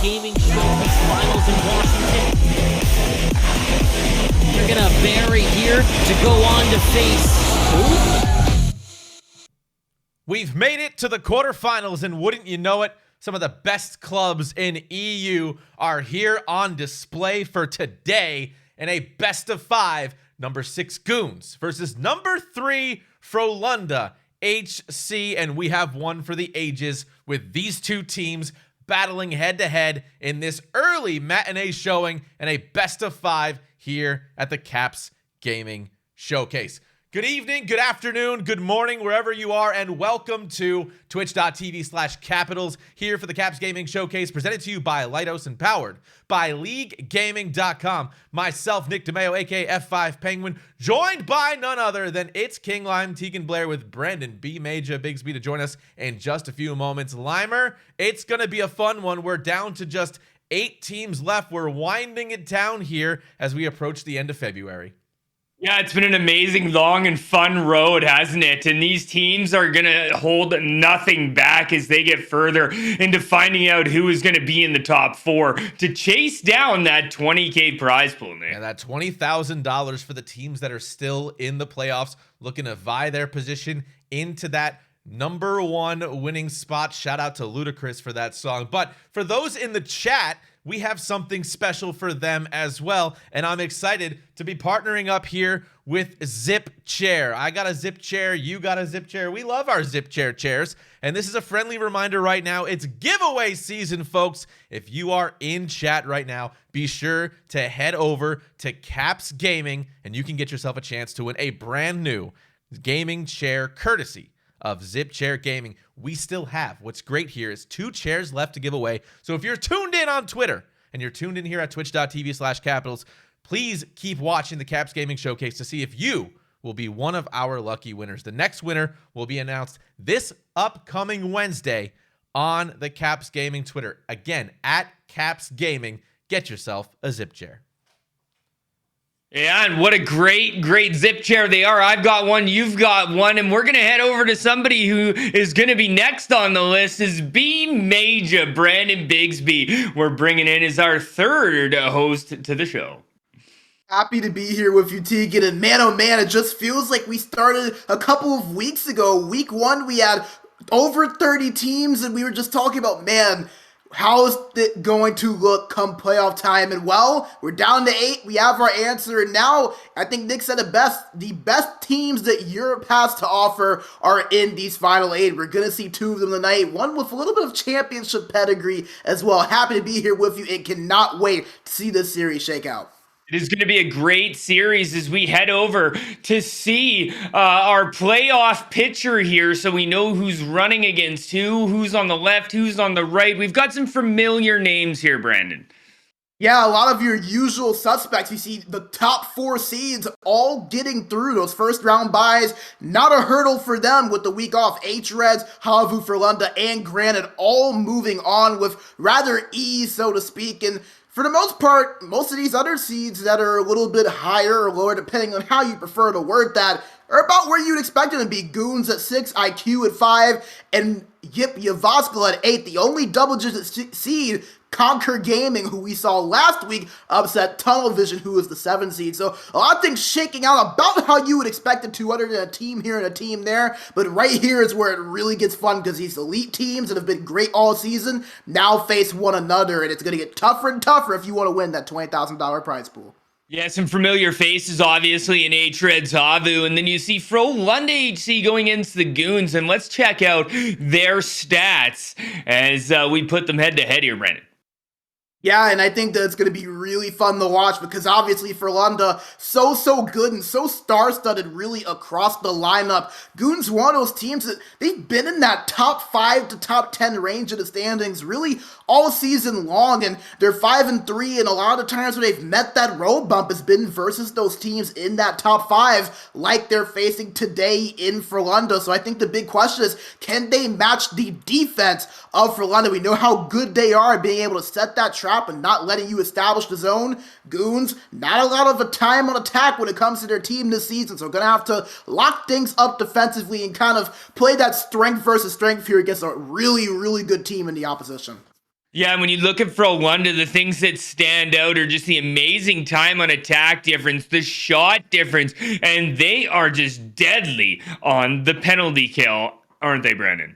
Gaming Finals in Washington. They're gonna bury here to go on to face who? We've made it to the quarterfinals, and wouldn't you know it, some of the best clubs in EU are here on display for today in a best of 5. Number 6 Goons versus number 3 Frolunda HC, and we have one for the ages with these two teams battling head-to-head in this early matinee showing and a best of 5 here at the Caps Gaming Showcase. Good evening, good afternoon, good morning, wherever you are, and welcome to twitch.tv/capitals here for the Caps Gaming Showcase, presented to you by Leidos and powered by Leaguegaming.com. Myself, Nick DeMeo, aka F5 Penguin, joined by none other than It's King Lime, Tegan Blair, with Brandon bMaJuH Bigsby to join us in just a few moments. Limer, it's going to be a fun one. We're down to just 8 teams left. We're winding it down here as we approach the end of February. Yeah, it's been an amazing, long, and fun road, hasn't it? And these teams are going to hold nothing back as they get further into finding out who is going to be in the top 4 to chase down that $20K prize pool, Nick. Yeah, that $20,000 for the teams that are still in the playoffs, looking to vie their position into that #1 winning spot. Shout out to Ludacris for that song. But for those in the chat, we have something special for them as well. And I'm excited to be partnering up here with Zip Chair. I got a Zip Chair. You got a Zip Chair. We love our Zip Chair chairs. And this is a friendly reminder right now. It's giveaway season, folks. If you are in chat right now, be sure to head over to Caps Gaming and you can get yourself a chance to win a brand new gaming chair courtesy of Zip Chair Gaming. We still have, what's great here is 2 chairs left to give away. So if you're tuned in on Twitter and you're tuned in here at twitch.tv/capitals, please keep watching the Caps Gaming Showcase to see if you will be one of our lucky winners. The next winner will be announced this upcoming Wednesday on the Caps Gaming Twitter. Again, at Caps Gaming, get yourself a Zip Chair. Yeah, and what a great Zip Chair they are. I've got one, you've got one, and we're going to head over to somebody who is going to be next on the list is bMaJuH, Brandon Bigsby. We're bringing in as our 3rd host to the show. Happy to be here with you, Tegan, and man, oh man, it just feels like we started a couple of weeks ago. Week 1, we had over 30 teams, and we were just talking about, man, how is it going to look come playoff time? And well, we're down to 8. We have our answer. And now, I think Nick said it best. The best teams that Europe has to offer are in these final 8. We're going to see 2 of them tonight. One with a little bit of championship pedigree as well. Happy to be here with you and cannot wait to see this series shake out. It is going to be a great series as we head over to see our playoff picture here so we know who's running against who's on the left, who's on the right. We've got some familiar names here, Brandon. Yeah, a lot of your usual suspects. You see the top 4 seeds all getting through those first round buys. Not a hurdle for them with the week off. H-Reds, Havu, Frolunda, and Granite all moving on with rather ease, so to speak. And for the most part, most of these other seeds that are a little bit higher or lower, depending on how you prefer to word that, are about where you'd expect them to be. Goons at 6, IQ at 5, and Yavaskal at 8. The only double-digit seed, Conquer Gaming, who we saw last week, upset Tunnel Vision, who was the 7 seed. So a lot of things shaking out about how you would expect it to, other than a team here and a team there. But right here is where it really gets fun, because these elite teams that have been great all season now face one another, and it's going to get tougher and tougher if you want to win that $20,000 prize pool. Yeah, some familiar faces, obviously, in H-Reds, Havu, and then you see Frolunda HC going into the Goons, and let's check out their stats as we put them head-to-head here, Brandon. Yeah, and I think that it's going to be really fun to watch because obviously Frolunda so good and so star-studded really across the lineup. Goons one of those teams that they've been in that top 5 to top 10 range of the standings really all season long, and they're 5-3, and a lot of the times when they've met that road bump has been versus those teams in that top 5 like they're facing today in Frolunda. So I think the big question is, can they match the defense of Frolunda? We know how good they are at being able to set that trap and not letting you establish the zone. Goons, not a lot of a time on attack when it comes to their team this season, so going to have to lock things up defensively and kind of play that strength versus strength here against a really good team in the opposition. Yeah, and when you look at Frolunda, the things that stand out are just the amazing time on attack difference, the shot difference, and they are just deadly on the penalty kill, aren't they, Brandon?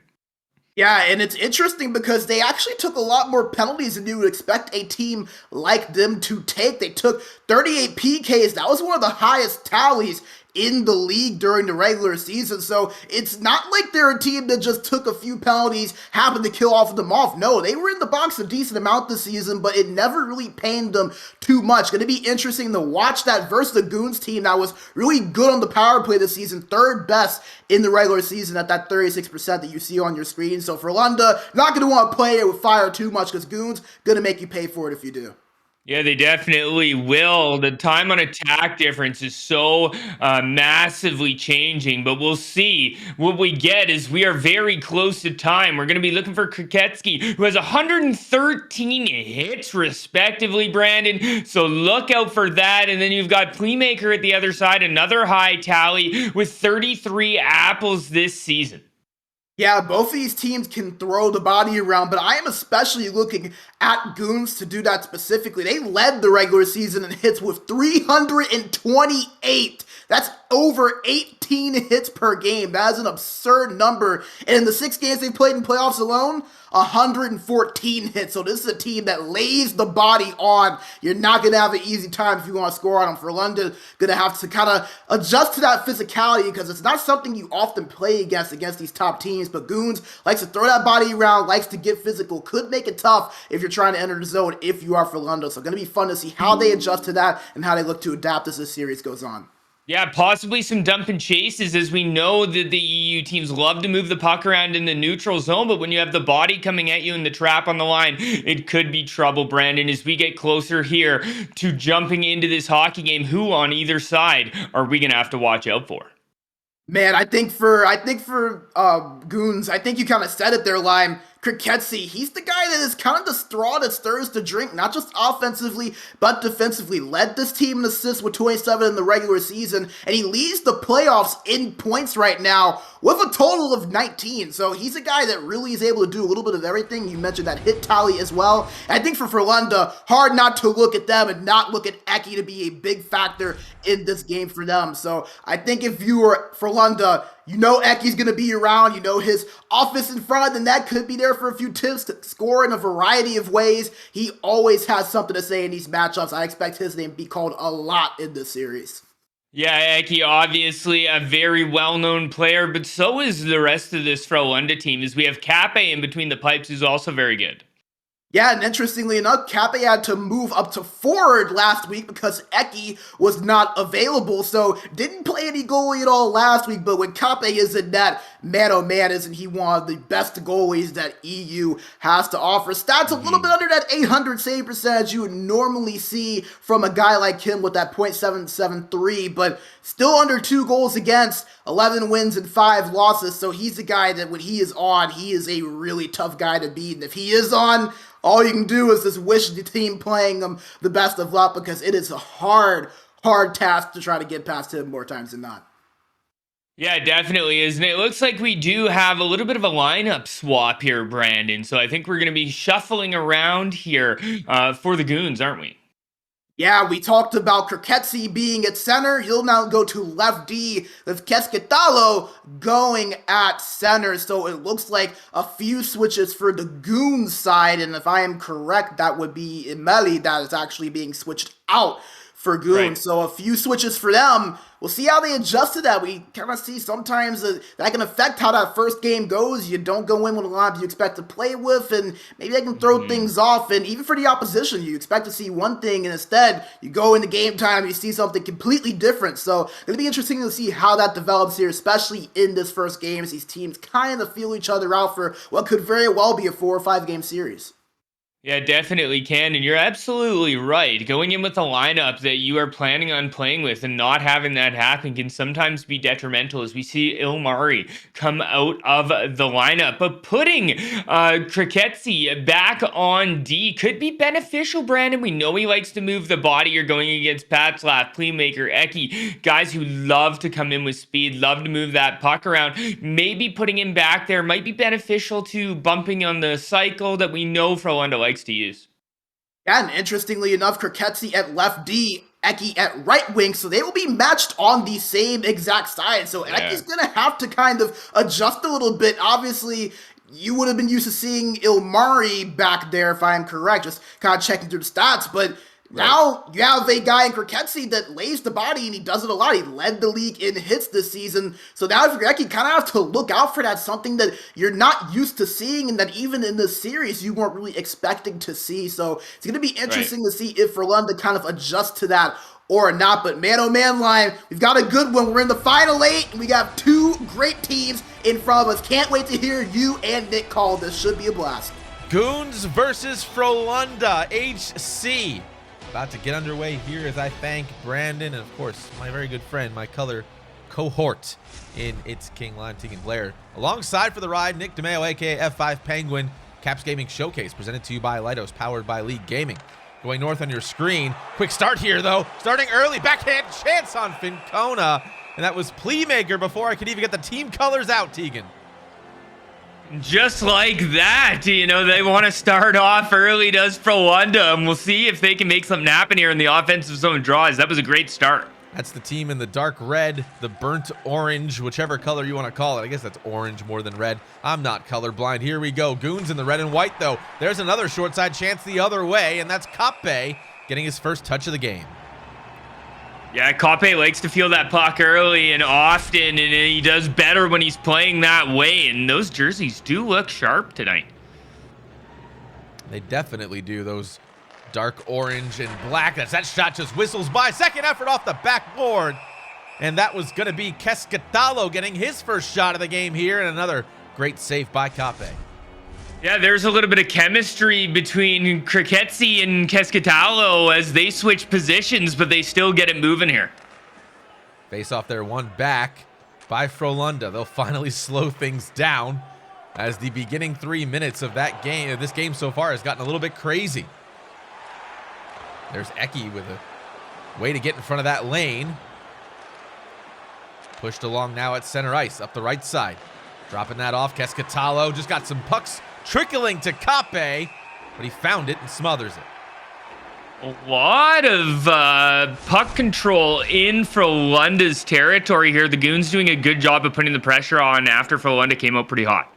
Yeah, and it's interesting because they actually took a lot more penalties than you would expect a team like them to take. They took 38 PKs. That was one of the highest tallies in the league during the regular season. So it's not like they're a team that just took a few penalties, happened to kill them off. No, they were in the box a decent amount this season, but it never really pained them too much. Going to be interesting to watch that versus the Goons team that was really good on the power play this season, 3rd best in the regular season at that 36% that you see on your screen. So for Frolunda, not going to want to play it with fire too much because Goons going to make you pay for it if you do. Yeah, they definitely will. The time on attack difference is so massively changing, but we'll see. What we get is we are very close to time. We're going to be looking for Kraketsky, who has 113 hits respectively, Brandon. So look out for that. And then you've got Playmaker at the other side, another high tally with 33 apples this season. Yeah, both of these teams can throw the body around, but I am especially looking at Goons to do that specifically. They led the regular season in hits with 328. That's over 18 hits per game. That is an absurd number. And in the 6 games they've played in playoffs alone, 114 hits. So this is a team that lays the body on. You're not going to have an easy time if you want to score on them. Frolunda going to have to kind of adjust to that physicality because it's not something you often play against these top teams. But Goons likes to throw that body around, likes to get physical, could make it tough if you're trying to enter the zone if you are Frolunda. So going to be fun to see how they adjust to that and how they look to adapt as this series goes on. Yeah, possibly some dump and chases, as we know that the EU teams love to move the puck around in the neutral zone, but when you have the body coming at you and the trap on the line, it could be trouble, Brandon. As we get closer here to jumping into this hockey game, who on either side are we going to have to watch out for? Man, I think for Goons, I think you kind of said it there, Lime. Kriketsi, he's the guy that is kind of the straw that stirs the drink, not just offensively, but defensively. Led this team in assists with 27 in the regular season, and he leads the playoffs in points right now with a total of 19. So he's a guy that really is able to do a little bit of everything. You mentioned that hit tally as well. And I think for Frolunda, hard not to look at them and not look at Eki to be a big factor in this game for them. So I think if you were Frolunda, you know Eki's going to be around. You know his office in front, and that could be there for a few tips to score in a variety of ways. He always has something to say in these matchups. I expect his name to be called a lot in this series. Yeah, Eki, obviously a very well-known player, but so is the rest of this Frolunda team, as we have Cape in between the pipes, who's also very good. Yeah, and interestingly enough, Cape had to move up to forward last week because Eki was not available, so didn't play any goalie at all last week, but when Cape is in net, man oh man, isn't he one of the best goalies that EU has to offer. Stats a little bit under that 800 save percentage you would normally see from a guy like him with that .773, but still under 2 goals against, 11 wins and 5 losses, so he's a guy that when he is on, he is a really tough guy to beat, and if he is on, all you can do is just wish the team playing them the best of luck because it is a hard task to try to get past him more times than not. Yeah, it definitely is. And it looks like we do have a little bit of a lineup swap here, Brandon. So I think we're going to be shuffling around here for the Goons, aren't we? Yeah, we talked about Kriketsi being at center. He'll now go to left D with Kesketalo going at center. So it looks like a few switches for the Goons side. And if I am correct, that would be Imeli that is actually being switched out for Goons. Right. So a few switches for them. We'll see how they adjust to that. We kind of see sometimes that can affect how that first game goes. You don't go in with a lineup you expect to play with, and maybe they can throw things off. And even for the opposition, you expect to see one thing, and instead you go into game time and you see something completely different. So it'll be interesting to see how that develops here, especially in this first game, as these teams kind of feel each other out for what could very well be a 4 or 5 game series. Yeah, definitely can. And you're absolutely right. Going in with a lineup that you are planning on playing with and not having that happen can sometimes be detrimental, as we see Ilmari come out of the lineup. But putting Kriketsi back on D could be beneficial, Brandon. We know he likes to move the body. You're going against Patslap, Playmaker, Eki, guys who love to come in with speed, love to move that puck around. Maybe putting him back there might be beneficial to bumping on the cycle that we know Frolunda likes to use. Yeah, and interestingly enough, Kriketsi at left D, Eki at right wing, so they will be matched on the same exact side. So yeah. Eki's going to have to kind of adjust a little bit. Obviously, you would have been used to seeing Ilmari back there, if I'm correct, just kind of checking through the stats, but now you have a guy in Kriketsi that lays the body, and he does it a lot. He led the league in hits this season. So now if you're Eki, you kind of have to look out for that, something that you're not used to seeing, and that even in this series you weren't really expecting to see. So it's going to be interesting to see if Frolunda kind of adjust to that or not. But man, oh man, Lion, we've got a good one. We're in the final 8, and we got 2 great teams in front of us. Can't wait to hear you and Nick call. This should be a blast. Goons versus Frolunda HC. About to get underway here as I thank Brandon and, of course, my very good friend, my color cohort in It's King Lime, Tegan Blair. Alongside for the ride, Nick DeMeo, a.k.a. F5 Penguin, Caps Gaming Showcase, presented to you by Leidos, powered by Leaguegaming. Going north on your screen. Quick start here, though. Starting early, backhand chance on Fincona. And that was Playmaker before I could even get the team colors out, Tegan. Just like that, you know, they want to start off early, does Frolunda, and we'll see if they can make something happen here in the offensive zone draws. That was a great start. That's the team in the dark red, the burnt orange, whichever color you want to call it. I guess that's orange more than red. I'm not colorblind. Here we go. Goons in the red and white, though. There's another short side chance the other way, and that's Kape getting his first touch of the game. Yeah, Kape likes to feel that puck early and often, and he does better when he's playing that way, and those jerseys do look sharp tonight. They definitely do. Those dark orange and black. That shot just whistles by. Second effort off the backboard. And that was going to be Kesketalo getting his first shot of the game here. And another great save by Kape. Yeah, there's a little bit of chemistry between Kriketsi and Kesketalo as they switch positions, but they still get it moving here. Face off there, one back by Frolunda. They'll finally slow things down as the beginning 3 minutes of this game so far has gotten a little bit crazy. There's Eki with a way to get in front of that lane. Pushed along now at center ice, up the right side. Dropping that off. Kesketalo just got some pucks trickling to Kape, but he found it and smothers it. A lot of puck control in Frolunda's territory here. The Goons doing a good job of putting the pressure on after Frolunda came out pretty hot.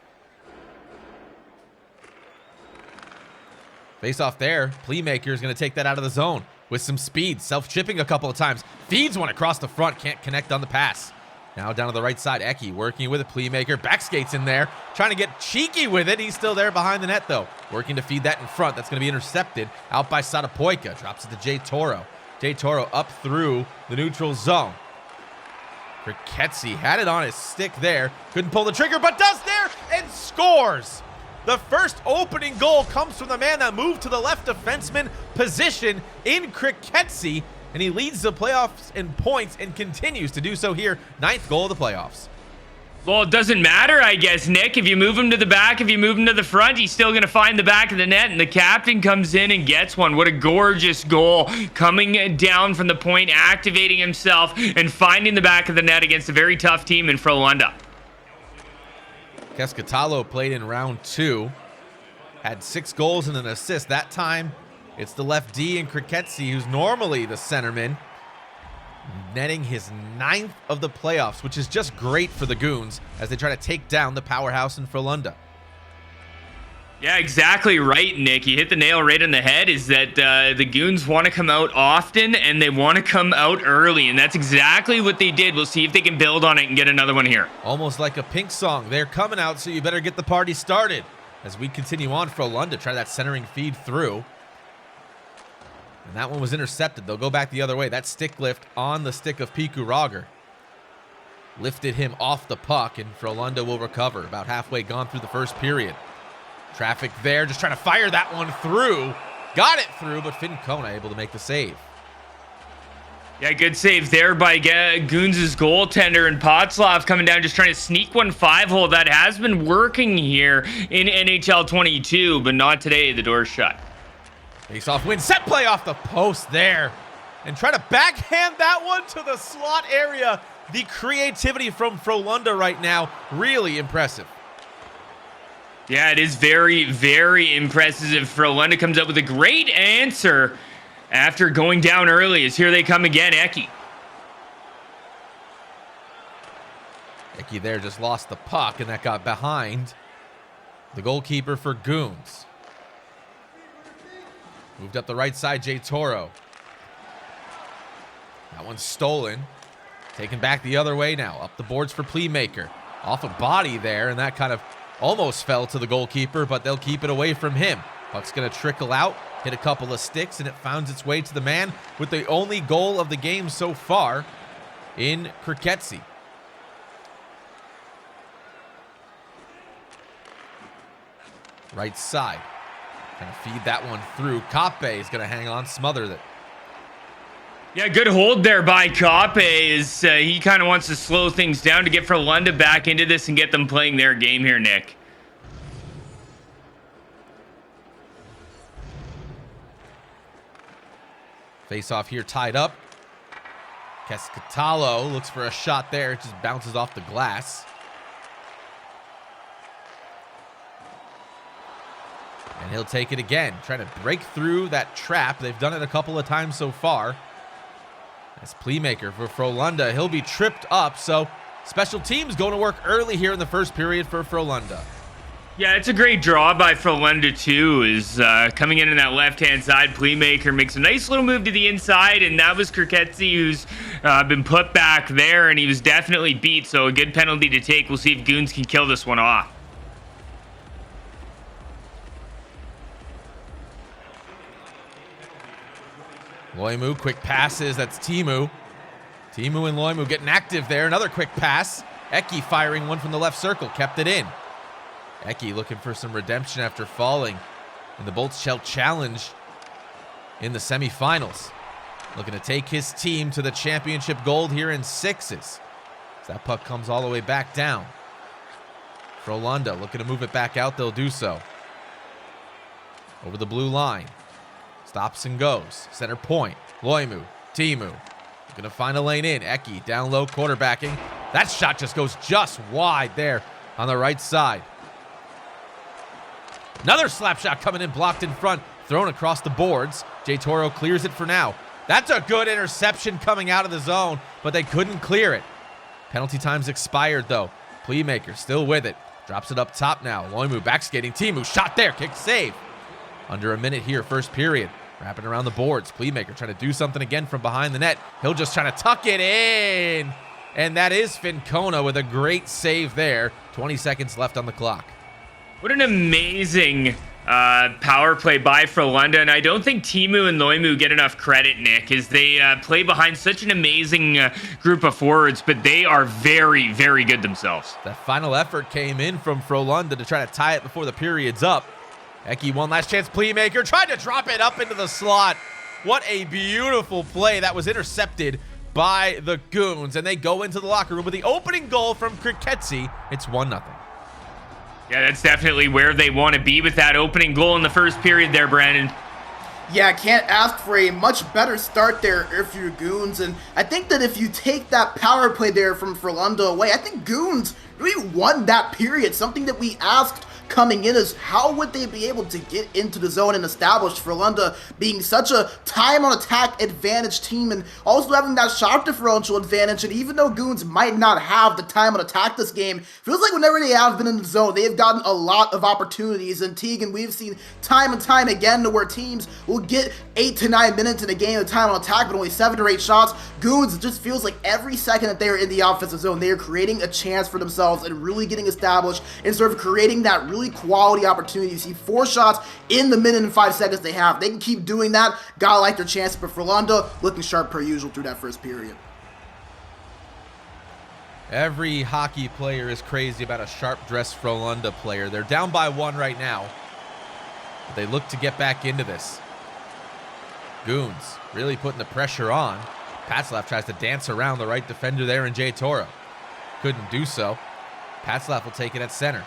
Face off there. Playmaker is going to take that out of the zone with some speed. Self-chipping a couple of times. Feeds one across the front. Can't connect on the pass. Now down to the right side. Eki working with a Playmaker. Back skates in there. Trying to get cheeky with it. He's still there behind the net, though. Working to feed that in front. That's going to be intercepted out by Satapoika. Drops it to Jay Toro. Jay Toro up through the neutral zone. Kriketsi had it on his stick there. Couldn't pull the trigger, but does there and scores. The first opening goal comes from the man that moved to the left defenseman position in Kriketsi, and he leads the playoffs in points and continues to do so here. 9th goal of the playoffs. Well, it doesn't matter, I guess, Nick. If you move him to the back, if you move him to the front, he's still going to find the back of the net, and the captain comes in and gets one. What a gorgeous goal. Coming down from the point, activating himself, and finding the back of the net against a very tough team in Frolunda. Kesketalo played in round 2. Had 6 goals and an assist. That time, it's the left D in Kriketsi, who's normally the centerman, netting his 9th of the playoffs, which is just great for the Goons as they try to take down the powerhouse in Frolunda. Yeah, exactly right, Nick. You hit the nail right on the head, is that the Goons want to come out often and they want to come out early, and that's exactly what they did. We'll see if they can build on it and get another one here. Almost like a Pink song. They're coming out, so you better get the party started. As we continue on, Frolunda try that centering feed through. And that one was intercepted. They'll go back the other way. That stick lift on the stick of Piku Rager lifted him off the puck, and Frolunda will recover. About halfway gone through the first period. Traffic there, just trying to fire that one through. Got it through, but Finn Kona able to make the save. Yeah, good save there by Goons' goaltender, and Potslov coming down, just trying to sneak one 5-hole. That has been working here in NHL 22, but not today. The door's shut. Face-off win, set play off the post there. And try to backhand that one to the slot area. The creativity from Frolunda right now, really impressive. Yeah, it is very, very impressive. Frolunda comes up with a great answer after going down early. As here they come again, Eki. Eki there just lost the puck, and that got behind the goalkeeper for Goons. Moved up the right side, Jay Toro. That one's stolen. Taken back the other way now. Up the boards for Playmaker. Off a body there, and that kind of almost fell to the goalkeeper, but they'll keep it away from him. Puck's going to trickle out, hit a couple of sticks, and it finds its way to the man with the only goal of the game so far in Kriketsi. Right side. Trying to feed that one through. Kape is going to hang on, smother it. Yeah, good hold there by Kape, as he kind of wants to slow things down to get Frolunda back into this and get them playing their game here, Nick. Face off here tied up. Kesketalo looks for a shot there. It just bounces off the glass. And he'll take it again, trying to break through that trap. They've done it a couple of times so far. As playmaker for Frolunda, he'll be tripped up, so special teams going to work early here in the first period for Frolunda. Yeah, it's a great draw by Frolunda too. Is coming in that left-hand side. Playmaker makes a nice little move to the inside, and that was Kirketsi who's been put back there, and he was definitely beat, so a good penalty to take. We'll see if Goons can kill this one off. Loimu, quick passes. That's Timu. Timu and Loimu getting active there. Another quick pass. Eki firing one from the left circle. Kept it in. Eki looking for some redemption after falling in the Bolts Shell Challenge in the semifinals. Looking to take his team to the championship gold here in sixes. As that puck comes all the way back down. Frolunda looking to move it back out. They'll do so. Over the blue line. Stops and goes. Center point. Loimu. Timu. Gonna find a lane in. Eki down low, quarterbacking. That shot just goes just wide there on the right side. Another slap shot coming in, blocked in front, thrown across the boards. J Toro clears it for now. That's a good interception coming out of the zone, but they couldn't clear it. Penalty time's expired though. Playmaker still with it. Drops it up top now. Loimu back skating. Timu shot there. Kick save. Under a minute here, first period. Wrapping around the boards. Playmaker trying to do something again from behind the net. He'll just try to tuck it in. And that is Fincona with a great save there. 20 seconds left on the clock. What an amazing power play by Frolunda, and I don't think Timu and Loimu get enough credit, Nick, as they play behind such an amazing group of forwards, but they are very, very good themselves. That final effort came in from Frolunda to try to tie it before the period's up. Eki, one last chance, playmaker, tried to drop it up into the slot. What a beautiful play. That was intercepted by the Goons, and they go into the locker room with the opening goal from Kirketsi. It's 1-0. Yeah, that's definitely where they want to be with that opening goal in the first period there, Brandon. Yeah, can't ask for a much better start there if you're Goons, and I think that if you take that power play there from Frolunda away, I think Goons really won that period. Something that we asked coming in is how would they be able to get into the zone and establish Frolunda being such a time on attack advantage team and also having that shot differential advantage. And even though Goons might not have the time on attack this game, feels like whenever they have been in the zone, they have gotten a lot of opportunities. And Teagan, we've seen time and time again to where teams will get 8 to 9 minutes in a game of time on attack, but only 7 or 8 shots. Goons, it just feels like every second that they're in the offensive zone, they are creating a chance for themselves and really getting established and sort of creating that really quality opportunity. You see 4 shots in the minute and 5 seconds they have. They can keep doing that. Gotta like their chance, but Frolunda looking sharp per usual through that first period. Every hockey player is crazy about a sharp-dressed Frolunda player. They're down by 1 right now, but they look to get back into this. Goons really putting the pressure on. Patslav tries to dance around the right defender there in J Toro. Couldn't do so. Patslav will take it at center.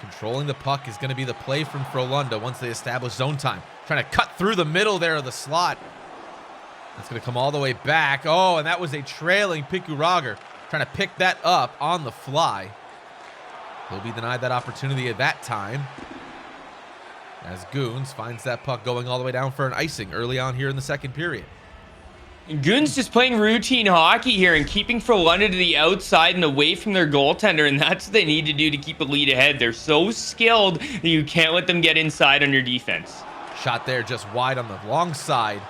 Controlling the puck is going to be the play from Frolunda once they establish zone time. Trying to cut through the middle there of the slot. That's going to come all the way back. Oh, and that was a trailing Pikurager. Trying to pick that up on the fly. He'll be denied that opportunity at that time. As Goons finds that puck going all the way down for an icing early on here in the second period. And Goons just playing routine hockey here and keeping Frolunda to the outside and away from their goaltender, and that's what they need to do to keep a lead ahead. They're so skilled that you can't let them get inside on your defense. Shot there just wide on the long side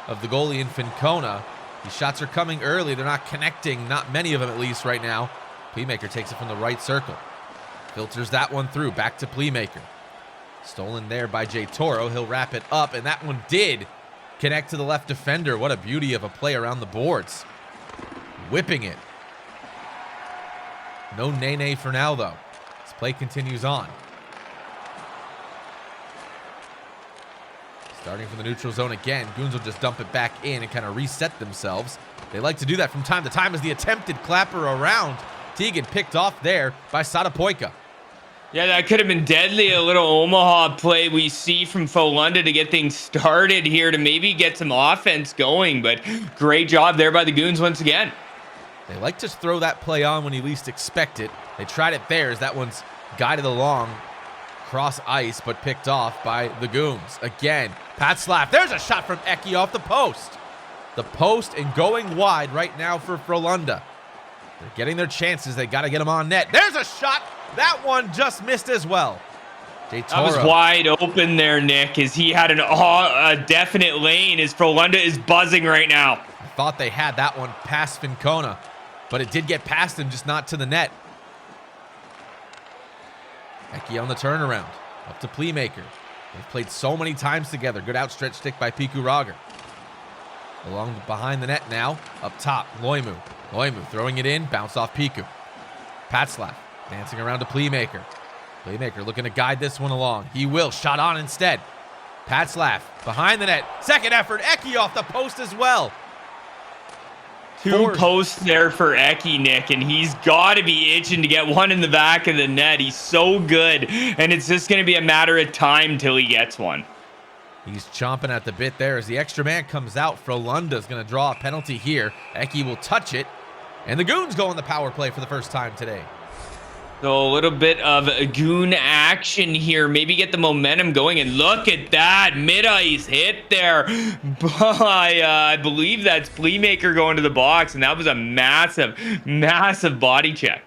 of the goalie in Fincona. These shots are coming early. They're not connecting, not many of them at least right now. Playmaker takes it from the right circle. Filters that one through, back to Playmaker. Stolen there by J Toro. He'll wrap it up, and that one did connect to the left defender. What a beauty of a play around the boards. Whipping it. No nay-nay for now, though. This play continues on. Starting from the neutral zone again. Goons will just dump it back in and kind of reset themselves. They like to do that from time to time as the attempted clapper around. Teagan picked off there by Sadapoika. Yeah, that could have been deadly. A little Omaha play we see from Frolunda to get things started here to maybe get some offense going, but great job there by the Goons once again. They like to throw that play on when you least expect it. They tried it there as that one's guided along cross ice, but picked off by the Goons. Again, Patslav. There's a shot from Eki off the post. the post and going wide right now for Frolunda. They're getting their chances. They got to get them on net. There's a shot. That one just missed as well. That was wide open there, Nick, as he had a definite lane as Frolunda is buzzing right now. I thought they had that one past Fincona, but it did get past him, just not to the net. Eki on the turnaround. Up to Playmaker. They've played so many times together. Good outstretched stick by Piku Roger. Along behind the net now. Up top, Loimu. Loimu throwing it in. Bounce off Piku. Patslav dancing around to Playmaker. Playmaker looking to guide this one along. He will. Shot on instead. Patslav behind the net. Second effort. Eki off the post as well. Two posts there for Eki, Nick, and he's got to be itching to get one in the back of the net. He's so good, and it's just going to be a matter of time till he gets one. He's chomping at the bit there as the extra man comes out. Frolunda's going to draw a penalty here. Eki will touch it, and the Goons go on the power play for the first time today. So a little bit of goon action here. Maybe get the momentum going. And look at that. Mid-ice hit there by, I believe that's Playmaker going to the box. And that was a massive, massive body check.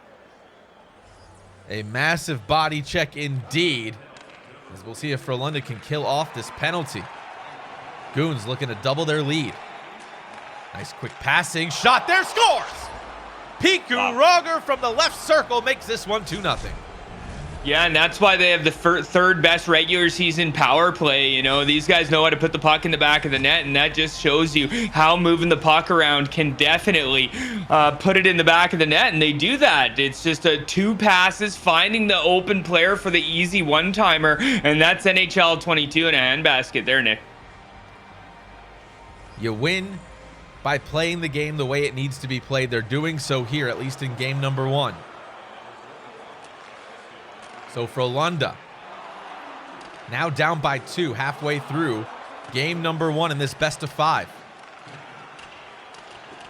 A massive body check indeed. As we'll see if Frolunda can kill off this penalty. Goons looking to double their lead. Nice quick passing. Shot there. Scores! Piku Roger from the left circle makes this one 2-0. Yeah, and that's why they have the third best regular season power play. You know, these guys know how to put the puck in the back of the net, and that just shows you how moving the puck around can definitely put it in the back of the net, and they do that. It's just two passes, finding the open player for the easy one-timer, and that's NHL 22 in a handbasket there, Nick. You win by playing the game the way it needs to be played. They're doing so here, at least in game number 1. So Frolunda now down by 2 halfway through game number 1 in this best of 5.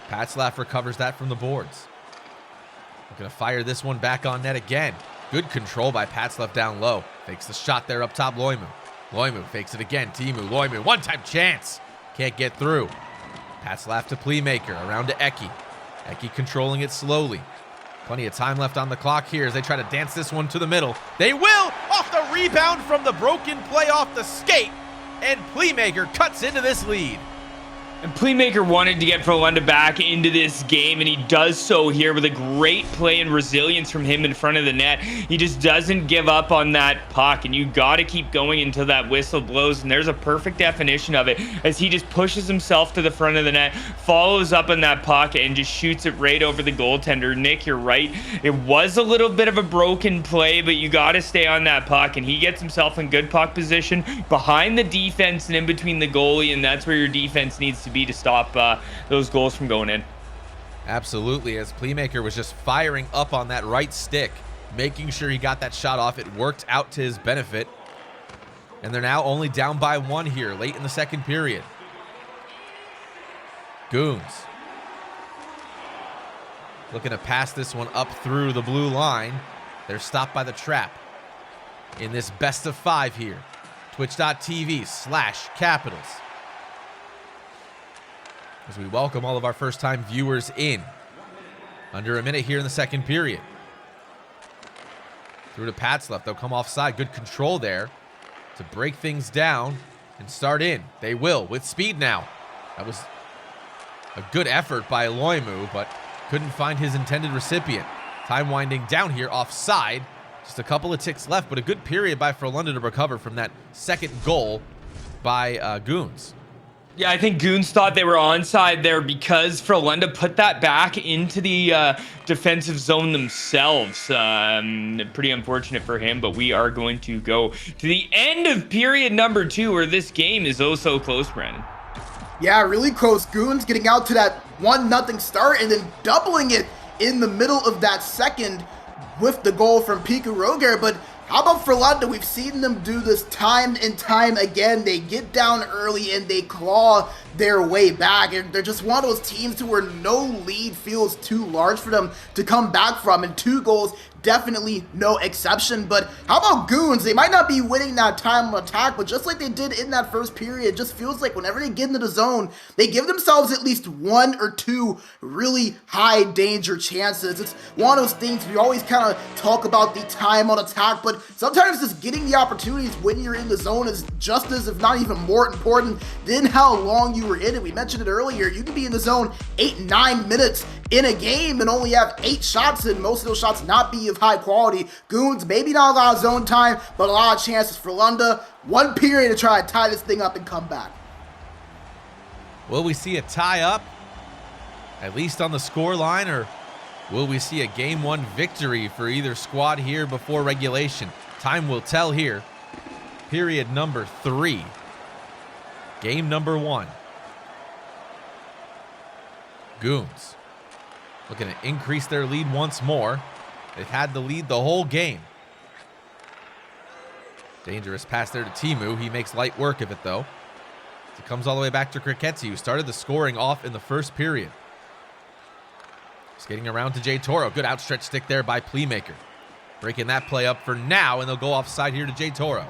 Patslav recovers that from the boards. We're going to fire this one back on net again. Good control by Patslav down low. Fakes the shot there up top, Loimu. Loimu fakes it again, Timu. Loimu, one-time chance. Can't get through. Patslav to Playmaker, around to Eki. Eki controlling it slowly. Plenty of time left on the clock here as they try to dance this one to the middle. They will! Off the rebound from the broken play off the skate. And Playmaker cuts into this lead. And Playmaker wanted to get Frolunda back into this game, and he does so here with a great play and resilience from him in front of the net. He just doesn't give up on that puck, and you got to keep going until that whistle blows, and there's a perfect definition of it as he just pushes himself to the front of the net, follows up on that puck, and just shoots it right over the goaltender. Nick, you're right. It was a little bit of a broken play, but you got to stay on that puck, and he gets himself in good puck position behind the defense and in between the goalie, and that's where your defense needs to be to stop those goals from going in. Absolutely, as Playmaker was just firing up on that right stick, making sure he got that shot off. It worked out to his benefit. And they're now only down by 1 here, late in the second period. Goons looking to pass this one up through the blue line. They're stopped by the trap in this best of 5 here. Twitch.tv/Capitals. As we welcome all of our first-time viewers in. Under a minute here in the second period. Through to Patslav. They'll come offside. Good control there to break things down and start in. They will with speed now. That was a good effort by Loimu, but couldn't find his intended recipient. Time winding down here offside. Just a couple of ticks left, but a good period by Frolunda to recover from that second goal by Goons. Yeah, I think Goons thought they were onside there because Frolunda put that back into the defensive zone themselves. Pretty unfortunate for him, but we are going to go to the end of period number 2 where this game is oh so close, Brandon. Yeah, really close. Goons getting out to that 1-0 start and then doubling it in the middle of that second with the goal from Piku Roger. But how about Frolunda? We've seen them do this time and time again. They get down early and they claw their way back. And they're just one of those teams to where no lead feels too large for them to come back from. And 2 goals definitely no exception. But how about Goons? They might not be winning that time on attack, but just like they did in that first period, it just feels like whenever they get into the zone, they give themselves at least 1 or 2 really high danger chances. It's one of those things we always kind of talk about the time on attack, but sometimes just getting the opportunities when you're in the zone is just as, if not even more important than how long you were in it. We mentioned it earlier, you can be in the zone 8-9 minutes in a game and only have 8 shots, and most of those shots not be of high quality. Goons, maybe not a lot of zone time, but a lot of chances for Frolunda. 1 period to try to tie this thing up and come back. Will we see a tie up, at least on the score line, or will we see a game 1 victory for either squad here before regulation? Time will tell here. Period number 3. Game number 1. Goons looking to increase their lead once more. They've had the lead the whole game. Dangerous pass there to Timu. He makes light work of it, though. It comes all the way back to Kriketsi, who started the scoring off in the first period. Skating around to J Toro. Good outstretched stick there by Playmaker. Breaking that play up for now, and they'll go offside here to J Toro.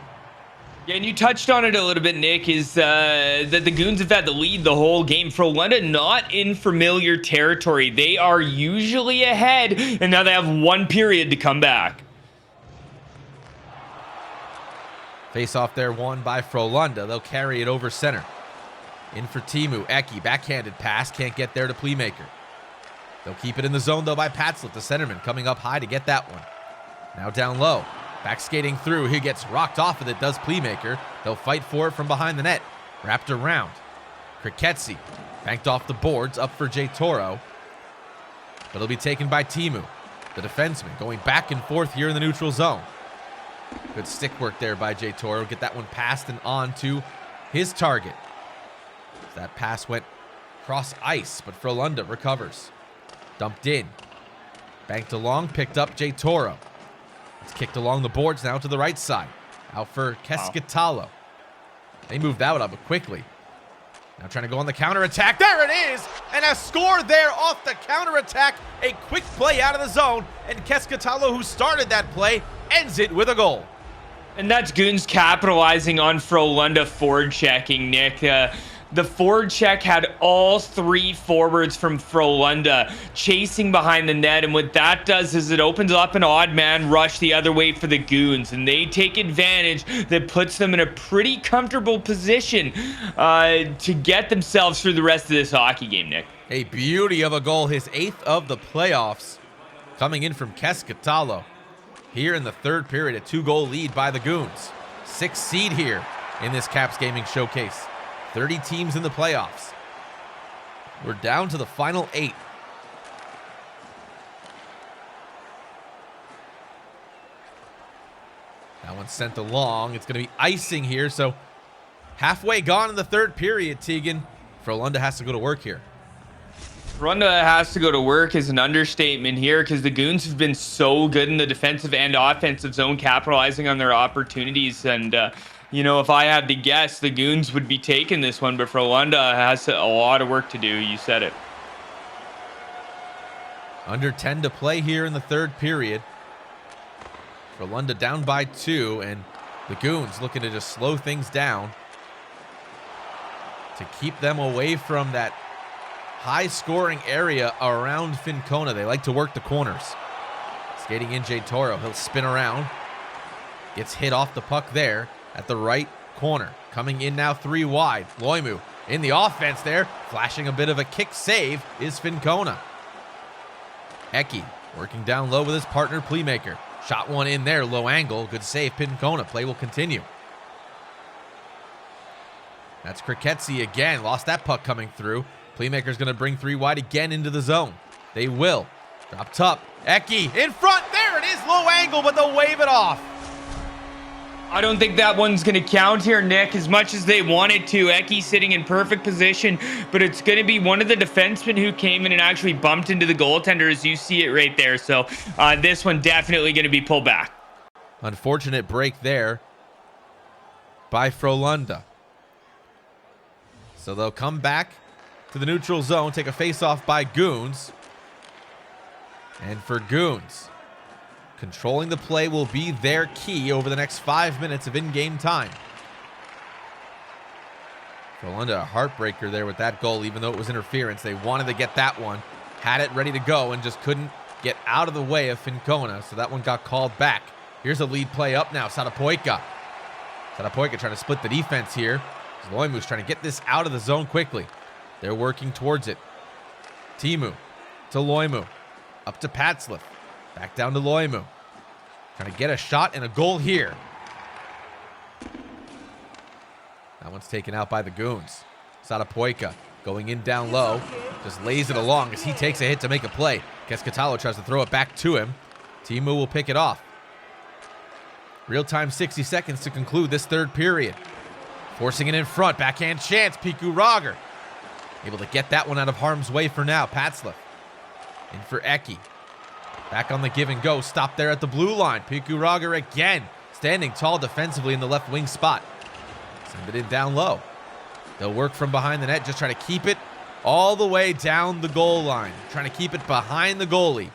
Yeah, and you touched on it a little bit, Nick, is that the Goons have had the lead the whole game. Frolunda not in familiar territory. They are usually ahead, and now they have 1 period to come back. Face off there won by Frolunda. They'll carry it over center. In for Timu. Eki, backhanded pass. Can't get there to Playmaker. They'll keep it in the zone, though, by Patzlet, the centerman, coming up high to get that one. Now down low. Back skating through. He gets rocked off with it, does Playmaker. They'll fight for it from behind the net. Wrapped around. Kriketsi banked off the boards, up for J Toro. But it'll be taken by Timu, the defenseman, going back and forth here in the neutral zone. Good stick work there by J Toro. Get that one passed and on to his target. That pass went cross ice, but Frolunda recovers. Dumped in. Banked along, picked up J Toro. It's kicked along the boards now to the right side. Out for Keskitalo. They moved that up quickly. Now trying to go on the counterattack. There it is! And a score there off the counterattack. A quick play out of the zone. And Keskitalo, who started that play, ends it with a goal. And that's Goons capitalizing on Frolunda forward checking, Nick. The forward check had all 3 forwards from Frolunda chasing behind the net, and what that does is it opens up an odd man rush the other way for the Goons, and they take advantage. That puts them in a pretty comfortable position to get themselves through the rest of this hockey game, Nick. A beauty of a goal, his 8th of the playoffs, coming in from Keskitalo. Here in the 3rd period, a 2-goal lead by the Goons. 6th seed here in this Caps Gaming Showcase. 30 teams in the playoffs. We're down to the final 8. That one's sent along. It's going to be icing here, so halfway gone in the 3rd period, Tegan. Frolunda has to go to work here. Frolunda has to go to work is an understatement here, because the Goons have been so good in the defensive and offensive zone, capitalizing on their opportunities. And you know, if I had to guess, the Goons would be taking this one, but Frolunda has a lot of work to do. You said it. Under 10 to play here in the 3rd period. Frolunda down by 2, and the Goons looking to just slow things down to keep them away from that high-scoring area around Fincona. They like to work the corners. Skating in J Toro. He'll spin around. Gets hit off the puck there at the right corner. Coming in now 3 wide. Loimu in the offense there. Flashing a bit of a kick save is Fincona. Eki working down low with his partner Playmaker. Shot one in there, low angle. Good save, Fincona. Play will continue. That's Kriketsi again. Lost that puck coming through. Playmaker's going to bring 3 wide again into the zone. They will. Drop top. Eki in front. There it is. Low angle, but they'll wave it off. I don't think that one's going to count here, Nick, as much as they wanted to. Eki sitting in perfect position, but it's going to be one of the defensemen who came in and actually bumped into the goaltender, as you see it right there. So this one definitely going to be pulled back. Unfortunate break there by Frolunda. So they'll come back to the neutral zone, take a face-off by Goons. And for Goons, Controlling the play will be their key over the next 5 minutes of in-game time. Frolunda, a heartbreaker there with that goal, even though it was interference. They wanted to get that one, had it ready to go, and just couldn't get out of the way of Fincona, so that one got called back. Here's a lead play up now, Satapoika. Satapoika trying to split the defense here. Loimu's trying to get this out of the zone quickly. They're working towards it. Teemu to Loimu. Up to Patzliff. Back down to Loimu. Trying to get a shot and a goal here. That one's taken out by the Goons. Satapoika going in down low. Just lays it along as he takes a hit to make a play. Keskatalo tries to throw it back to him. Teemu will pick it off. Real time 60 seconds to conclude this third period. Forcing it in front. Backhand chance. Piku Roger. Able to get that one out of harm's way for now. Patzliff. In for Eki. Back on the give and go. Stop there at the blue line. Piku Roger again. Standing tall defensively in the left wing spot. Send it in down low. They'll work from behind the net. Just trying to keep it all the way down the goal line. Trying to keep it behind the goalie.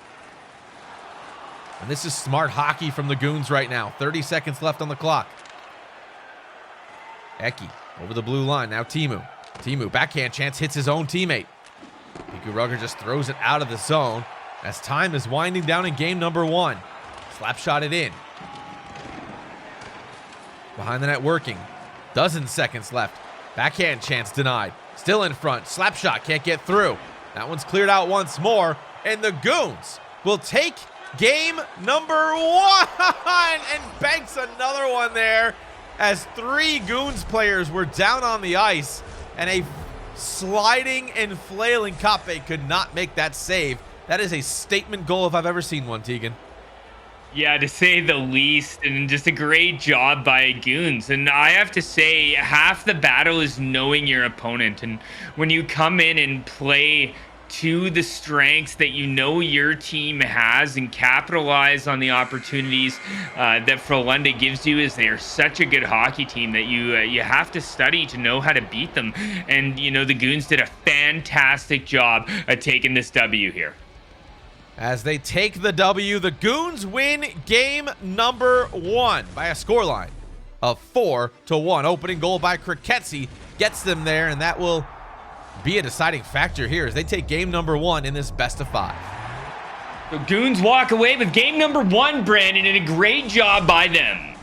And this is smart hockey from the Goons right now. 30 seconds left on the clock. Eki over the blue line. Now Teemu. Teemu, backhand chance, hits his own teammate. Piku Rugger just throws it out of the zone as time is winding down in game number 1. Slap shot it in. Behind the net working. Dozen seconds left. Backhand chance denied. Still in front. Slap shot can't get through. That one's cleared out once more. And the Goons will take game number 1 and banks another one there as 3 Goons players were down on the ice and a sliding and flailing Kape could not make that save. That is a statement goal if I've ever seen one, Tegan. Yeah, to say the least, and just a great job by Goons. And I have to say, half the battle is knowing your opponent. And when you come in and play to the strengths that you know your team has and capitalize on the opportunities that Frolunda gives you, is they're such a good hockey team that you have to study to know how to beat them. And, you know, the Goons did a fantastic job at taking this W here. As they take the W, the Goons win game number 1 by a scoreline of 4-1. Opening goal by Kriketsi gets them there, and that will be a deciding factor here as they take game number 1 in this best of 5. The Goons walk away with game number 1, Brandon, and a great job by them.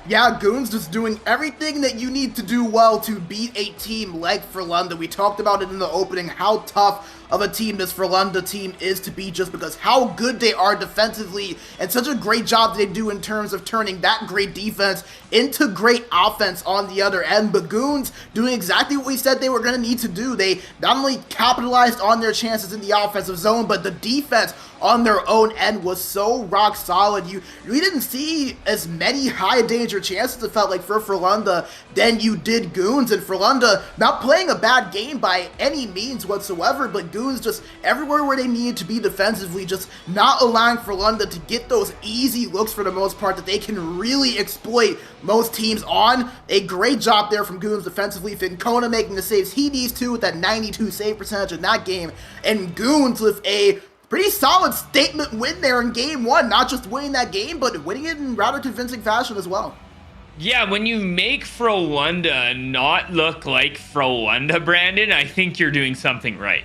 Yeah, Goons just doing everything that you need to do well to beat a team like Frolunda. We talked about it in the opening, how tough of a team this Frolunda team is to beat just because how good they are defensively and such a great job they do in terms of turning that great defense into great offense on the other end. But Goons doing exactly what we said they were going to need to do. They not only capitalized on their chances in the offensive zone, but the defense on their own end was so rock solid. We didn't see as many high danger chances, it felt like, for Frolunda than you did Goons. And Frolunda not playing a bad game by any means whatsoever, but Goons just everywhere where they needed to be defensively, just not allowing Frolunda to get those easy looks for the most part that they can really exploit most teams on. A great job there from Goons defensively. Fincona making the saves he needs to with that 92 save percentage in that game, and Goons with a pretty solid statement win there in game 1, not just winning that game, but winning it in rather convincing fashion as well. Yeah, when you make Frolunda not look like Frolunda, Brandon, I think you're doing something right.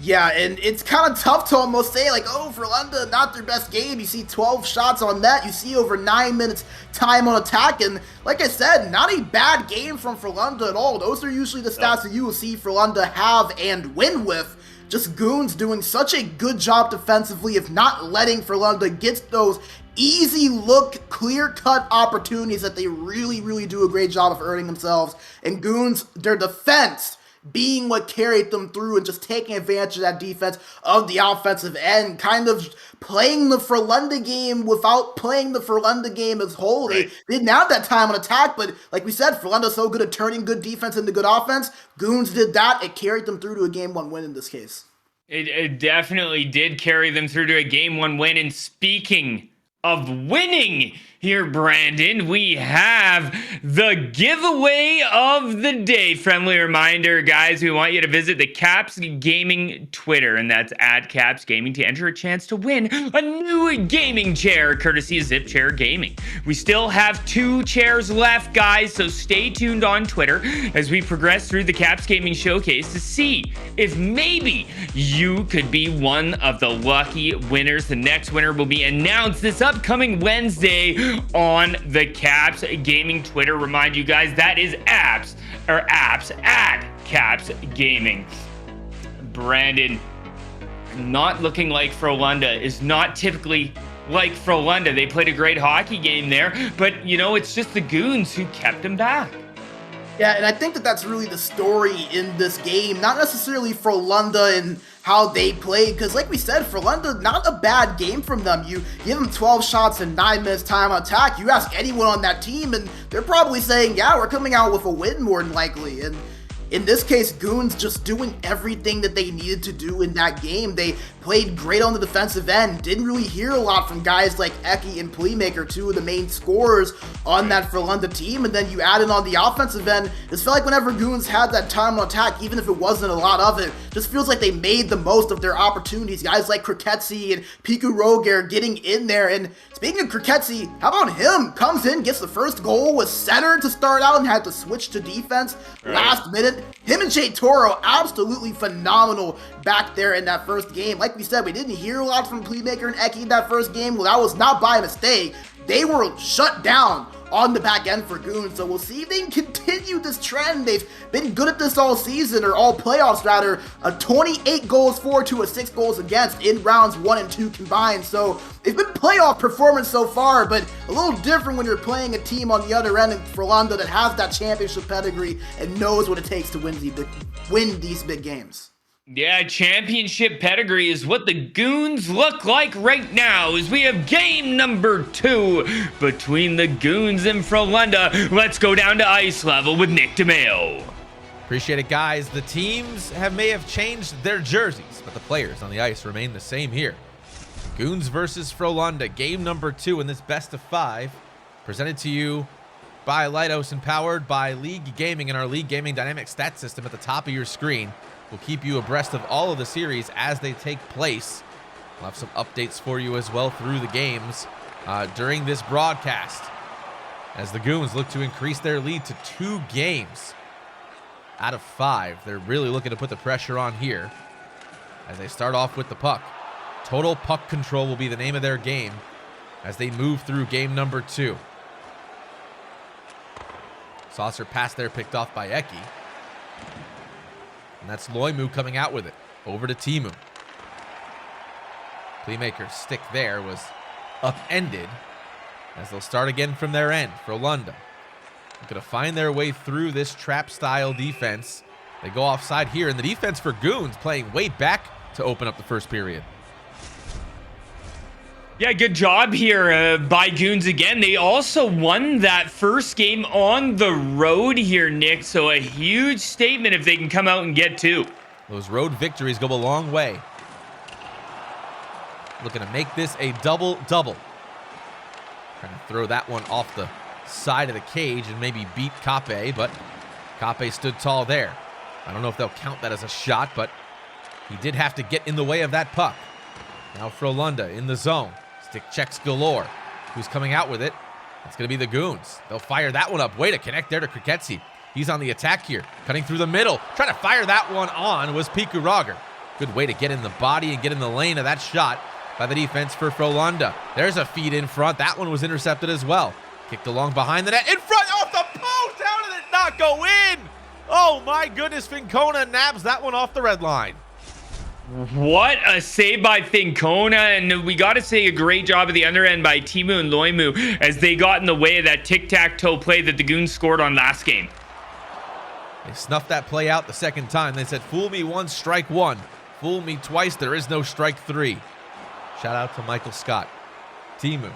Yeah, and it's kind of tough to almost say, like, oh, Frolunda, not their best game. You see 12 shots on net. You see over 9 minutes time on attack. And like I said, not a bad game from Frolunda at all. Those are usually the stats that you will see Frolunda have and win with. Just Goons doing such a good job defensively of not letting Frolunda get those easy look, clear-cut opportunities that they really, really do a great job of earning themselves. And Goons, their defense being what carried them through and just taking advantage of that defense of the offensive end, kind of playing the Frolunda game without playing the Frolunda game as whole. Right. They didn't have that time on attack, but like we said, Frolunda's so good at turning good defense into good offense. Goons did that. It carried them through to a game 1 win in this case. It definitely did carry them through to a game 1 win. And speaking of winning here, Brandon, we have the giveaway of the day. Friendly reminder, guys, we want you to visit the Caps Gaming Twitter, and that's at Caps Gaming, to enter a chance to win a new gaming chair courtesy of Zip Chair Gaming. We still have 2 chairs left, guys, so stay tuned on Twitter as we progress through the Caps Gaming Showcase to see if maybe you could be one of the lucky winners. The next winner will be announced this upcoming Wednesday on the Caps Gaming Twitter. Remind you guys, that is apps at Caps Gaming. Brandon, not looking like Frolunda is not typically like Frolunda. They played a great hockey game there, but you know, it's just the Goons who kept him back. Yeah, and I think that that's really the story in this game, not necessarily Frolunda and how they played, because like we said, Frolunda, not a bad game from them. You give them 12 shots and 9 minutes time on attack, you ask anyone on that team, and they're probably saying, yeah, we're coming out with a win more than likely. And in this case, Goons just doing everything that they needed to do in that game. They played great on the defensive end. Didn't really hear a lot from guys like Eki and Playmaker, 2 of the main scorers on that Frolunda team. And then you add in on the offensive end. It felt like whenever Goons had that time on attack, even if it wasn't a lot of it, just feels like they made the most of their opportunities. Guys like Kriketsi and Piku Roger getting in there. And speaking of Kriketsi, how about him? Comes in, gets the first goal, was center to start out and had to switch to defense last minute. Him and Jay Toro, absolutely phenomenal back there in that first game. Like we said, we didn't hear a lot from Playmaker and Eki in that first game. Well, that was not by mistake. They were shut down on the back end for Goons, so we'll see if they can continue this trend. They've been good at this all season, or all playoffs rather. A 28 goals for to a 6 goals against in rounds 1 and 2 combined. So they've been playoff performance so far, but a little different when you're playing a team on the other end in Frolunda that has that championship pedigree and knows what it takes to win these big games. Yeah, championship pedigree is what the Goons look like right now as we have game number 2 between the Goons and Frolunda. Let's go down to ice level with Nick DeMeo. Appreciate it, guys. The teams may have changed their jerseys, but the players on the ice remain the same here. Goons versus Frolunda, game number 2 in this best of 5, presented to you by Leidos and powered by Leaguegaming and our Leaguegaming dynamic stat system at the top of your screen. We'll keep you abreast of all of the series as they take place. We'll have some updates for you as well through the games during this broadcast, as the Goons look to increase their lead to 2 games out of 5. They're really looking to put the pressure on here as they start off with the puck. Total puck control will be the name of their game as they move through game number 2. Saucer pass there picked off by Eki. And that's Loimu coming out with it. Over to Timu. Playmaker's stick there was upended as they'll start again from their end. Frolunda going to find their way through this trap-style defense. They go offside here, and the defense for Goons playing way back to open up the first period. Yeah, good job here by Goons again. They also won that first game on the road here, Nick. So a huge statement if they can come out and get 2. Those road victories go a long way. Looking to make this a double-double. Trying to throw that one off the side of the cage and maybe beat Kape, but Kape stood tall there. I don't know if they'll count that as a shot, but he did have to get in the way of that puck. Now Frolunda in the zone. Stick checks galore. Who's coming out with it? It's going to be the Goons. They'll fire that one up. Way to connect there to Kriketsi. He's on the attack here. Cutting through the middle. Trying to fire that one on was Piku Roger. Good way to get in the body and get in the lane of that shot by the defense for Frolunda. There's a feed in front. That one was intercepted as well. Kicked along behind the net. In front, off the post. How did it not go in? Oh my goodness. Fincona nabs that one off the red line. What a save by Fincona, and we got to say a great job at the other end by Timu and Loimu as they got in the way of that tic-tac-toe play that the Goons scored on last game. They snuffed that play out the second time. They said, fool me once, strike 1. Fool me twice, there is no strike 3. Shout out to Michael Scott. Timu.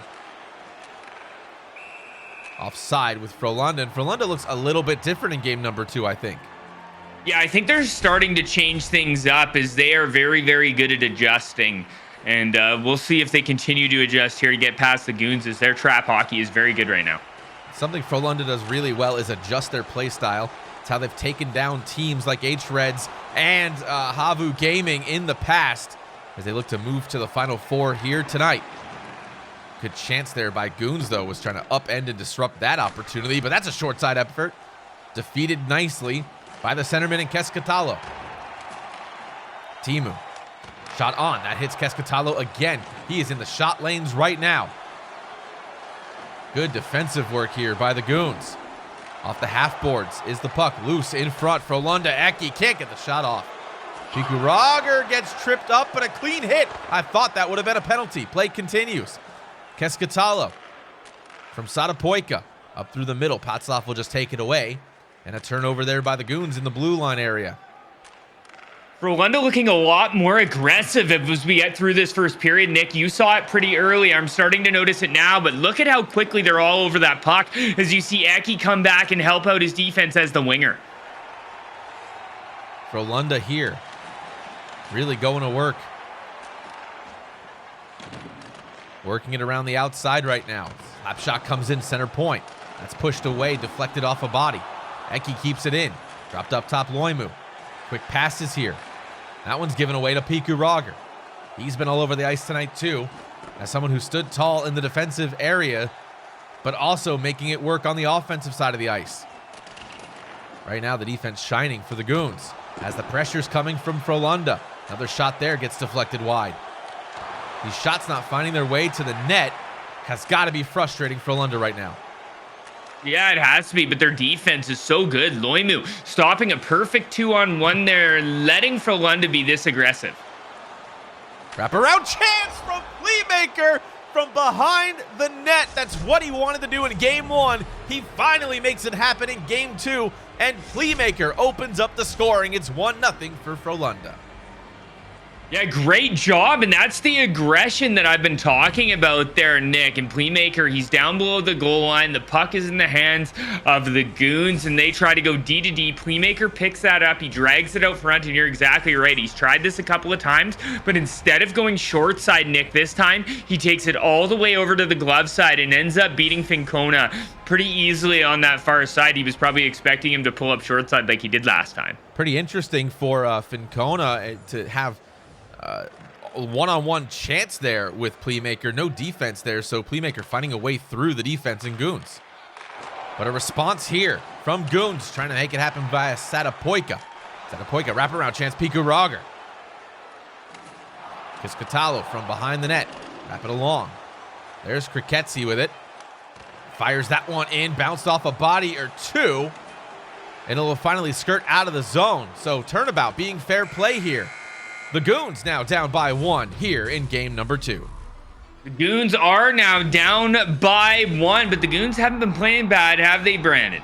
Offside with Frolunda, and Frolunda looks a little bit different in game number 2, I think. Yeah, I think they're starting to change things up as they are very, very good at adjusting And we'll see if they continue to adjust here to get past the Goons, as their trap hockey is very good right now. Something Frolunda does really well is adjust their play style. It's how they've taken down teams like H-Reds and VOD in the past as they look to move to the Final Four here tonight. Good chance there by Goons, though, was trying to upend and disrupt that opportunity, but that's a short side effort. Defeated nicely by the centerman in Keskatalo. Timu. Shot on. That hits Keskatalo again. He is in the shot lanes right now. Good defensive work here by the Goons. Off the half boards is the puck. Loose in front. Frolunda Eki can't get the shot off. Pikurager gets tripped up, but a clean hit. I thought that would have been a penalty. Play continues. Keskatalo from Satapoika up through the middle. Patslov will just take it away. And a turnover there by the Goons in the blue line area. Frolunda looking a lot more aggressive as we get through this first period. Nick, you saw it pretty early. I'm starting to notice it now, but look at how quickly they're all over that puck as you see Eki come back and help out his defense as the winger. Frolunda here. Really going to work. Working it around the outside right now. Slap shot comes in center point. That's pushed away, deflected off a body. Eki keeps it in. Dropped up top Loimu. Quick passes here. That one's given away to Pikurager. He's been all over the ice tonight too, as someone who stood tall in the defensive area, but also making it work on the offensive side of the ice. Right now the defense shining for the Goons as the pressure's coming from Frolunda. Another shot there gets deflected wide. These shots not finding their way to the net has got to be frustrating for Frolunda right now. Yeah, it has to be, but their defense is so good. Loimu stopping a perfect 2-on-1 there, letting Frolunda be this aggressive. Wraparound chance from Playmaker from behind the net. That's what he wanted to do in game one. He finally makes it happen in game two, and Playmaker opens up the scoring. It's 1-0 for Frolunda. Yeah, great job, and that's the aggression that I've been talking about there, Nick. And Playmaker, he's down below the goal line. The puck is in the hands of the Goons, and they try to go D to D. Playmaker picks that up. He drags it out front, and you're exactly right. He's tried this a couple of times, but instead of going short side, Nick, this time, he takes it all the way over to the glove side and ends up beating Fincona pretty easily on that far side. He was probably expecting him to pull up short side like he did last time. Pretty interesting for Fincona to have a one-on-one chance there with Playmaker. No defense there, so Playmaker finding a way through the defense in Goons. But a response here from Goons, trying to make it happen via Satapoika. Satapoika, wraparound chance, Pikurager. Keskatalo from behind the net. Wrap it along. There's Kriketsi with it. Fires that one in, bounced off a body or two. And it'll finally skirt out of the zone. So turnabout being fair play here. The Goons now down by 1 here in game number 2. The Goons are now down by 1, but the Goons haven't been playing bad, have they, Brandon?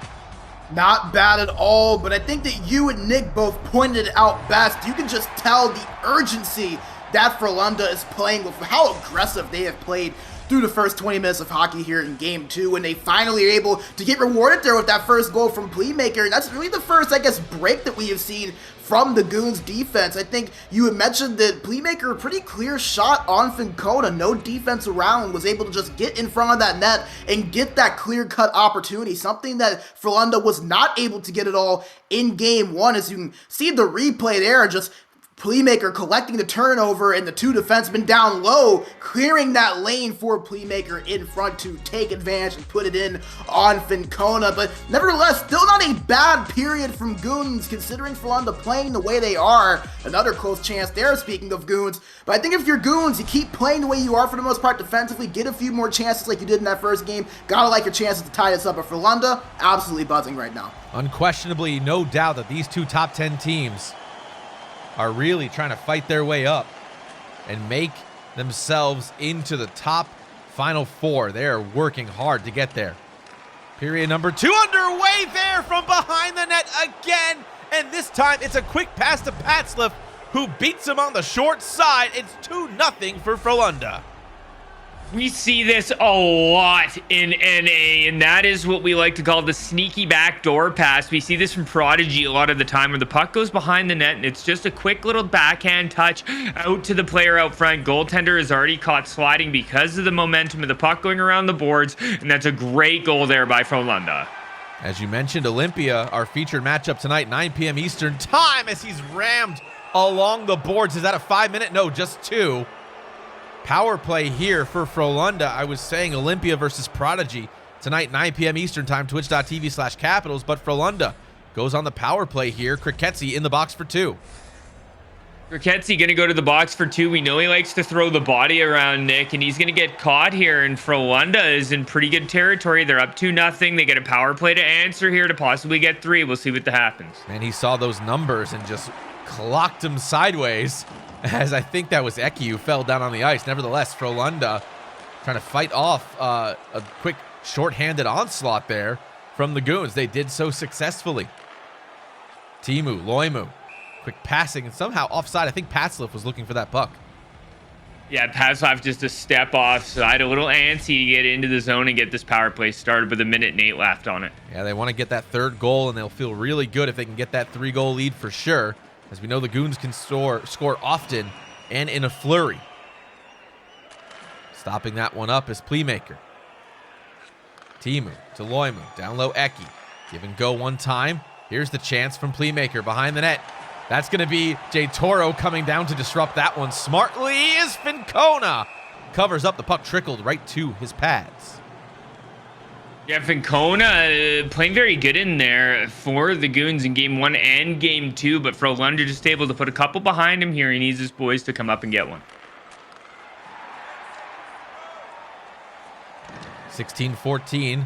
Not bad at all, but I think that you and Nick both pointed it out best. You can just tell the urgency that Frolunda is playing with, how aggressive they have played through the first 20 minutes of hockey here in game 2, when they finally are able to get rewarded there with that first goal from Playmaker. And that's really the first, I guess, break that we have seen from the Goons defense. I think you had mentioned that Playmaker, pretty clear shot on Fincona, no defense around, was able to just get in front of that net and get that clear-cut opportunity, something that Frolunda was not able to get at all in game 1. As you can see the replay there, just Playmaker collecting the turnover and the two defensemen down low, clearing that lane for Playmaker in front to take advantage and put it in on Fincona. But nevertheless, still not a bad period from Goons, considering Frolunda playing the way they are. Another close chance there, speaking of Goons. But I think if you're Goons, you keep playing the way you are for the most part defensively, get a few more chances like you did in that first game. Gotta like your chances to tie this up. But Frolunda, absolutely buzzing right now. Unquestionably, no doubt that these two top 10 teams are really trying to fight their way up and make themselves into the top Final Four. They are working hard to get there. Period number 2 underway there from behind the net again. And this time it's a quick pass to Patslov, who beats him on the short side. It's 2-0 for Frolunda. We see this a lot in NA, and that is what we like to call the sneaky backdoor pass. We see this from Prodigy a lot of the time where the puck goes behind the net, and it's just a quick little backhand touch out to the player out front. Goaltender is already caught sliding because of the momentum of the puck going around the boards, and that's a great goal there by Frolunda. As you mentioned, Olympia, our featured matchup tonight, 9 p.m. Eastern time, as he's rammed along the boards. Is that a 5-minute? No, just 2. Power play here for Frolunda. I was saying Olympia versus Prodigy tonight, 9 p.m. Eastern time, twitch.tv/Capitals, but Frolunda goes on the power play here. Kriketsi in the box for 2. Kriketsi gonna go to the box for 2. We know he likes to throw the body around, Nick, and he's gonna get caught here, and Frolunda is in pretty good territory. They're up 2-0. They get a power play to answer here to possibly get 3. We'll see what happens. And he saw those numbers and just clocked him sideways, as I think that was Eki who fell down on the ice. Nevertheless, Frolunda trying to fight off a quick short-handed onslaught there from the Goons. They did so successfully. Teemu, Loimu, quick passing, and somehow offside. I think Patslif was looking for that puck. Yeah, Patslif just a step offside, a little antsy to get into the zone and get this power play started with 1:08 left on it. Yeah, they want to get that 3rd goal, and they'll feel really good if they can get that 3-goal lead for sure. As we know, the Goons can score often and in a flurry. Stopping that one up is Playmaker. Teemu to Loimu, down low Eki. Give and go one time. Here's the chance from Playmaker behind the net. That's going to be J Toro coming down to disrupt that one smartly is Fincona. Covers up, the puck trickled right to his pads. Yeah, Fincona playing very good in there for the Goons in game 1 and game 2, but Frolunda just able to put a couple behind him here. He needs his boys to come up and get one. 16-14.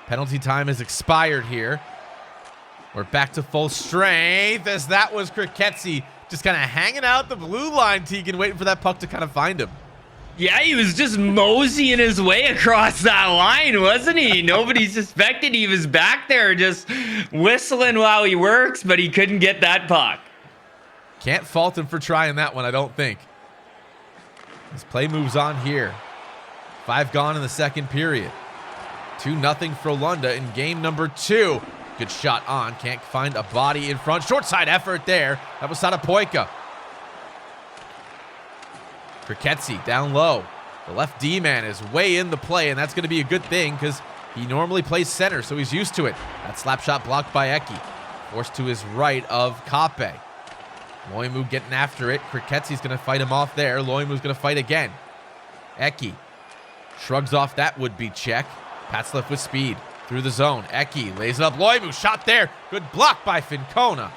Penalty time is expired here. We're back to full strength, as that was Kriketsi just kind of hanging out the blue line, Tegan, waiting for that puck to kind of find him. Yeah, he was just moseying his way across that line, wasn't he? Nobody suspected he was back there just whistling while he works, but he couldn't get that puck. Can't fault him for trying that one, I don't think. His play moves on here. 5 gone in the second period. 2-0 Frolunda in game number 2. Good shot on, can't find a body in front. Short side effort there. That was Sadapoika. Kriketsi down low. The left D-man is way in the play, and that's going to be a good thing because he normally plays center, so he's used to it. That slap shot blocked by Eki. Forced to his right of Kape. Loimu getting after it. Kriketsi's going to fight him off there. Loimu's going to fight again. Eki shrugs off that would-be check. Patslif with speed through the zone. Eki lays it up. Loimu shot there. Good block by Fincona.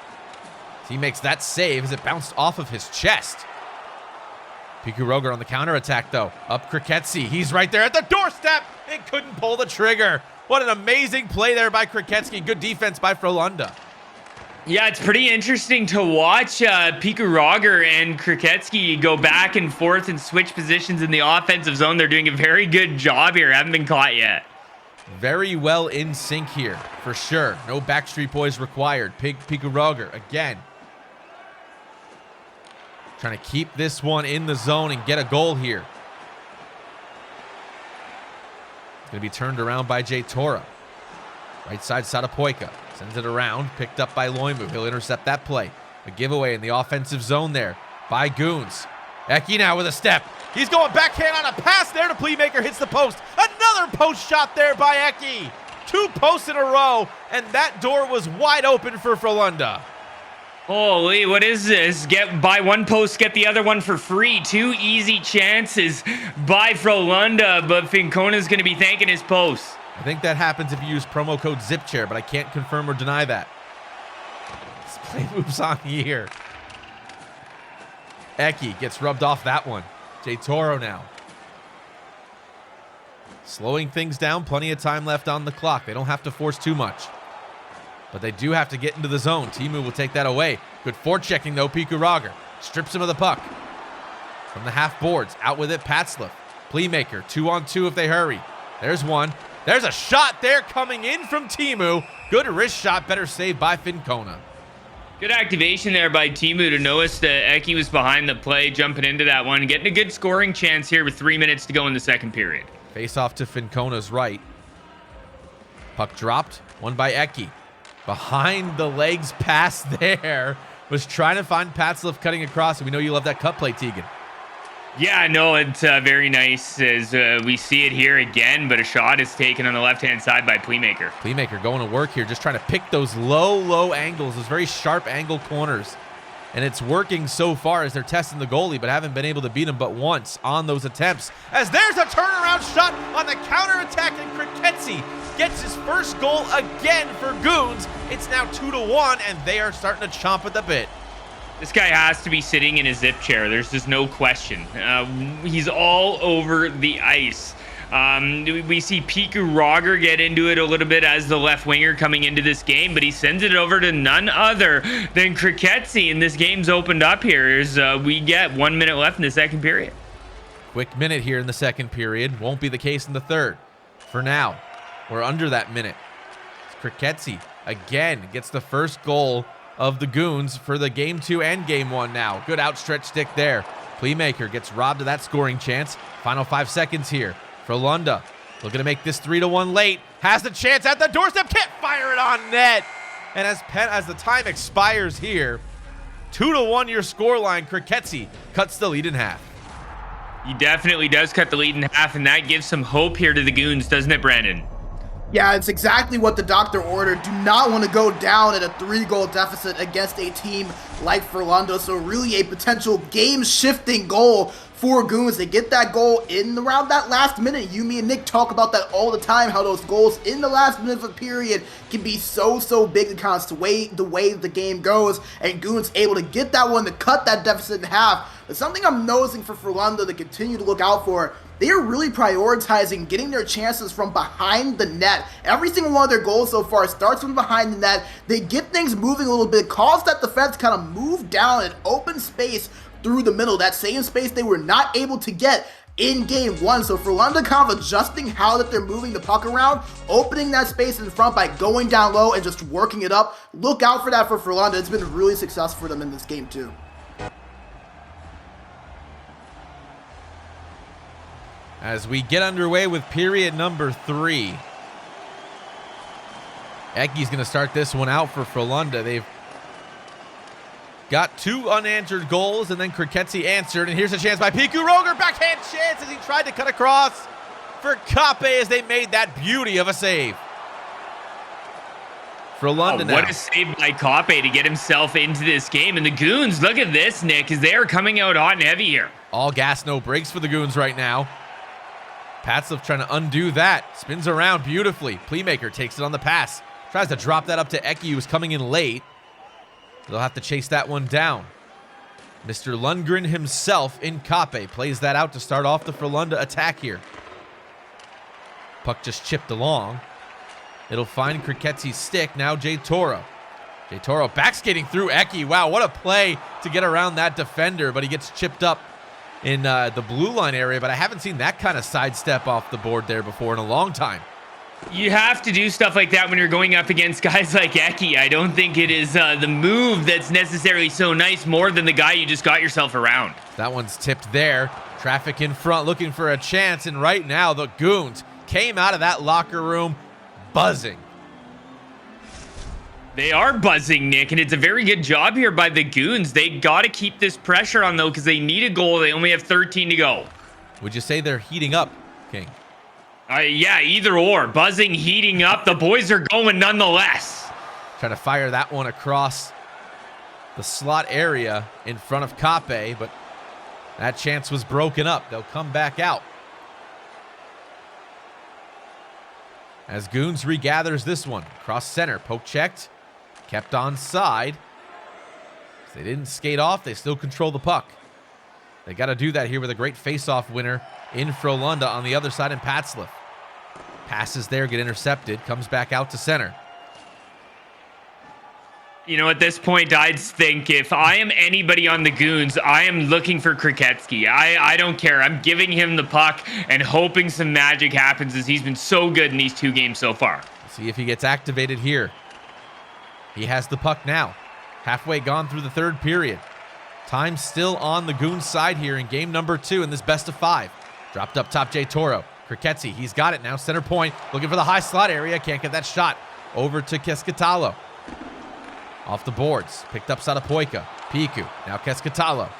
He makes that save as it bounced off of his chest. Piku Roger on the counterattack, though. Up Kriketsi. He's right there at the doorstep. It couldn't pull the trigger. What an amazing play there by Kriketsi. Good defense by Frolunda. Yeah, it's pretty interesting to watch Piku Roger and Kriketsi go back and forth and switch positions in the offensive zone. They're doing a very good job here. Haven't been caught yet. Very well in sync here, for sure. No Backstreet Boys required. Piku Roger again. Trying to keep this one in the zone and get a goal here. It's going to be turned around by J Toro. Right side, Sadapoika. Sends it around, picked up by Loimu. He'll intercept that play. A giveaway in the offensive zone there by Goons. Eki now with a step. He's going backhand on a pass there to Playmaker. Hits the post. Another post shot there by Eki. 2 posts in a row, and that door was wide open for Frolunda. Holy, what is this? Buy one post, get the other one for free. 2 easy chances by Frolunda, but Fincona's going to be thanking his posts. I think that happens if you use promo code ZipChair, but I can't confirm or deny that. This play moves on here. Eki gets rubbed off that one. J Toro now. Slowing things down, plenty of time left on the clock. They don't have to force too much. But they do have to get into the zone. Teemu will take that away. Good forechecking though, Piku Roger. Strips him of the puck. From the half boards, out with it, Patslif. Playmaker, 2-on-2 if they hurry. There's one. There's a shot there coming in from Teemu. Good wrist shot, better saved by Fincona. Good activation there by Timu to notice that Eki was behind the play, jumping into that one, getting a good scoring chance here with 3 minutes to go in the second period. Face off to Fincona's right. Puck dropped, won by Eki. Behind the legs pass there. Was trying to find Patzliff cutting across, and we know you love that cut play, Tegan. Yeah, no, it's very nice as we see it here again, but a shot is taken on the left-hand side by playmaker. Playmaker going to work here, just trying to pick those low angles, those very sharp angle corners. And it's working so far as they're testing the goalie, but haven't been able to beat him but once on those attempts. As there's a turnaround shot on the counterattack, and Kriketsi gets his first goal again for Goons. It's now 2-1, and they are starting to chomp at the bit. This guy has to be sitting in a zip chair. There's just no question. He's all over the ice. We see Piku Roger get into it a little bit as the left winger coming into this game, but he sends it over to none other than Kriketsi, and this game's opened up here as we get 1 minute left in the second period. Quick minute here in the second period. Won't be the case in the third. For now, we're under that minute. Kriketsi again gets the first goal of the Goons for the game 2 and game 1 now. Good outstretched stick there. Playmaker gets robbed of that scoring chance. Final 5 seconds here. Frolunda looking to make this 3-1 late. Has the chance at the doorstep. Can't fire it on net. And as the time expires here, 2-1 your scoreline. Kriketsi cuts the lead in half. He definitely does cut the lead in half, and that gives some hope here to the Goons, doesn't it, Brandon? Yeah, it's exactly what the doctor ordered. Do not want to go down at a 3-goal deficit against a team like Frolunda. So really a potential game-shifting goal for Goons. They get that goal in around that last minute. You, me, and Nick talk about that all the time, how those goals in the last minute of a period can be so big in terms of the way the game goes. And Goons able to get that one to cut that deficit in half. But something I'm noticing for Frolunda to continue to look out for, they are really prioritizing getting their chances from behind the net. Every single one of their goals so far starts from behind the net. They get things moving a little bit, cause that defense kind of move down an open space through the middle. That same space they were not able to get in game 1. So Frolunda kind of adjusting how that they're moving the puck around, opening that space in front by going down low and just working it up. Look out for that for Frolunda. It's been really successful for them in this game too. As we get underway with period number 3. Eki's going to start this one out for Frolunda. They've got 2 unanswered goals, and then Kriketsi answered. And here's a chance by Piku Roger. Backhand chance as he tried to cut across for Kape as they made that beauty of a save. Frolunda now. What a save by Kape to get himself into this game. And the Goons, look at this, Nick, as they are coming out hot and heavy here. All gas, no brakes for the Goons right now. Patzliff trying to undo that. Spins around beautifully. Playmaker takes it on the pass. Tries to drop that up to Eki, who's coming in late. They'll have to chase that one down. Mr. Lundgren himself in Kape plays that out to start off the Frolunda attack here. Puck just chipped along. It'll find Kriketsi's stick. Now Jay Toro. Jay Toro back skating through Eki. Wow, what a play to get around that defender, but he gets chipped up in the blue line area, but I haven't seen that kind of sidestep off the board there before in a long time. You have to do stuff like that when you're going up against guys like Eki. I don't think it is the move that's necessarily so nice more than the guy you just got yourself around. That one's tipped there. Traffic in front looking for a chance, and right now the Goons came out of that locker room buzzing. They are buzzing, Nick, and it's a very good job here by the Goons. They got to keep this pressure on, though, because they need a goal. They only have 13 to go. Would you say they're heating up, King? Yeah, either or. Buzzing, heating up. The boys are going nonetheless. Trying to fire that one across the slot area in front of Kape, but that chance was broken up. They'll come back out. As Goons regathers this one. Cross center, poke checked. Kept on side. They didn't skate off. They still control the puck. They got to do that here with a great face-off winner in Frolunda on the other side in Patzliff. Passes there, get intercepted. Comes back out to center. You know, at this point, I'd think if I am anybody on the Goons, I am looking for Kriketsi. I don't care. I'm giving him the puck and hoping some magic happens as he's been so good in these 2 games so far. See if he gets activated here. He has the puck now. Halfway gone through the third period. Time still on the Goons side here in game number 2 in this best of 5. Dropped up top, J Toro. Kriketsi, he's got it now. Center point, looking for the high slot area. Can't get that shot. Over to Keskitalo. Off the boards. Picked up Sadapoika. Piku. Now Keskitalo.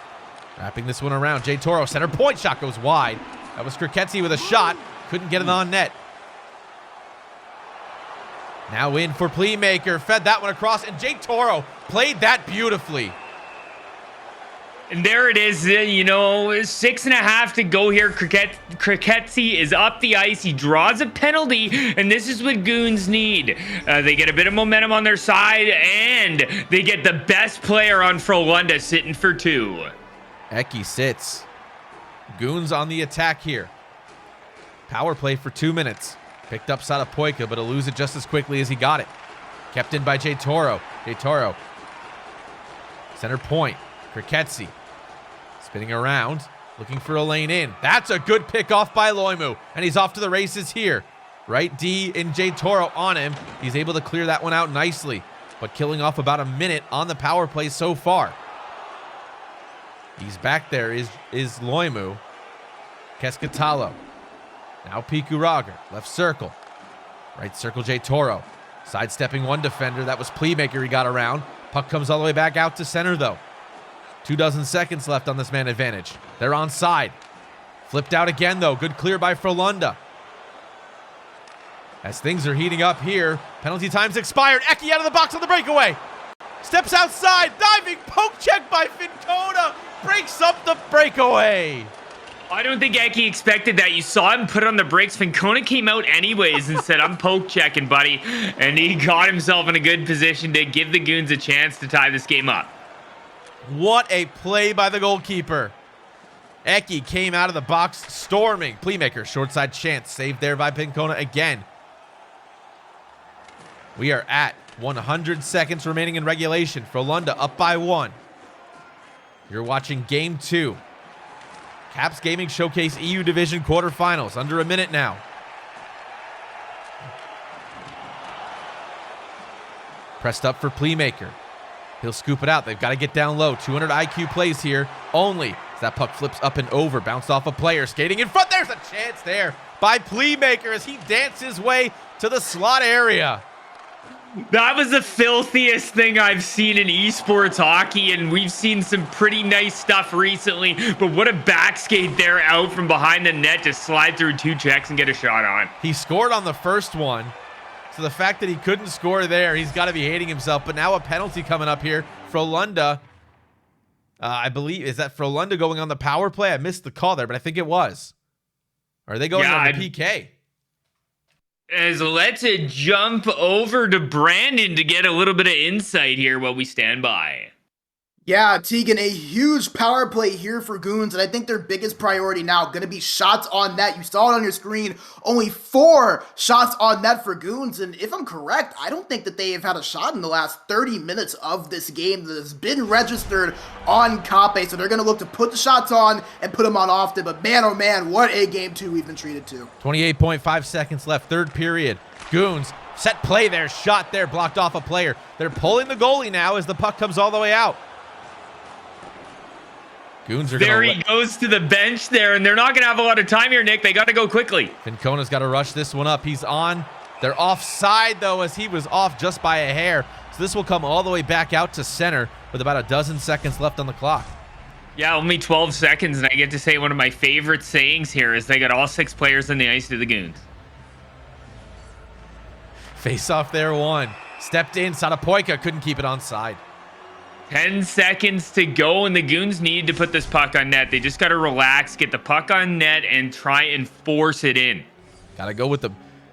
Wrapping this one around. J Toro, center point shot goes wide. That was Kriketsi with a shot. Couldn't get it on net. Now in for Playmaker. Fed that one across, and J Toro played that beautifully. And there it is, 6.5 to go here. Kriketsi is up the ice. He draws a penalty, and this is what Goons need. They get a bit of momentum on their side, and they get the best player on Frolunda sitting for 2. Eki sits. Goons on the attack here. Power play for 2 minutes. Picked up Sadapoika, but he'll lose it just as quickly as he got it. Kept in by J Toro. J Toro. Center point. Kriketsi. Spinning around. Looking for a lane in. That's a good pick off by Loimu. And he's off to the races here. Right D and J Toro on him. He's able to clear that one out nicely. But killing off about a minute on the power play so far. He's back there is Loimu. Keskitalo. Now Piku Rager. Left circle. Right circle J Toro. Sidestepping one defender. That was Playmaker he got around. Puck comes all the way back out to center though. 24 seconds left on this man advantage. They're onside. Flipped out again though. Good clear by Frolunda. As things are heating up here, penalty time's expired. Eki out of the box on the breakaway. Steps outside. Diving poke check by Fincona. Breaks up the breakaway. I don't think Eki expected that. You saw him put on the brakes. Fincona came out anyways and said, I'm poke checking, buddy. And he got himself in a good position to give the Goons a chance to tie this game up. What a play by the goalkeeper. Eki came out of the box storming. Playmaker, short side chance. Saved there by Fincona again. We are at 100 seconds remaining in regulation. Frolunda up by 1. You're watching game 2. Caps Gaming Showcase EU Division quarterfinals. Under a minute now. Pressed up for Playmaker. He'll scoop it out. They've got to get down low. 200 IQ plays here only. As that puck flips up and over. Bounced off a player. Skating in front. There's a chance there by Playmaker as he dances his way to the slot area. That was the filthiest thing I've seen in esports hockey, and we've seen some pretty nice stuff recently, but what a back skate there out from behind the net to slide through 2 checks and get a shot on. He scored on the first one, so the fact that he couldn't score there, he's got to be hating himself, but now a penalty coming up here. Frolunda, I believe, is that Frolunda going on the power play? I missed the call there, but I think it was. Or are they going on the PK? As let's jump over to Brandon to get a little bit of insight here while we stand by. Yeah, Tegan, a huge power play here for Goons, and I think their biggest priority now going to be shots on net. You saw it on your screen, only 4 shots on net for Goons, and if I'm correct, I don't think that they have had a shot in the last 30 minutes of this game that has been registered on Kape, so they're going to look to put the shots on and put them on often, but man, oh man, what a game 2 we've been treated to. 28.5 seconds left, third period. Goons, set play there, shot there, blocked off a player. They're pulling the goalie now as the puck comes all the way out. Goons are there he goes to the bench there, and they're not going to have a lot of time here, Nick. They got to go quickly. Fincona's got to rush this one up. He's on. They're offside, though, as he was off just by a hair. So this will come all the way back out to center with about a dozen seconds left on the clock. Yeah, only 12 seconds, and I get to say one of my favorite sayings here is they got all 6 players on the ice to the Goons. Face off there, 1. Stepped in. Sadapoika couldn't keep it onside. 10 seconds to go, and the Goons need to put this puck on net. They just got to relax, get the puck on net, and try and force it in. Got to go with the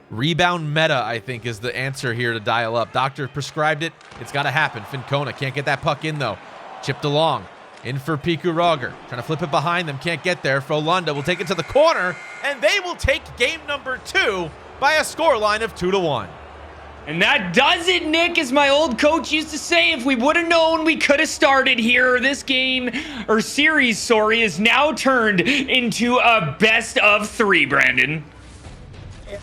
rebound meta, I think, is the answer here to dial up. Doctor prescribed it. It's got to happen. Fincona can't get that puck in, though. Chipped along. In for Piku Rager. Trying to flip it behind them. Can't get there. Frolunda will take it to the corner, and they will take game number 2 by a scoreline of 2-1. And that does it, Nick, as my old coach used to say. If we would have known, we could have started here. This game, or series, sorry, is now turned into a best of 3, Brandon.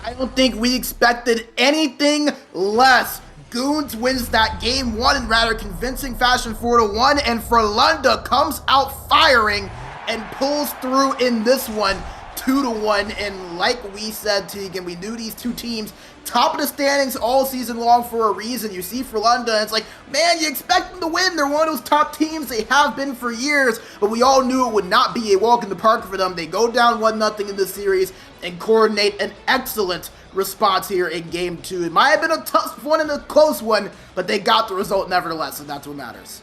I don't think we expected anything less. Goons wins that game 1 in rather convincing fashion 4-1, and Frolunda comes out firing and pulls through in this one 2-1. And like we said, Tegan, we knew these two teams top of the standings all season long for a reason. You see Frolunda, and it's like, man, you expect them to win. They're one of those top teams. They have been for years, but we all knew it would not be a walk in the park for them. They go down 1-0 in this series and coordinate an excellent response here in game 2. It might have been a tough one and a close one, but they got the result nevertheless, and that's what matters.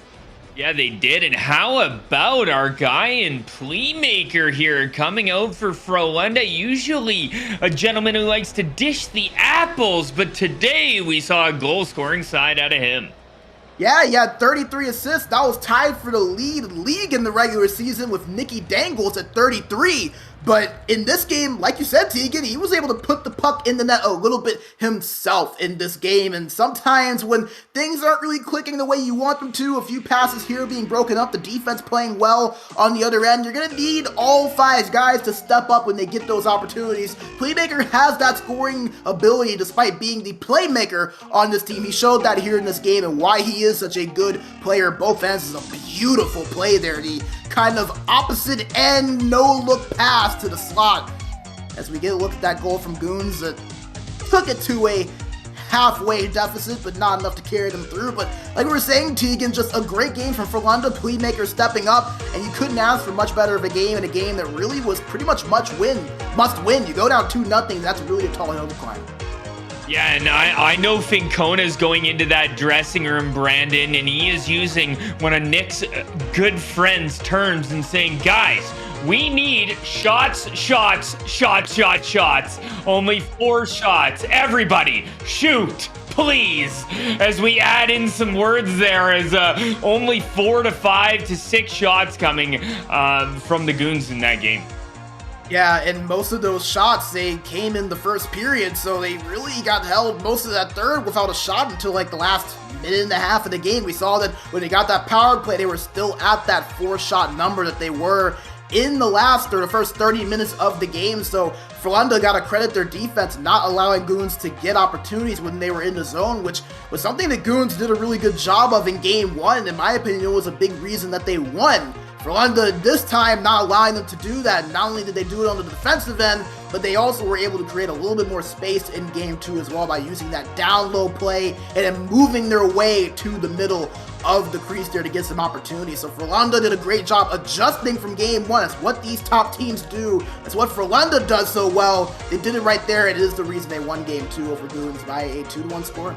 Yeah, they did. And how about our guy and playmaker here coming out for Frolunda? Usually a gentleman who likes to dish the apples, but today we saw a goal-scoring side out of him. Yeah, he had 33 assists. That was tied for the league in the regular season with Nicky Dangles at 33. But in this game, like you said, Tegan, he was able to put the puck in the net a little bit himself in this game. And sometimes when things aren't really clicking the way you want them to, a few passes here being broken up, the defense playing well on the other end, you're going to need all 5 guys to step up when they get those opportunities. Playmaker has that scoring ability despite being the playmaker on this team. He showed that here in this game and why he is such a good player. Both ends is a beautiful play there. The kind of opposite end, no-look pass to the slot. As we get a look at that goal from Goons, that took it to a halfway deficit, but not enough to carry them through. But like we were saying, Tegan, just a great game from Frolunda, playmaker stepping up, and you couldn't ask for much better of a game in a game that really was pretty much must win. You go down 2-0, that's really a tall hill to climb. Yeah, and I know Fincona's going into that dressing room, Brandon, and he is using one of Nick's good friends' terms and saying, guys, we need shots. Only 4 shots. Everybody, shoot, please. As we add in some words there as only 4 to 5 to 6 shots coming from the Goons in that game. Yeah, and most of those shots, they came in the first period, so they really got held most of that third without a shot until like the last minute and a half of the game. We saw that when they got that power play, they were still at that 4-shot number that they were in the first 30 minutes of the game. So Frolunda got to credit their defense not allowing Goons to get opportunities when they were in the zone, which was something that Goons did a really good job of in game 1. In my opinion, it was a big reason that they won. Frolunda this time not allowing them to do that. Not only did they do it on the defensive end, but they also were able to create a little bit more space in game 2 as well by using that down low play and then moving their way to the middle of the crease there to get some opportunities. So Frolunda did a great job adjusting from game 1. That's what these top teams do. That's what Frolunda does so well. They did it right there. It is the reason they won game 2 over Goons by a 2-1 score.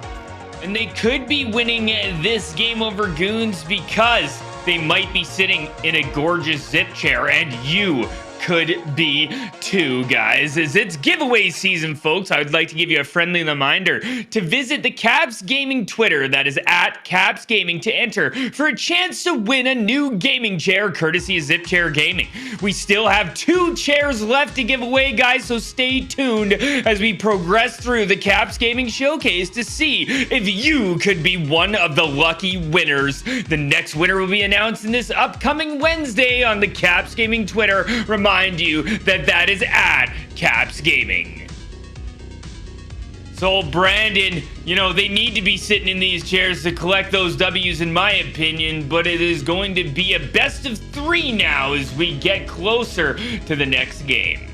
And they could be winning this game over Goons because they might be sitting in a gorgeous zip chair, and you could be too, guys. As it's giveaway season, folks, I would like to give you a friendly reminder to visit the Caps Gaming Twitter, that is at Caps Gaming, to enter for a chance to win a new gaming chair courtesy of Zip Chair Gaming. We still have 2 chairs left to give away, guys, so stay tuned as we progress through the Caps Gaming Showcase to see if you could be one of the lucky winners. The next winner will be announced in this upcoming Wednesday on the Caps Gaming Twitter. Remind you that is at Caps Gaming. So Brandon, you know, they need to be sitting in these chairs to collect those W's in my opinion, but it is going to be a best of 3 now as we get closer to the next game.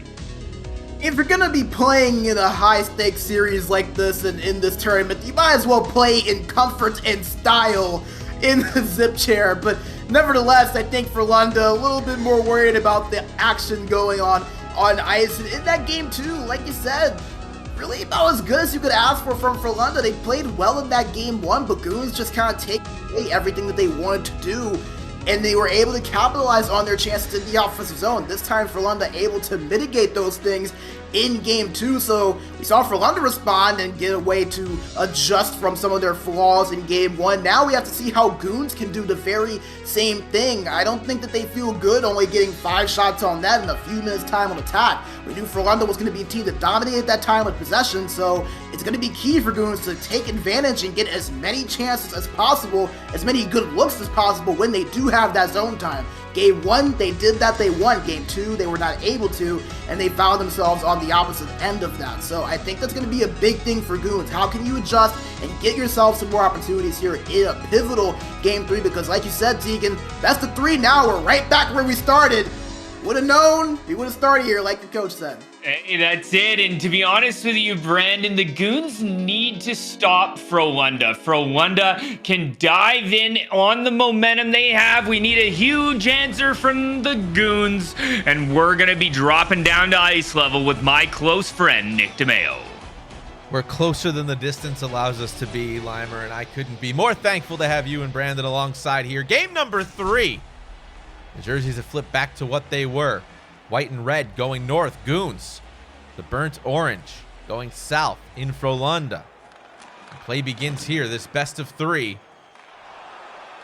If you're gonna be playing in a high-stakes series like this and in this tournament, you might as well play in comfort and style in the zip chair. But nevertheless, I think Frolunda a little bit more worried about the action going on ice. And in that game too, like you said, really about as good as you could ask for from Frolunda. They played well in that game 1, but Goons just kind of take away everything that they wanted to do, and they were able to capitalize on their chances in the offensive zone. This time, Frolunda able to mitigate those things in game 2, so we saw Frolunda respond and get a way to adjust from some of their flaws in game 1. Now we have to see how Goons can do the very same thing. I don't think that they feel good only getting 5 shots on net in a few minutes time on attack. We knew Frolunda was going to be a team that dominated that time with possession, so it's going to be key for Goons to take advantage and get as many chances as possible, as many good looks as possible when they do have that zone time. Game 1, they did that, they won. Game 2, they were not able to, and they found themselves on the opposite end of that. So I think that's going to be a big thing for Goons. How can you adjust and get yourself some more opportunities here in a pivotal Game 3? Because like you said, Tegan, best of 3 now. We're right back where we started. Would have known, we would have started here like the coach said. That's it, and to be honest with you, Brandon, the Goons need to stop Frolunda. Frolunda can dive in on the momentum they have. We need a huge answer from the Goons, and we're going to be dropping down to ice level with my close friend, Nick DeMeo. We're closer than the distance allows us to be, Limer, and I couldn't be more thankful to have you and Brandon alongside here. Game number 3. The jerseys have flipped back to what they were. White and red going north, Goons. The burnt orange going south in Frolunda. The play begins here, this best of 3.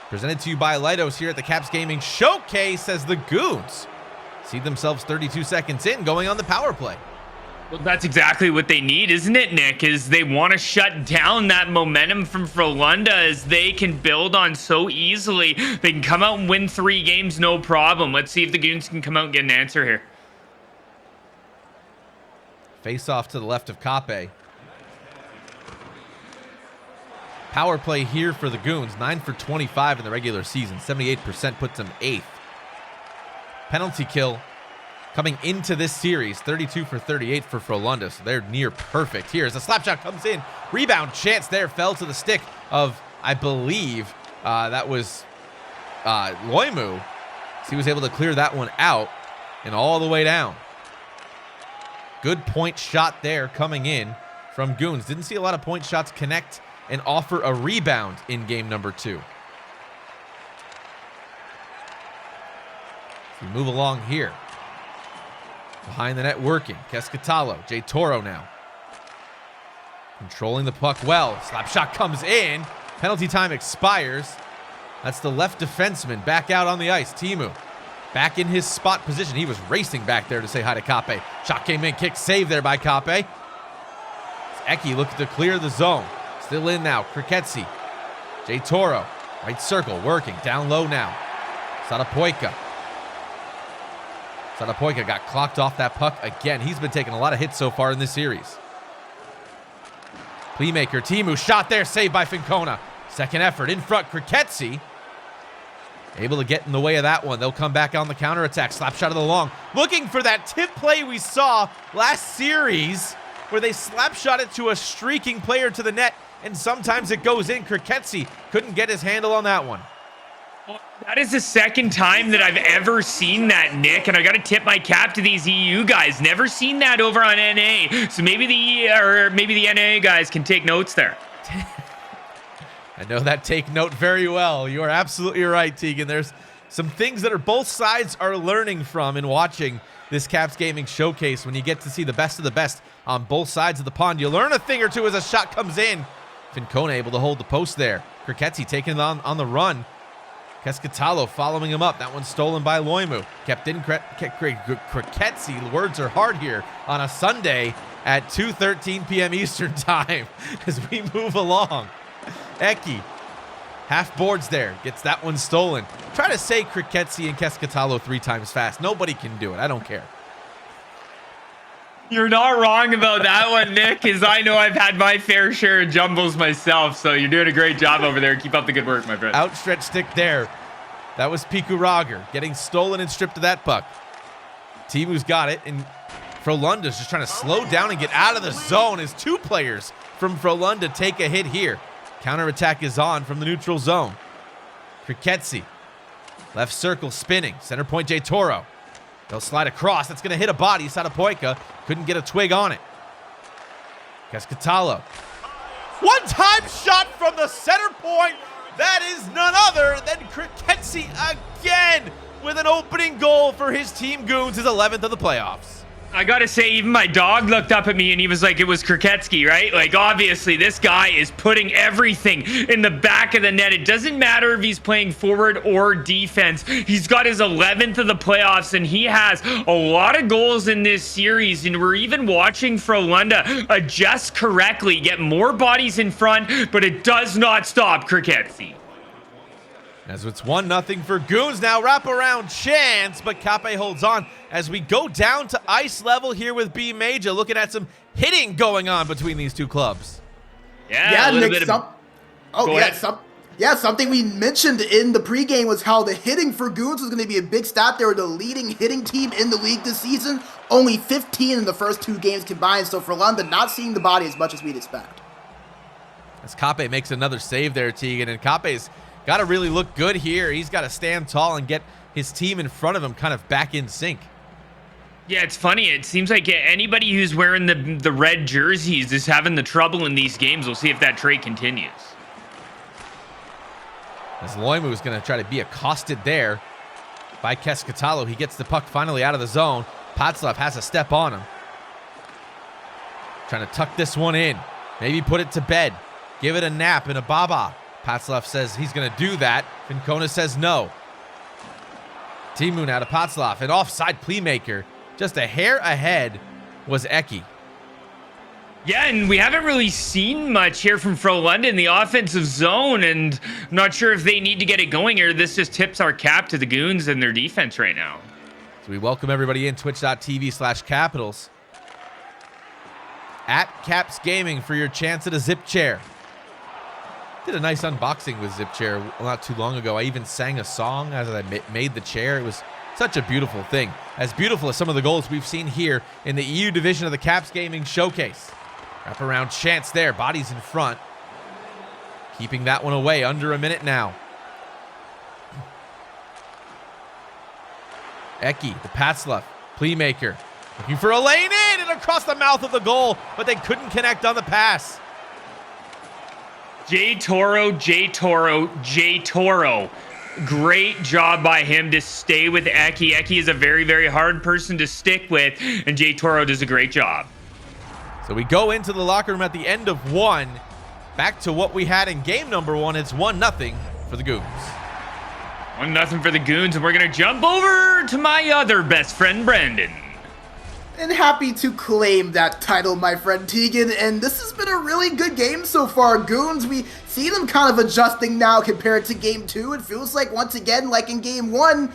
Presented to you by Leidos here at the Caps Gaming Showcase as the Goons see themselves 32 seconds in going on the power play. Well, that's exactly what they need, isn't it, Nick? Is they want to shut down that momentum from Frolunda as they can build on so easily. They can come out and win 3 games, no problem. Let's see if the Goons can come out and get an answer here. Face off to the left of Kape. Power play here for the Goons. 9 for 25 in the regular season. 78% puts them 8th. Penalty kill coming into this series, 32 for 38 for Frolunda, so they're near perfect here. As the slap shot comes in, rebound chance there, fell to the stick of, I believe, that was Loimu. So he was able to clear that one out and all the way down. Good point shot there coming in from Goons. Didn't see a lot of point shots connect and offer a rebound in game number 2. So we move along here. Behind the net working. Kescatalo. J. Toro now. Controlling the puck well. Slap shot comes in. Penalty time expires. That's the left defenseman back out on the ice. Timu back in his spot position. He was racing back there to say hi to Kape. Shot came in. Kick saved there by Kape. Eki looking to clear the zone. Still in now. Kriketsi. J. Toro. Right circle. Working. Down low now. Satapoika. Satapoika got clocked off that puck again. He's been taking a lot of hits so far in this series. Playmaker, Timu, shot there, saved by Fincona. Second effort, in front, Kriketsi. Able to get in the way of that one. They'll come back on the counterattack. Slap shot of the long. Looking for that tip play we saw last series, where they slap shot it to a streaking player to the net, and sometimes it goes in. Kriketsi couldn't get his handle on that one. That is the second time that I've ever seen that, Nick, and I got to tip my cap to these EU guys. Never seen that over on NA, so maybe the NA guys can take notes there. I know that take note very well. You are absolutely right, Tegan. There's some things that both sides are learning from in watching this Caps Gaming Showcase. When you get to see the best of the best on both sides of the pond, you learn a thing or two as a shot comes in. Fincona able to hold the post there. Kriketsi taking it on the run. Kescatalo following him up. That one's stolen by Loimu. Kept in Kriketsi. Words are hard here on a Sunday at 2:13 p.m. Eastern time as we move along. Eki, half boards there. Gets that one stolen. Try to say Kriketsi and Kescatalo 3 times fast. Nobody can do it. I don't care. You're not wrong about that one, Nick, because I know I've had my fair share of jumbles myself, so you're doing a great job over there. Keep up the good work, my friend. Outstretched stick there. That was Piku Rager getting stolen and stripped of that puck. Timu's got it, and Frolunda's just trying to slow down and get out of the zone as 2 players from Frolunda take a hit here. Counterattack is on from the neutral zone. Kriketsi, left circle spinning. Center point J. Toro. They'll slide across. That's going to hit a body. Satapoika couldn't get a twig on it. Kescatalo. One-time shot from the center point. That is none other than Kriketsi again with an opening goal for his team Goons, his 11th of the playoffs. I gotta say, even my dog looked up at me and he was like, it was Kriketsky, right? Like, obviously, this guy is putting everything in the back of the net. It doesn't matter if he's playing forward or defense. He's got his 11th of the playoffs, and he has a lot of goals in this series. And we're even watching Frolunda adjust correctly, get more bodies in front, but it does not stop Kriketsky. As it's 1-0 for Goons now, wraparound chance, but Kape holds on as we go down to ice level here with bMaJuH, looking at some hitting going on between these two clubs. Yeah, a little Nick, bit of... something we mentioned in the pregame was how the hitting for Goons was going to be a big stat. They were the leading hitting team in the league this season, only 15 in the first 2 games combined, so for London, not seeing the body as much as we'd expect. As Kape makes another save there, Tegan, and Kape's got to really look good here. He's got to stand tall and get his team in front of him kind of back in sync. Yeah, it's funny. It seems like anybody who's wearing the red jerseys is having the trouble in these games. We'll see if that trait continues. As Loimu is going to try to be accosted there by Keskatalo. He gets the puck finally out of the zone. Patslav has a step on him. Trying to tuck this one in. Maybe put it to bed. Give it a nap and a baba. Patslav says he's going to do that. Vincona says no. Timu now to Patslav. An offside playmaker. Just a hair ahead was Eki. Yeah, and we haven't really seen much here from Frolunda in the offensive zone, and I'm not sure if they need to get it going here. This just tips our cap to the Goons and their defense right now. So we welcome everybody in twitch.tv/Capitals. At Caps Gaming for your chance at a zip chair. Did a nice unboxing with zip chair not too long ago. I even sang a song as I made the chair. It was such a beautiful thing. As beautiful as some of the goals we've seen here in the EU division of the Caps Gaming Showcase. Wraparound chance there. Bodies in front. Keeping that one away. Under a minute now. Eki, the Patslav, playmaker. Looking for a lane in and across the mouth of the goal, but they couldn't connect on the pass. J Toro. Great job by him to stay with Eki. Eki is a very, very hard person to stick with, and J Toro does a great job. So we go into the locker room at the end of 1. Back to what we had in game number 1. It's 1-0 for the Goons. 1-0 for the Goons, and we're going to jump over to my other best friend, Brandon. And happy to claim that title, my friend Tegan, and this has been a really good game so far. Goons, we see them kind of adjusting now compared to game 2. It feels like, once again, like in game 1,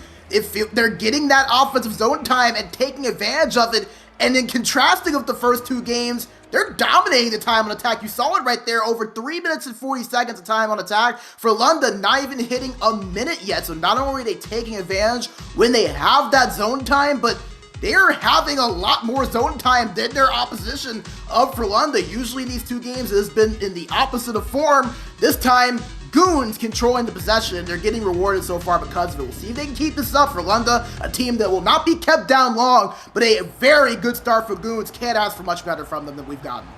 they're getting that offensive zone time and taking advantage of it, and in contrasting with the first 2 games, they're dominating the time on attack. You saw it right there, over 3 minutes and 40 seconds of time on attack. For London, not even hitting a minute yet, so not only are they taking advantage when they have that zone time, but they're having a lot more zone time than their opposition of Frolunda. Usually in these 2 games, it has been in the opposite of form. This time, Goons controlling the possession. They're getting rewarded so far because of it. We'll see if they can keep this up. Frolunda, a team that will not be kept down long, but a very good start for Goons. Can't ask for much better from them than we've gotten.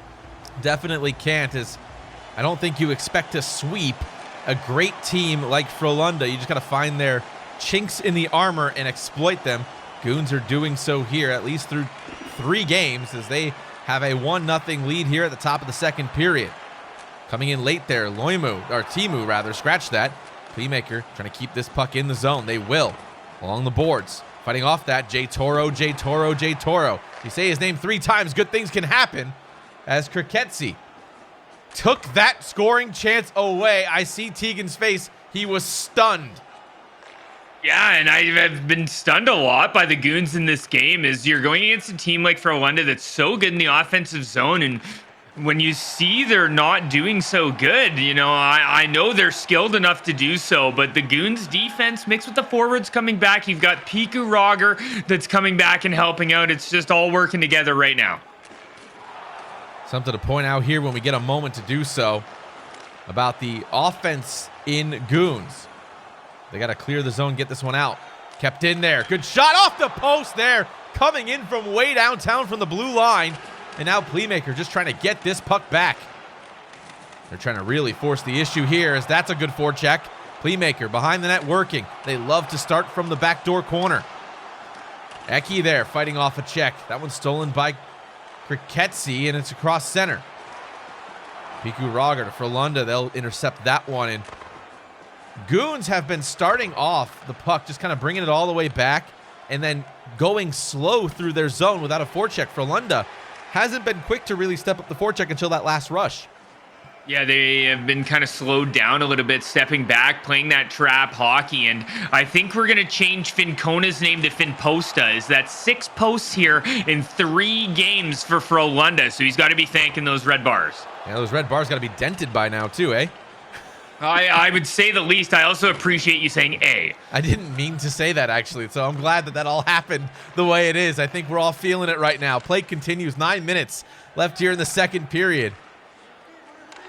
Definitely can't, as I don't think you expect to sweep a great team like Frolunda. You just got to find their chinks in the armor and exploit them. Goons are doing so here, at least through 3 games, as they have a 1-0 lead here at the top of the second period. Coming in late there, Timu rather, scratch that. Playmaker trying to keep this puck in the zone. They will. Along the boards. Fighting off that, J Toro. You say his name 3 times, good things can happen. As Kriketsky took that scoring chance away. I see Tegan's face. He was stunned. Yeah, and I've been stunned a lot by the Goons in this game. Is you're going against a team like Frolunda that's so good in the offensive zone, and when you see they're not doing so good, you know, I know they're skilled enough to do so, but the Goons defense mixed with the forwards coming back, you've got Piku Roger that's coming back and helping out. It's just all working together right now. Something to point out here when we get a moment to do so about the offense in Goons. They got to clear the zone, get this one out. Kept in there. Good shot off the post there. Coming in from way downtown from the blue line. And now Playmaker just trying to get this puck back. They're trying to really force the issue here, as that's a good forecheck. Playmaker behind the net working. They love to start from the backdoor corner. Eki there fighting off a check. That one's stolen by Kriketsi, and it's across center. Piku Rager to Frolunda. They'll intercept that one. And Goons have been starting off the puck, just kind of bringing it all the way back and then going slow through their zone without a forecheck. Frolunda hasn't been quick to really step up the forecheck until that last rush. Yeah, they have been kind of slowed down a little bit, stepping back, playing that trap hockey. And I think we're going to change Fincona's name to Finposta. Is that 6 posts here in 3 games for Frolunda. So he's got to be thanking those red bars. Yeah, those red bars got to be dented by now too, eh? I would say the least. I also appreciate you saying A. I didn't mean to say that, actually, so I'm glad that that all happened the way it is. I think we're all feeling it right now. Play continues. 9 minutes left here in the second period.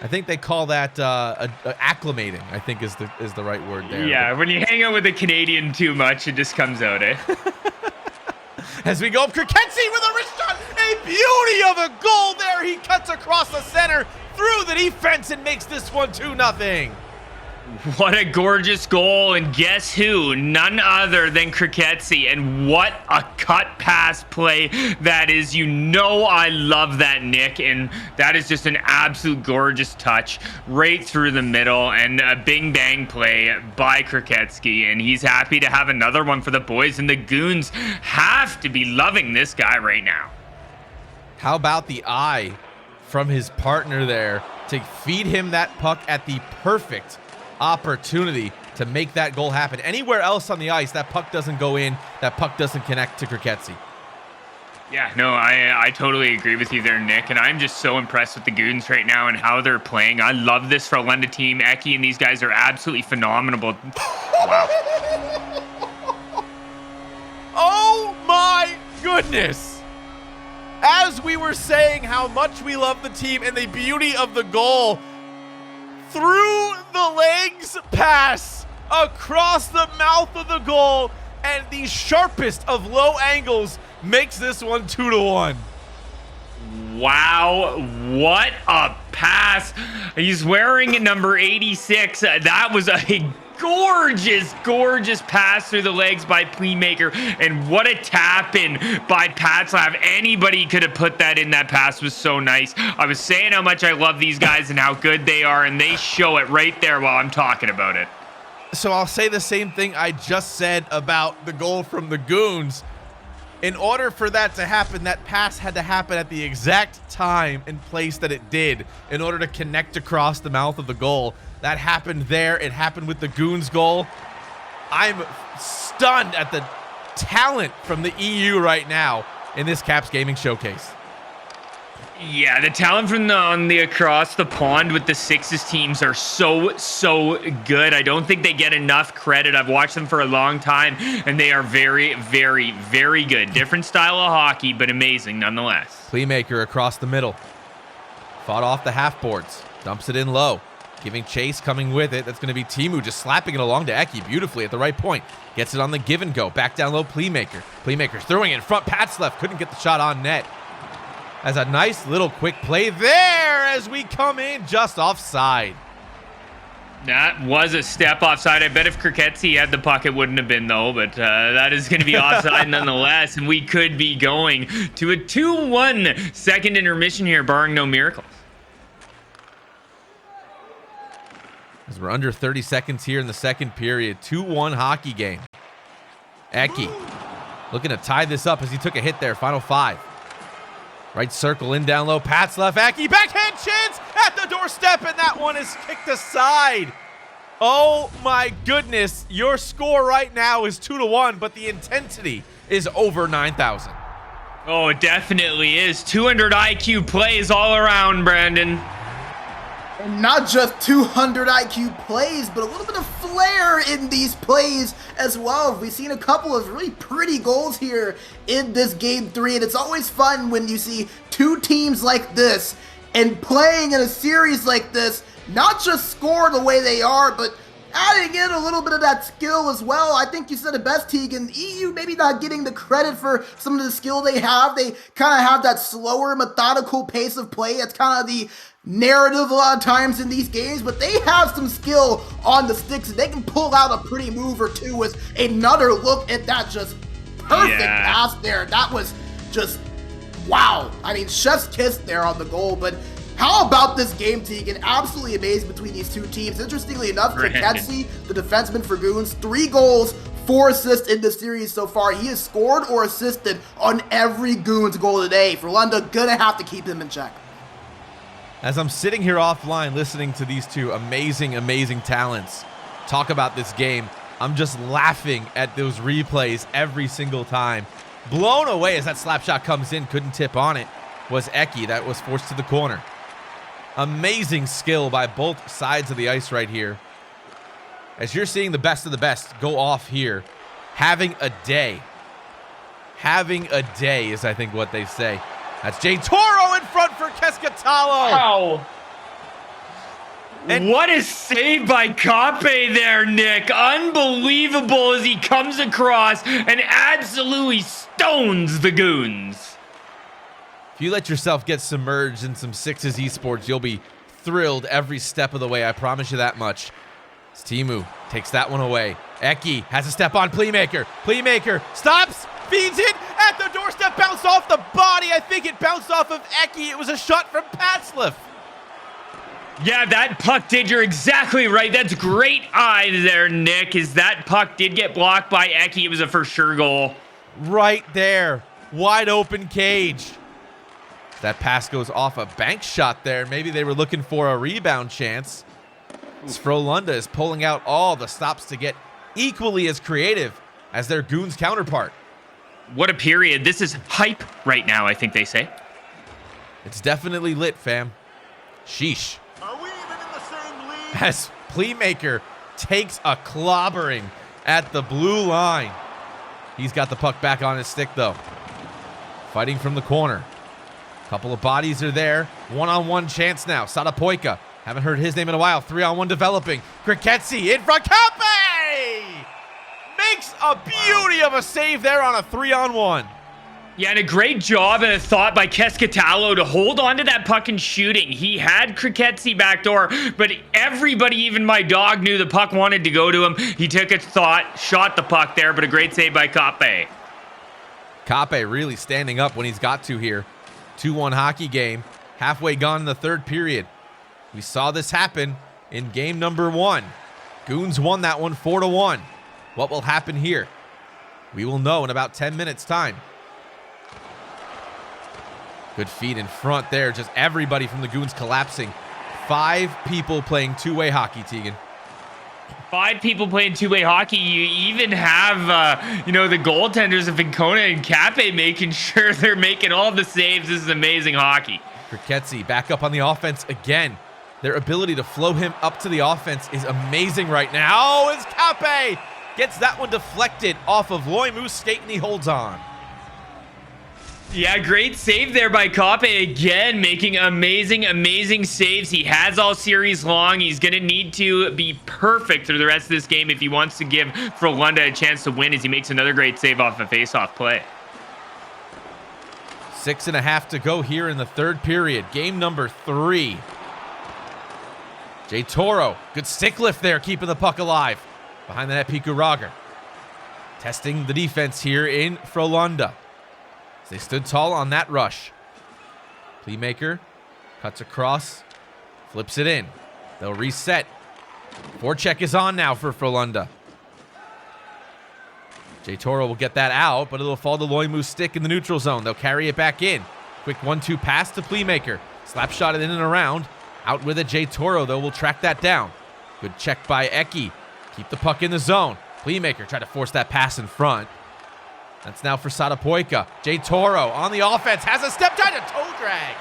I think they call that acclimating, I think is the right word there. Yeah, when you hang out with a Canadian too much, it just comes out, eh? As we go up, Kriketsi with a wrist shot. A beauty of a goal there. He cuts across the center, through the defense, and makes this one 2-0. What a gorgeous goal, and guess who? None other than Kriketsi. And what a cut pass play that is. You know I love that, Nick, and that is just an absolute gorgeous touch right through the middle, and a bing bang play by Kriketsi, and he's happy to have another one for the boys, and the Goons have to be loving this guy right now. How about the eye from his partner there to feed him that puck at the perfect opportunity to make that goal happen. Anywhere else on the ice, that puck doesn't go in, that puck doesn't connect to Kriketsi. Yeah, no, I totally agree with you there, Nick, and I'm just so impressed with the Goons right now and how they're playing. I love this Frolunda team. Eki and these guys are absolutely phenomenal. Wow. Oh my goodness! As we were saying how much we love the team and the beauty of the goal, through the legs pass across the mouth of the goal, and the sharpest of low angles makes this one 2-1. Wow, what a pass. He's wearing number 86. That was a gorgeous pass through the legs by Playmaker, and what a tap in by Patslav. Anybody could have put that in. That pass was so nice. I was saying how much I love these guys and how good they are, and they show it right there while I'm talking about it. So I'll say the same thing I just said about the goal from the Goons. In order for that to happen, that pass had to happen at the exact time and place that it did in order to connect across the mouth of the goal. That happened there. It happened with the Goons goal. I'm stunned at the talent from the EU right now in this Caps Gaming Showcase. Yeah, the talent from on the across the pond with the Sixes teams are so good. I don't think they get enough credit. I've watched them for a long time, and they are very good. Different style of hockey, but amazing nonetheless. Playmaker across the middle. Fought off the half boards. Dumps it in low. Giving chase, coming with it. That's going to be Timu just slapping it along to Eki beautifully at the right point. Gets it on the give and go. Back down low, Playmaker. Playmaker's throwing it in front. Pat's left. Couldn't get the shot on net. As a nice little quick play there as we come in just offside. That was a step offside. I bet if Kriketsi had the puck, it wouldn't have been, though. But that is going to be offside nonetheless. And we could be going to a 2-1 second intermission here, barring no miracles. As we're under 30 seconds here in the second period. 2-1 hockey game. Eki looking to tie this up as he took a hit there. Final 5. Right circle in down low. Pat's left. Eki backhand chance at the doorstep, and that one is kicked aside. Oh my goodness. Your score right now is 2-1, but the intensity is over 9,000. Oh, it definitely is. 200 IQ plays all around, Brandon. And not just 200 IQ plays, but a little bit of flair in these plays as well. We've seen a couple of really pretty goals here in this Game 3, and it's always fun when you see two teams like this and playing in a series like this, not just score the way they are, but adding in a little bit of that skill as well. I think you said it best, Tegan. EU maybe not getting the credit for some of the skill they have. They kind of have that slower, methodical pace of play. It's kind of the narrative a lot of times in these games, but they have some skill on the sticks, and they can pull out a pretty move or two with another look at that just Perfect pass there. That was just, wow. I mean, chef's kiss there on the goal, but how about this game, Tegan? Absolutely amazing between these two teams. Interestingly enough, Kriketsi, the defenseman for Goons, 3 goals, 4 assists in the series so far. He has scored or assisted on every Goons goal today. Frolunda gonna have to keep him in check. As I'm sitting here offline listening to these two amazing, amazing talents talk about this game, I'm just laughing at those replays every single time. Blown away as that slap shot comes in, couldn't tip on it, was Eki. That was forced to the corner. Amazing skill by both sides of the ice right here. As you're seeing the best of the best go off here, having a day. Having a day is, I think, what they say. That's Jay Toro in front for Keskatalo. Wow. And what a save by Kape there, Nick. Unbelievable as he comes across and absolutely stones the Goons. If you let yourself get submerged in some Sixes esports, you'll be thrilled every step of the way. I promise you that much. As Teemu takes that one away. Eki has a step on Playmaker. Playmaker stops, feeds it at the doorstep, bounced off the body. I think it bounced off of Eki. It was a shot from Patzliff. Yeah, that puck did. You're exactly right. That's great eye there, Nick, as that puck did get blocked by Eki. It was a for sure goal. Right there. Wide open cage. That pass goes off a bank shot there. Maybe they were looking for a rebound chance. Frolunda is pulling out all the stops to get equally as creative as their Goons counterpart. What a period. This is hype right now, I think they say. It's definitely lit, fam. Sheesh. Are we even in the same league? As Playmaker takes a clobbering at the blue line. He's got the puck back on his stick, though. Fighting from the corner. Couple of bodies are there. One-on-one chance now. Sadapoika. Haven't heard his name in a while. 3-on-1 developing. Kriketsi in front. Kape! Makes a beauty of a save there on a 3-on-1. Yeah, and a great job and a thought by Keskatalo to hold on to that puck and shooting. He had Kriketsi backdoor, but everybody, even my dog, knew the puck wanted to go to him. He took a thought, shot the puck there, but a great save by Kape. Kape really standing up when he's got to here. 2-1 hockey game. Halfway gone in the third period. We saw this happen in game number 1. Goons won that one 4-1. What will happen here? We will know in about 10 minutes' time. Good feed in front there. Just everybody from the Goons collapsing. 5 people playing two-way hockey, Tegan. 5 people playing two-way hockey. You even have, the goaltenders of Vincona and Kape making sure they're making all the saves. This is amazing hockey. Kriketsi back up on the offense again. Their ability to flow him up to the offense is amazing right now. Oh, it's Kape! Gets that one deflected off of Loimu's skate, and he holds on. Yeah, great save there by Kape again, making amazing saves. He has all series long. He's going to need to be perfect through the rest of this game if he wants to give Frolunda a chance to win, as he makes another great save off a face-off play. 6.5 to go here in the third period. Game number 3. Jay Toro, good stick lift there, keeping the puck alive. Behind the net, Piku Rager. Testing the defense here in Frolunda. They stood tall on that rush. Playmaker cuts across, flips it in. They'll reset. Forecheck is on now for Frolunda. Jay Toro will get that out, but it'll fall to Loimu's stick in the neutral zone. They'll carry it back in. Quick 1-2 pass to Playmaker. Slap shot it in and around. Out with it, Jay Toro, though, will track that down. Good check by Eki. Keep the puck in the zone. Playmaker tried to force that pass in front. That's now for Sadapoika. Jay Toro on the offense. Has a step down to toe drag.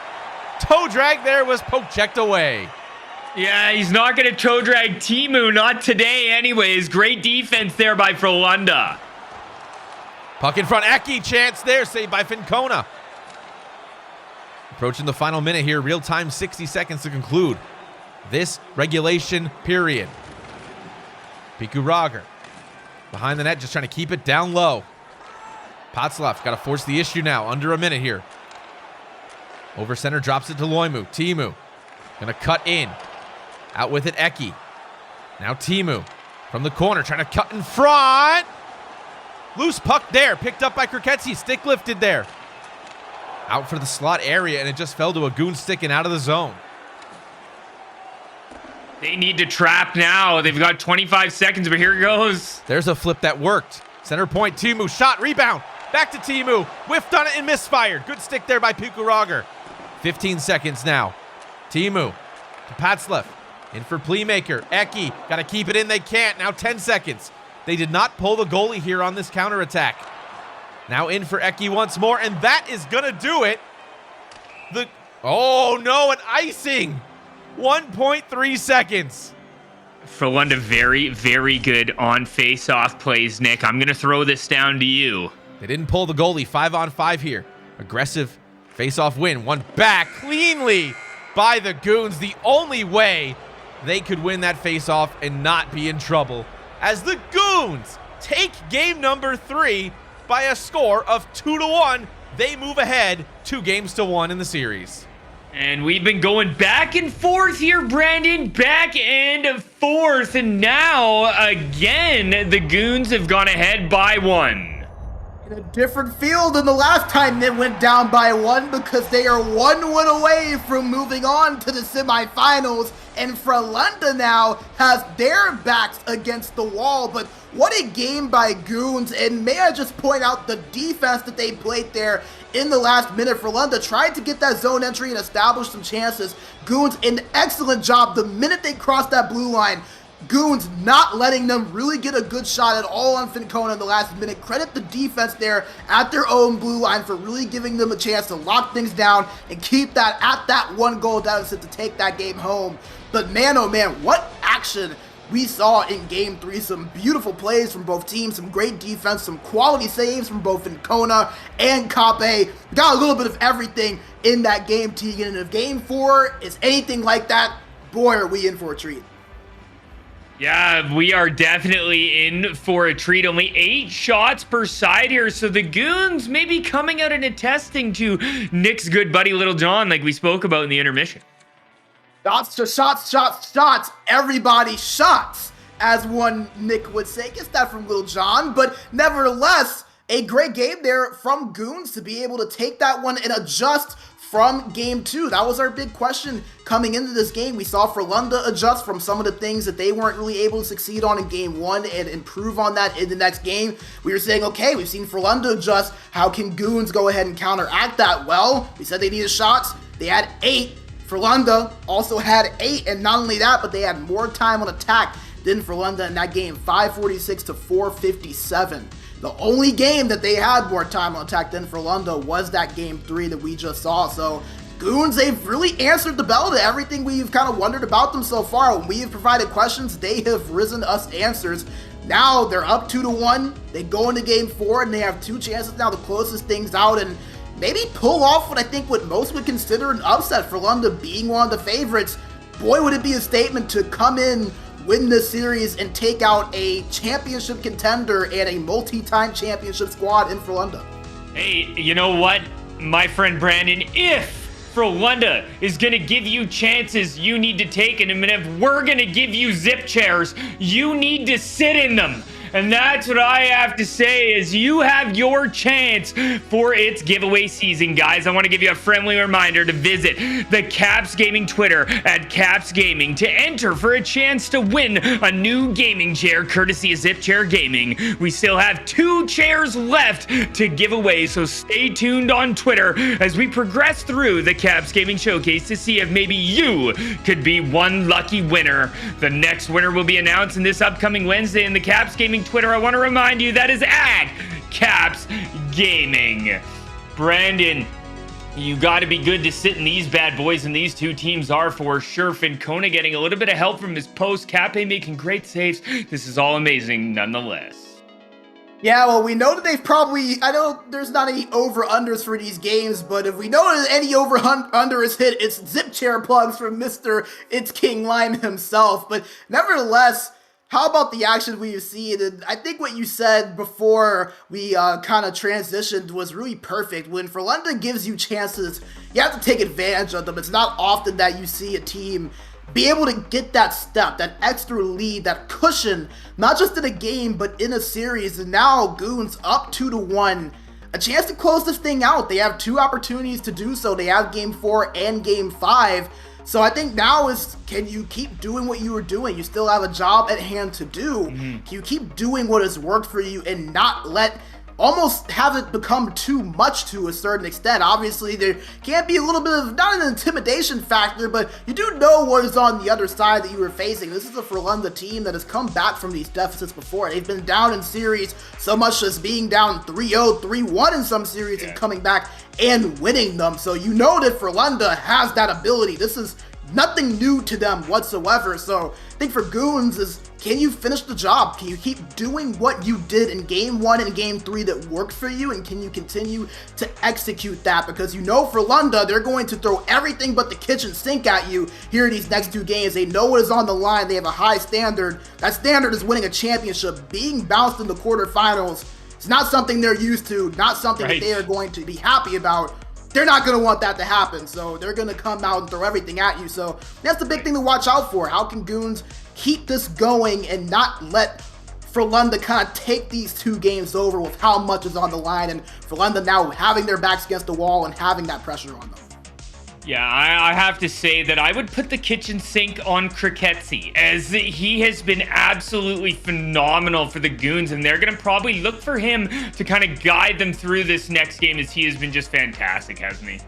Toe drag there was poke checked away. Yeah, he's not going to toe drag Teemu. Not today anyways. Great defense there by Frolunda. Puck in front. Eki chance there. Saved by Vincona. Approaching the final minute here. Real time 60 seconds to conclude this regulation period. Piku Rager behind the net, just trying to keep it down low. Patzlav's got to force the issue now. Under a minute here. Over center, drops it to Loimu. Teemu gonna cut in. Out with it, Eki. Now Teemu from the corner, trying to cut in front. Loose puck there, picked up by Kriketsi, stick lifted there. Out for the slot area, and it just fell to a Goon sticking out of the zone. They need to trap now. They've got 25 seconds, but here it goes. There's a flip that worked. Center point, Timu, shot, rebound. Back to Timu, whiffed on it and misfired. Good stick there by Pukuroger. 15 seconds now. Timu to Patzlev, in for Playmaker. Eki, gotta keep it in, they can't. Now 10 seconds. They did not pull the goalie here on this counterattack. Now in for Eki once more, and that is gonna do it. Oh no, an icing. 1.3 seconds. Frolunda very, very good on face-off plays, Nick. I'm going to throw this down to you. They didn't pull the goalie. 5-on-5 here. Aggressive face-off win. One back cleanly by the Goons. The only way they could win that face-off and not be in trouble, as the Goons take game number 3 by a score of 2-1. They move ahead 2-1 in the series. And we've been going back and forth here, Brandon. Back and forth. And now, again, the Goons have gone ahead by 1. In a different field than the last time they went down by 1, because they are 1 win away from moving on to the semifinals. And Frolunda now has their backs against the wall. But what a game by Goons. And may I just point out the defense that they played there in the last minute. Frolunda tried to get that zone entry and establish some chances. Goons, an excellent job the minute they crossed that blue line. Goons not letting them really get a good shot at all on Fincona in the last minute. Credit the defense there at their own blue line for really giving them a chance to lock things down and keep that at that 1 goal deficit to take that game home. But man, oh man, what action we saw in game 3. Some beautiful plays from both teams, some great defense, some quality saves from both Fincona and Kape. We got a little bit of everything in that game, Tegan. And if game 4 is anything like that, boy, are we in for a treat. Yeah, we are definitely in for a treat. Only 8 shots per side here, so the Goons may be coming out and attesting to Nick's good buddy Little John, like we spoke about in the intermission. Shots to shots, shots, shots. Everybody shots, as one Nick would say. Gets that from Little John, but nevertheless, a great game there from Goons to be able to take that one and adjust from game 2. That was our big question coming into this game. We saw Frolunda adjust from some of the things that they weren't really able to succeed on in game 1 and improve on that in the next game. We were saying, okay, we've seen Frolunda adjust. How can Goons go ahead and counteract that? Well, we said they needed shots. They had 8. Frolunda also had 8, and not only that, but they had more time on attack than Frolunda in that game, 546 to 457. The only game that they had more time on attack than Frolunda was that game 3 that we just saw. So Goons, they've really answered the bell to everything we've kind of wondered about them so far. When we have provided questions, they have risen us answers. Now they're up 2-1. They go into game 4, and they have 2 chances now to close these things out and maybe pull off what most would consider an upset. Frolunda being one of the favorites. Boy, would it be a statement to come in, win this series, and take out a championship contender and a multi-time championship squad in Frolunda. Hey, you know what, my friend Brandon? If Frolunda is going to give you chances, you need to take it. And if we're going to give you zip chairs, you need to sit in them. And that's what I have to say is you have your chance for its giveaway season, guys. I want to give you a friendly reminder to visit the Caps Gaming Twitter at Caps Gaming to enter for a chance to win a new gaming chair courtesy of Zip Chair Gaming. We still have 2 chairs left to give away, so stay tuned on Twitter as we progress through the Caps Gaming Showcase to see if maybe you could be one lucky winner. The next winner will be announced in this upcoming Wednesday in the Caps Gaming Twitter. I want to remind you that is at Caps Gaming. Brandon, you got to be good to sit in these bad boys, and these 2 teams are for sure. Fincona getting a little bit of help from his post. Kape making great saves. This is all amazing nonetheless. Yeah, well, we know that they've probably, I know there's not any over-unders for these games, but if we know that any over-under is hit, it's zip chair plugs from Mr. It's King Lime himself. But nevertheless, how about the action we've seen? And I think what you said before we kind of transitioned was really perfect. When Frolunda gives you chances, you have to take advantage of them. It's not often that you see a team be able to get that step, that extra lead, that cushion, not just in a game, but in a series. And now Goons up 2-1. A chance to close this thing out. They have 2 opportunities to do so. They have Game 4 and Game 5. So I think now is, can you keep doing what you were doing? You still have a job at hand to do. Can you keep doing what has worked for you and not almost have it become too much to a certain extent? Obviously, there can't be a little bit of, not an intimidation factor, but you do know what is on the other side that you were facing. This is a Frolunda team that has come back from these deficits before. They've been down in series so much as being down 3-0, 3-1 in some series and coming back and winning them. So you know that Frolunda has that ability. This is nothing new to them whatsoever. So I think for Goons is, can you finish the job? Can you keep doing what you did in Game 1 and Game 3 that worked for you? And can you continue to execute that? Because you know for Frolunda, they're going to throw everything but the kitchen sink at you here in these next 2 games. They know what is on the line. They have a high standard. That standard is winning a championship. Being bounced in the quarterfinals, it's not something they're used to, not something that they are going to be happy about. They're not going to want that to happen, so they're going to come out and throw everything at you. So that's the big thing to watch out for. How can Goons keep this going and not let Frolunda kind of take these 2 games over with how much is on the line, and Frolunda now having their backs against the wall and having that pressure on them? Yeah, I have to say that I would put the kitchen sink on Kriketsi, as he has been absolutely phenomenal for the Goons, and they're going to probably look for him to kind of guide them through this next game, as he has been just fantastic, hasn't he?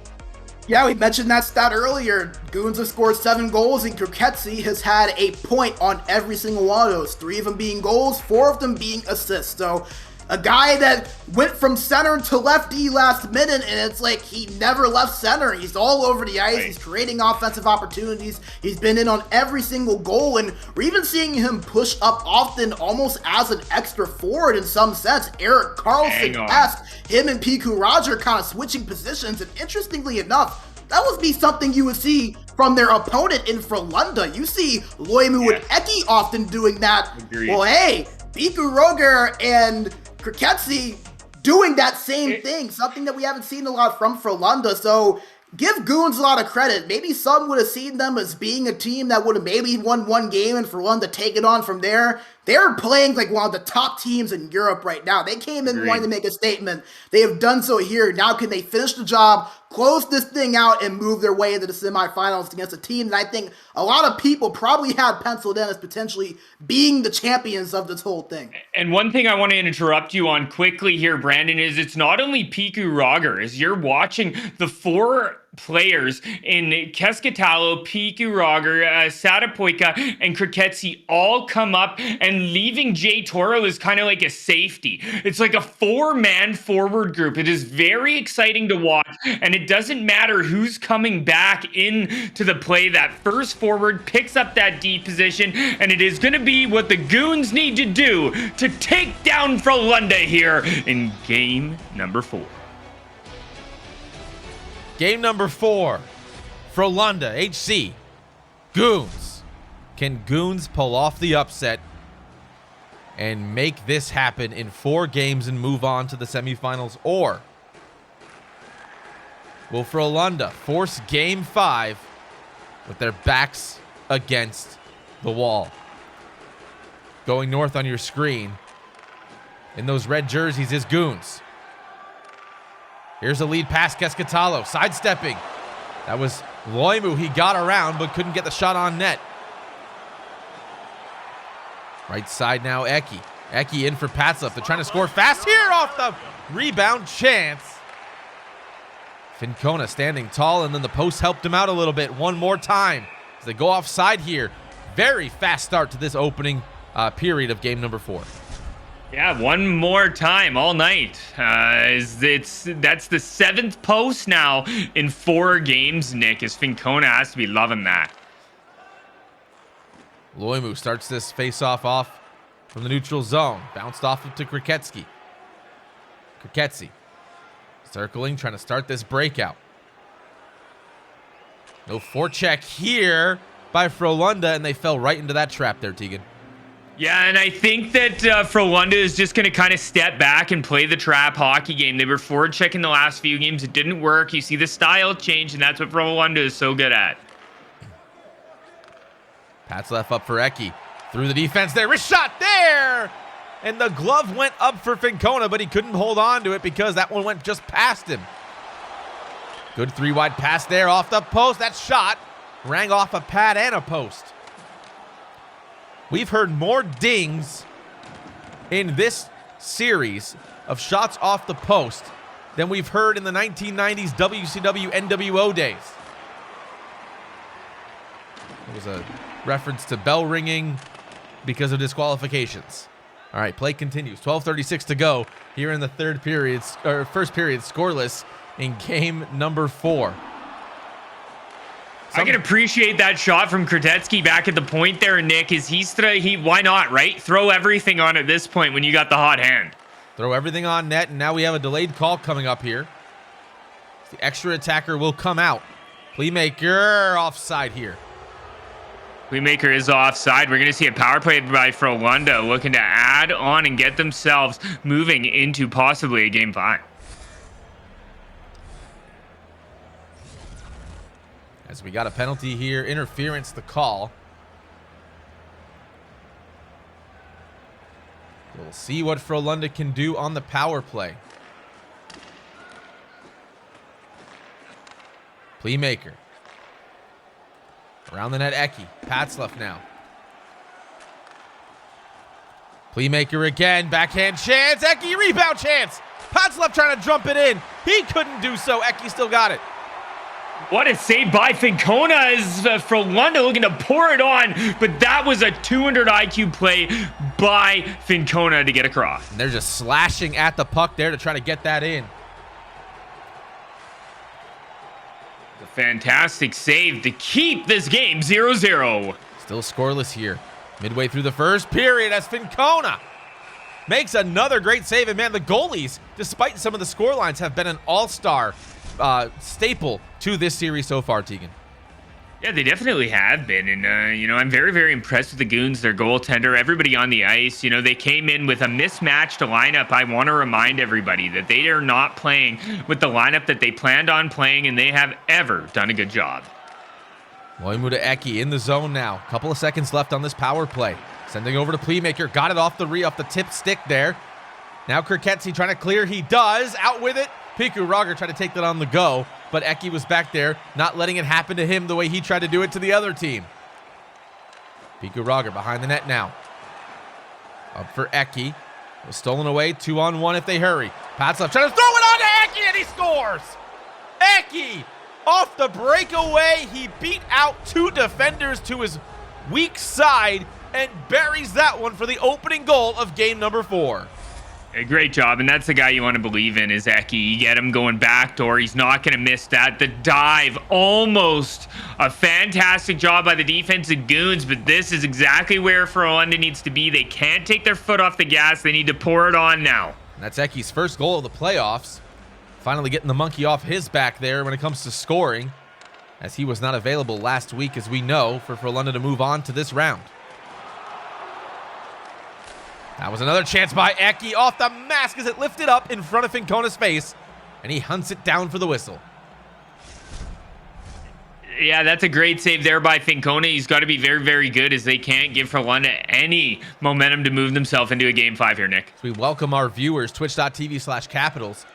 Yeah, we mentioned that stat earlier. Goons have scored 7 goals, and Kriketsi has had a point on every single one of those. 3 of them being goals, 4 of them being assists. So a guy that went from center to lefty last minute, and it's like he never left center. He's all over the ice. He's creating offensive opportunities. He's been in on every single goal, and we're even seeing him push up often almost as an extra forward in some sense. Eric Carlson-esque, him and Piku Roger kind of switching positions, and interestingly enough, that would be something you would see from their opponent in Frolunda. You see Loimu and Eki often doing that. Agreed. Well, hey, Piku Roger and Kriketsi doing that same thing, something that we haven't seen a lot from Frolunda. So give Goons a lot of credit. Maybe some would have seen them as being a team that would have maybe won 1 game and Frolunda take it on from there. They're playing like one of the top teams in Europe right now. They came in wanting to make a statement. They have done so here. Now can they finish the job, close this thing out, and move their way into the semifinals against a team that I think a lot of people probably had penciled in as potentially being the champions of this whole thing. And one thing I want to interrupt you on quickly here, Brandon, is it's not only Piku Roger. As you're watching the 4 players in Keskitalo, Piku Roger, Satapoika, and Kriketsi all come up, and leaving Jay Toro is kind of like a safety. It's like a 4-man forward group. It is very exciting to watch, and it doesn't matter who's coming back into the play. That first forward picks up that D position, and it is going to be what the Goons need to do to take down Frolunda here in game number 4. Game number 4, Frolunda HC, Goons. Can Goons pull off the upset and make this happen in 4 games and move on to the semifinals? Or will Frolunda force Game 5 with their backs against the wall? Going north on your screen, in those red jerseys, is Goons. Here's a lead pass, Keskitalo, sidestepping. That was Loimu. He got around, but couldn't get the shot on net. Right side now, Eki. Eki in for Patslef. They're trying to score fast here off the rebound chance. Fincona standing tall, and then the post helped him out a little bit one more time as they go offside here. Very fast start to this opening period of game number 4. Yeah, one more time all night. That's the 7th post now in 4 games, Nick, as Fincona has to be loving that. Loimu starts this face-off off from the neutral zone. Bounced off to Kriketsi. Kriketsi circling, trying to start this breakout. No forecheck here by Frolunda, and they fell right into that trap there, Tegan. Yeah, and I think that Frolunda is just going to kind of step back and play the trap hockey game. They were forward checking the last few games. It didn't work. You see the style change, and that's what Frolunda is so good at. Pats left up for Eki. Through the defense there. Wrist shot there! And the glove went up for Fincona, but he couldn't hold on to it because that one went just past him. Good 3-wide pass there off the post. That shot rang off a pad and a post. We've heard more dings in this series of shots off the post than we've heard in the 1990s WCW NWO days. It was a reference to bell ringing because of disqualifications. All right, play continues. 12:36 to go here in the first period, scoreless in game number 4. I can appreciate that shot from Krotetsky back at the point there, Nick. Why not, right? Throw everything on at this point when you got the hot hand. Throw everything on net, and now we have a delayed call coming up here. The extra attacker will come out. Playmaker offside here. Playmaker is offside. We're going to see a power play by Frolunda looking to add on and get themselves moving into possibly a game 5. As we got a penalty here, interference the call. We'll see what Frolunda can do on the power play. Playmaker. Around the net, Eki. Pats left now. Playmaker again. Backhand chance. Eki rebound chance. Pats left trying to jump it in. He couldn't do so. Eki still got it. What a save by Fincona as Frolunda looking to pour it on, but that was a 200 IQ play by Fincona to get across. And they're just slashing at the puck there to try to get that in. A fantastic save to keep this game 0-0. Still scoreless here. Midway through the first period as Fincona makes another great save. And man, the goalies, despite some of the score lines, have been an all-star staple to this series so far, Tegan. Yeah, they definitely have been. And, I'm very, very impressed with the Goons, their goaltender, everybody on the ice. They came in with a mismatched lineup. I want to remind everybody that they are not playing with the lineup that they planned on playing, and they have ever done a good job. Moimu to Eki in the zone now. Couple of seconds left on this power play. Sending over to Playmaker. Got it off the tip stick there. Now Krotetsky trying to clear. He does. Out with it. Piku Rager tried to take that on the go, but Eki was back there, not letting it happen to him the way he tried to do it to the other team. Piku Rager behind the net now. Up for Eki. Was stolen away. 2-on-1 if they hurry. Patslov trying to throw it on to Eki, and he scores! Eki, off the breakaway, he beat out 2 defenders to his weak side and buries that one for the opening goal of game number 4. A great job, and that's the guy you want to believe in is Eki. You get him going backdoor. He's not going to miss that. The dive, almost a fantastic job by the defensive Goons, but this is exactly where Frolunda needs to be. They can't take their foot off the gas. They need to pour it on now. And that's Eki's first goal of the playoffs. Finally getting the monkey off his back there when it comes to scoring, as he was not available last week, as we know, for Frolunda to move on to this round. That was another chance by Eki off the mask as it lifted up in front of Fincona's face, and he hunts it down for the whistle. Yeah, that's a great save there by Fincona. He's got to be very, very good as they can't give Frolunda any momentum to move themselves into a game 5 here, Nick. So we welcome our viewers, twitch.tv/Capitals.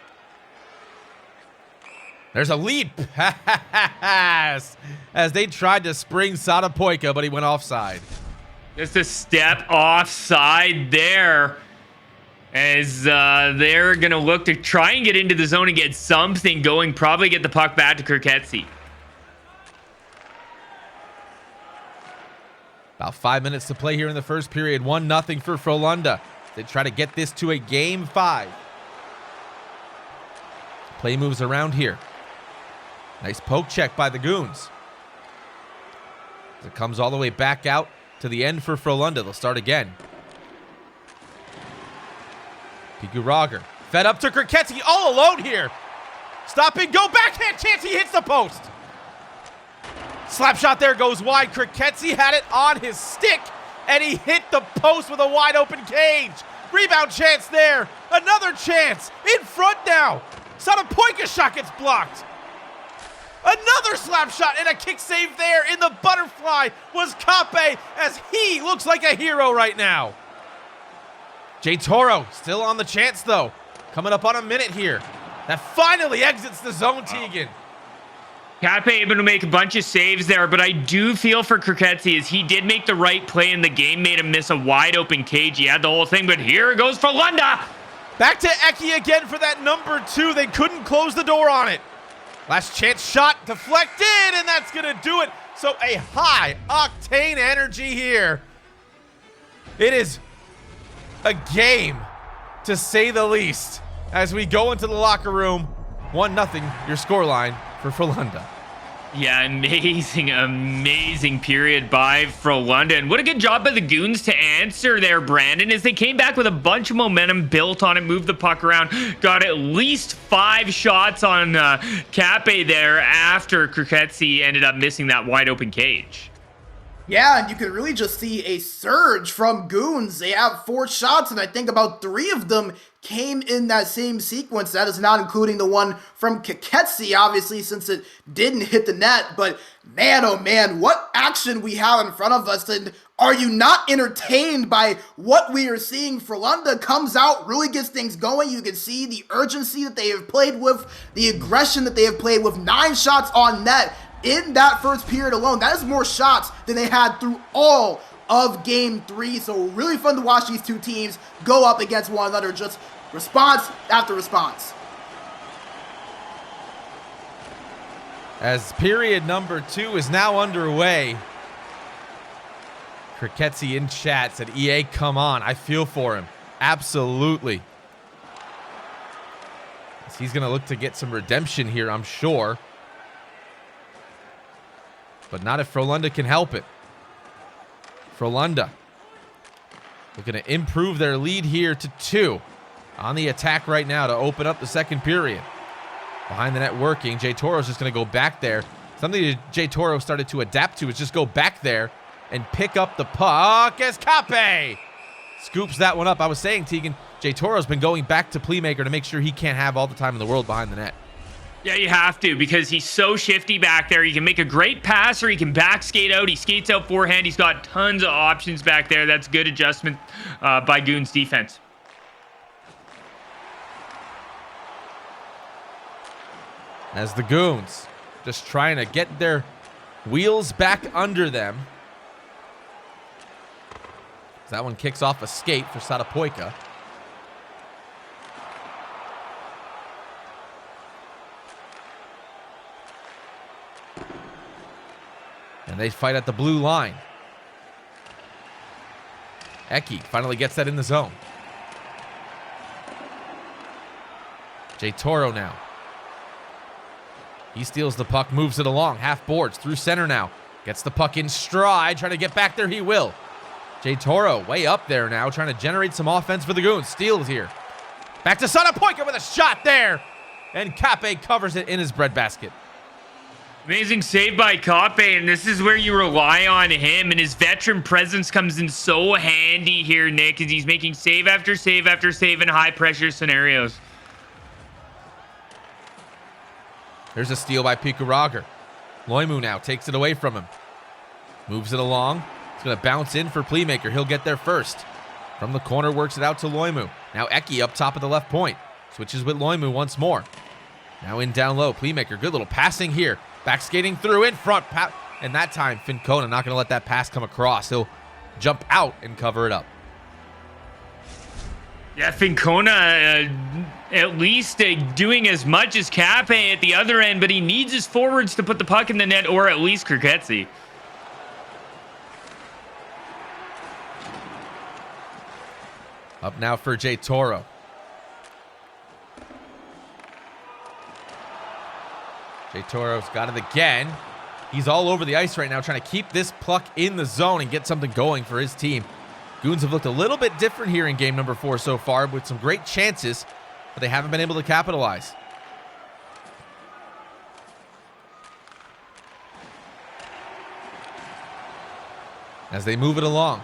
There's a lead pass as they tried to spring Sadapoika, but he went offside. Just a step offside there as they're going to look to try and get into the zone and get something going. Probably get the puck back to Krotetsky. About 5 minutes to play here in the first period. 1-0 for Frolunda. They try to get this to a game 5. Play moves around here. Nice poke check by the Goons. It comes all the way back out to the end for Frolunda. They'll start again. Piku Rager fed up to Krotetsky all alone here. Stop and go, backhand chance, he hits the post. Slap shot there goes wide. Krotetsky had it on his stick and he hit the post with a wide open cage. Rebound chance there. Another chance in front now. Sadapoika shot gets blocked. Another slap shot and a kick save there in the butterfly was Kape, as he looks like a hero right now. J Toro still on the chance though. Coming up on a minute here. That finally exits the zone, Tegan. Kape able to make a bunch of saves there, but I do feel for Kriketsi as he did make the right play in the game, made him miss a wide open cage. He had the whole thing, but here goes Frolunda. Back to Eki again for that number 2. They couldn't close the door on it. Last chance shot deflected, and that's gonna do it. So a high octane energy here. It is a game, to say the least, as we go into the locker room. 1-0 your scoreline for Frolunda. Yeah, amazing period by Frolunda. And what a good job by the Goons to answer there, Brandon, as they came back with a bunch of momentum, built on it, moved the puck around, got at least 5 shots on Kape there after Kriketsi ended up missing that wide open cage. Yeah, and you can really just see a surge from Goons. They have 4 shots, and I think about 3 of them came in that same sequence. That is not including the one from Kriketsi, obviously, since it didn't hit the net. But man, oh man, what action we have in front of us. And are you not entertained by what we are seeing? Frolunda comes out, really gets things going. You can see the urgency that they have played with, the aggression that they have played with. 9 shots on net in that first period alone. That is more shots than they had through all of game 3. So really fun to watch these two teams go up against one another, just response after response. As period number 2 is now underway, Kriketsi in chat said, EA, come on. I feel for him. Absolutely. He's going to look to get some redemption here, I'm sure. But not if Frolunda can help it. Frolunda looking to improve their lead here to 2. On the attack right now to open up the second period. Behind the net working. J Toro's just going to go back there. Something that J Toro started to adapt to is just go back there and pick up the puck as Kape scoops that one up. I was saying, Tegan, J Toro's been going back to playmaker to make sure he can't have all the time in the world behind the net. Yeah, you have to, because he's so shifty back there. He can make a great pass, or he can back skate out. He skates out forehand. He's got tons of options back there. That's good adjustment by Goons defense. As the Goons just trying to get their wheels back under them. That one kicks off a skate for Satapoika. And they fight at the blue line. Eki finally gets that in the zone. J Toro now. He steals the puck, moves it along, half boards, through center now. Gets the puck in stride, trying to get back there, he will. J Toro way up there now, trying to generate some offense for the Goons. Steals here. Back to Satapoika with a shot there. And Kape covers it in his breadbasket. Amazing save by Kape, and this is where you rely on him, and his veteran presence comes in so handy here, Nick, as he's making save after save after save in high-pressure scenarios. There's a steal by Pikurager. Loimu now takes it away from him. Moves it along. It's going to bounce in for Playmaker. He'll get there first. From the corner, works it out to Loimu. Now Eki up top of the left point. Switches with Loimu once more. Now in down low. Playmaker, good little passing here. Back skating through in front. And that time, Fincona not going to let that pass come across. He'll jump out and cover it up. Yeah, Fincona at least doing as much as Kape at the other end, but he needs his forwards to put the puck in the net, or at least Kriketsi. Up now for J Toro. J Toro's got it again. He's all over the ice right now, trying to keep this puck in the zone and get something going for his team. Goons have looked a little bit different here in game number 4 so far, with some great chances, but they haven't been able to capitalize. As they move it along.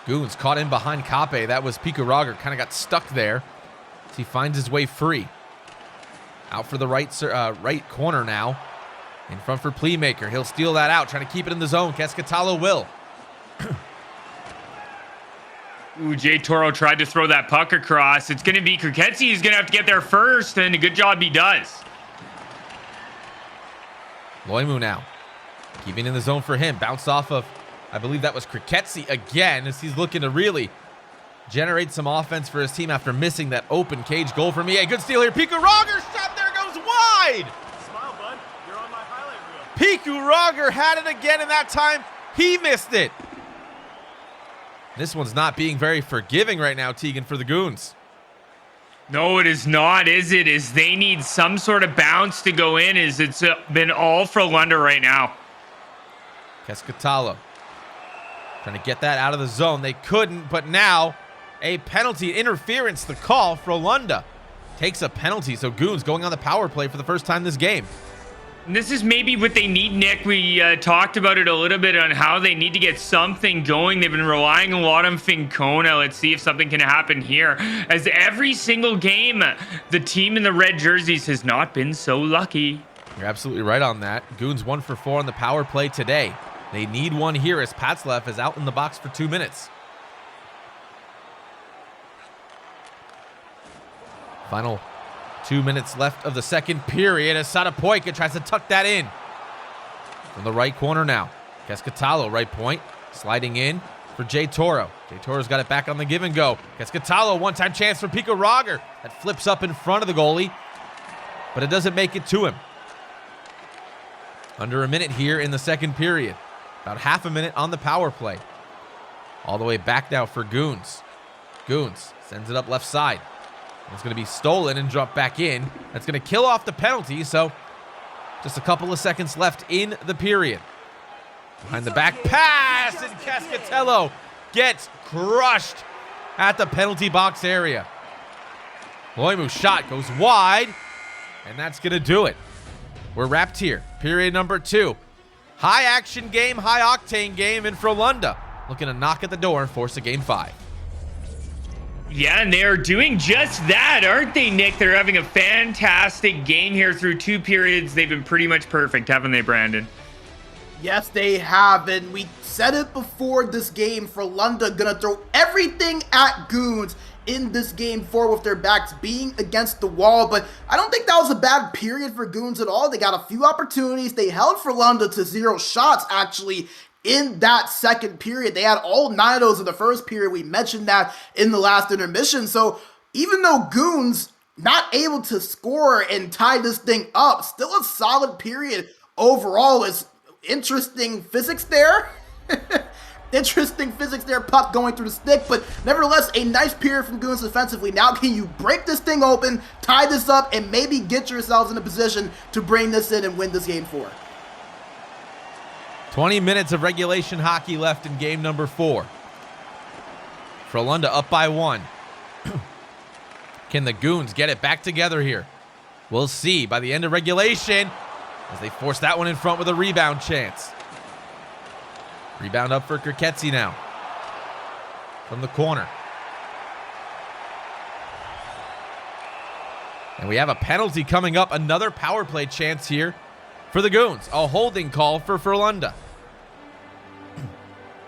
Goons caught in behind Kape. That was Pikurager, kind of got stuck there as he finds his way free. Out for the right corner now. In front for Playmaker. He'll steal that out, trying to keep it in the zone. Keskatalo will. Ooh, Jay Toro tried to throw that puck across. It's going to be Kriketsi who's going to have to get there first, and a good job he does. Loimu now. Keeping in the zone for him. Bounce off of, I believe that was Kriketsi again, as he's looking to really generate some offense for his team after missing that open cage goal for me. A good steal here. Piku Roger shot there, goes wide. Smile, bud. You're on my highlight reel. Piku Roger had it again, and that time he missed it. This one's not being very forgiving right now, Tegan, for the Goons. No, it is not, is it? Is they need some sort of bounce to go in, as it's been all Frolunda right now. Keskatalo trying to get that out of the zone. They couldn't, but now a penalty interference. The call. Frolunda takes a penalty, so Goons going on the power play for the first time this game. And this is maybe what they need, Nick. We talked about it a little bit on how they need to get something going. They've been relying a lot on Fincona. Let's see if something can happen here. As every single game, the team in the red jerseys has not been so lucky. You're absolutely right on that. Goons 1 for 4 on the power play today. They need one here as Patzlev is out in the box for 2 minutes. Final 2 minutes left of the second period as Satapoika tries to tuck that in. From the right corner now. Keskatalo, right point. Sliding in for Jay Toro. Jay Toro's got it back on the give and go. Keskatalo, one-time chance for Pico Roger. That flips up in front of the goalie, but it doesn't make it to him. Under a minute here in the second period. About half a minute on the power play. All the way back now for Goons. Goons sends it up left side. It's going to be stolen and dropped back in. That's going to kill off the penalty, so just a couple of seconds left in the period. Behind the back pass, and Cascatello gets crushed at the penalty box area. Loimu's shot goes wide, and that's going to do it. We're wrapped here. Period number 2. High action game, high octane game in Frolunda. Looking to knock at the door and force a game 5. Yeah, and they're doing just that, aren't they, Nick? They're having a fantastic game here through 2 periods. They've been pretty much perfect, haven't they, Brandon? Yes, they have, and we said it before this game. Frolunda gonna throw everything at Goons in this game 4 with their backs being against the wall, but I don't think that was a bad period for Goons at all. They got a few opportunities. They held Frolunda to 0 shots, actually, in that second period. They had all 9 of those in the first period. We mentioned that in the last intermission. So even though Goons not able to score and tie this thing up, still a solid period overall. Is interesting physics there. Interesting physics there, puck going through the stick, but nevertheless, a nice period from Goons defensively. Now can you break this thing open, tie this up, and maybe get yourselves in a position to bring this in and win this game 4? 20 minutes of regulation hockey left in game number 4. Frolunda up by 1. Can the Goons get it back together here? We'll see by the end of regulation as they force that one in front with a rebound chance. Rebound up for Kriketsi now. From the corner. And we have a penalty coming up. Another power play chance here for the Goons. A holding call for Frolunda.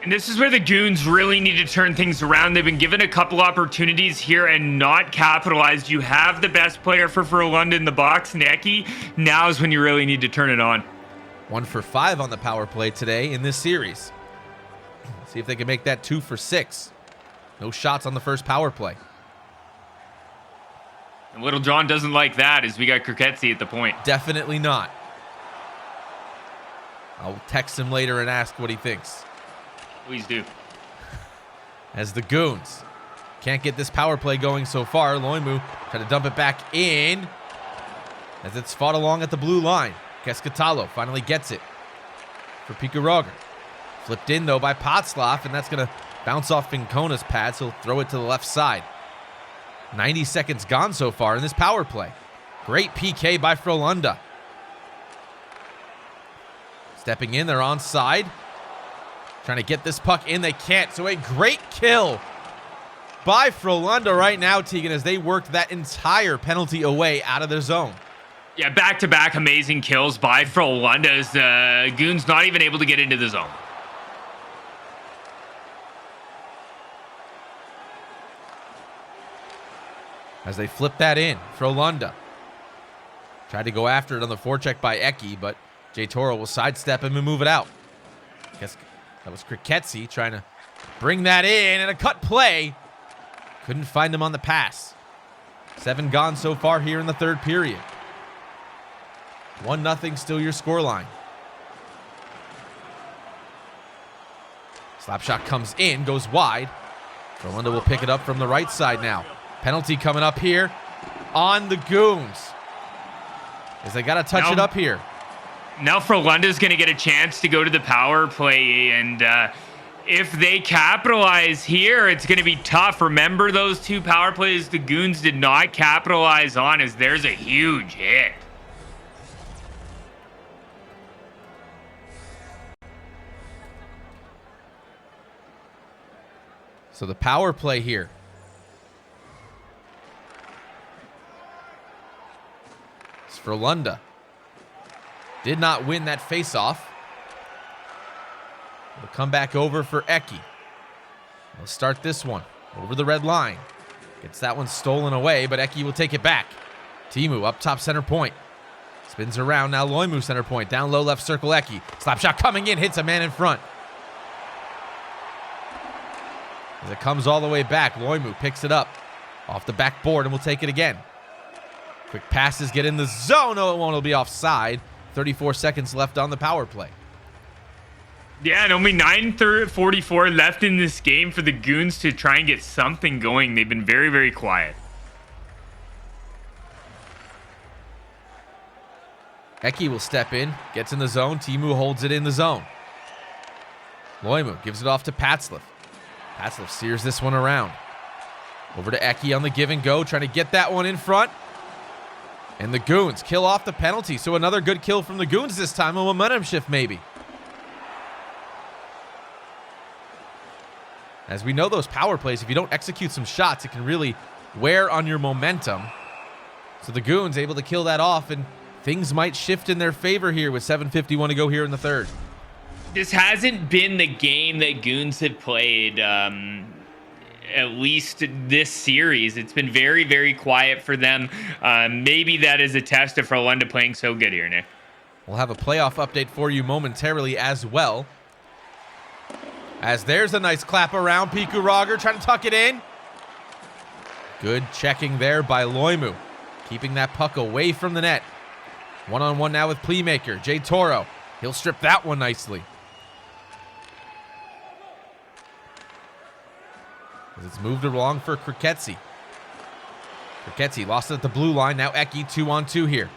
And this is where the Goons really need to turn things around. They've been given a couple opportunities here and not capitalized. You have the best player for Frolunda in the box, Neki. Now is when you really need to turn it on. 1 for 5 on the power play today in this series. See if they can make that 2 for 6. No shots on the first power play. And Little John doesn't like that, as we got Kriketsi at the point. Definitely not. I'll text him later and ask what he thinks. Please do. As the Goons can't get this power play going so far. Loimu trying to dump it back in as it's fought along at the blue line. Keskatalo finally gets it for Pikaroger. Flipped in, though, by Patzlev, and that's going to bounce off Fincona's pads. He'll throw it to the left side. 90 seconds gone so far in this power play. Great PK by Frolunda. Stepping in, they're onside. Trying to get this puck in, they can't. So a great kill by Frolunda right now, Tegan, as they worked that entire penalty away out of their zone. Yeah, back-to-back amazing kills by Frolunda as the Goons not even able to get into the zone. As they flip that in, Frolunda tried to go after it on the forecheck by Eki, but J Toro will sidestep him and move it out. Guess that was Kriketsi trying to bring that in, and a cut play. Couldn't find him on the pass. 7 gone so far here in the third period. 1-0 still your scoreline. Slap shot comes in, goes wide. Frolunda will pick it up from the right side now. Penalty coming up here on the Goons. As they got to touch it up here. Now Frolunda's going to get a chance to go to the power play, and if they capitalize here, it's going to be tough. Remember those 2 power plays the Goons did not capitalize on, as there's a huge hit. So the power play here. It's Frolunda. Did not win that face-off. We'll come back over for Eki. We'll start this one over the red line. Gets that one stolen away, but Eki will take it back. Timu up top center point. Spins around, now Loimu center point. Down low left circle, Eki. Slap shot coming in, hits a man in front. As it comes all the way back, Loimu picks it up off the backboard and will take it again. Quick passes get in the zone. Oh, it won't. It'll be offside. 34 seconds left on the power play. Yeah, and only 9:44 left in this game for the Goons to try and get something going. They've been very, very quiet. Eki will step in, gets in the zone. Timu holds it in the zone. Loimu gives it off to Patzliff. Patzliff steers this one around. Over to Eki on the give and go, trying to get that one in front. And the Goons kill off the penalty. So another good kill from the Goons this time. A momentum shift maybe. As we know, those power plays, if you don't execute some shots, it can really wear on your momentum. So the Goons able to kill that off, and things might shift in their favor here with 7:51 to go here in the third. This hasn't been the game that Goons have played, at least this series. It's been very, very quiet for them. Maybe that is a test of Frolunda playing so good here, Nick. We'll have a playoff update for you momentarily as well. As there's a nice clap around. Piku Roger trying to tuck it in. Good checking there by Loimu. Keeping that puck away from the net. One-on-one now with Playmaker. J Toro. He'll strip that one nicely. As it's moved along for Kriketsi. Kriketsi lost it at the blue line. Now Eki 2-on-2 here.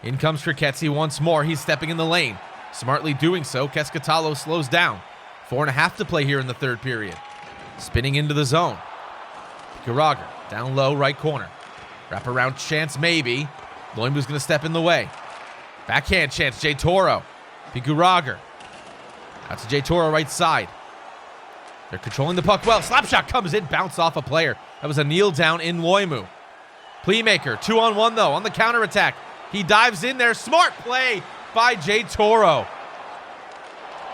In comes Kriketsi once more. He's stepping in the lane. Smartly doing so. Keskatalo slows down. 4.5 to play here in the third period. Spinning into the zone. Garager down low, right corner. Wrap around chance, maybe. Loimu's going to step in the way. Backhand chance, J Toro. Pigurager. Out to J Toro, right side. They're controlling the puck well. Slap shot comes in, bounce off a player. That was a kneel down in Loimu. Playmaker, 2-on-1 though, on the counterattack. He dives in there. Smart play by J Toro.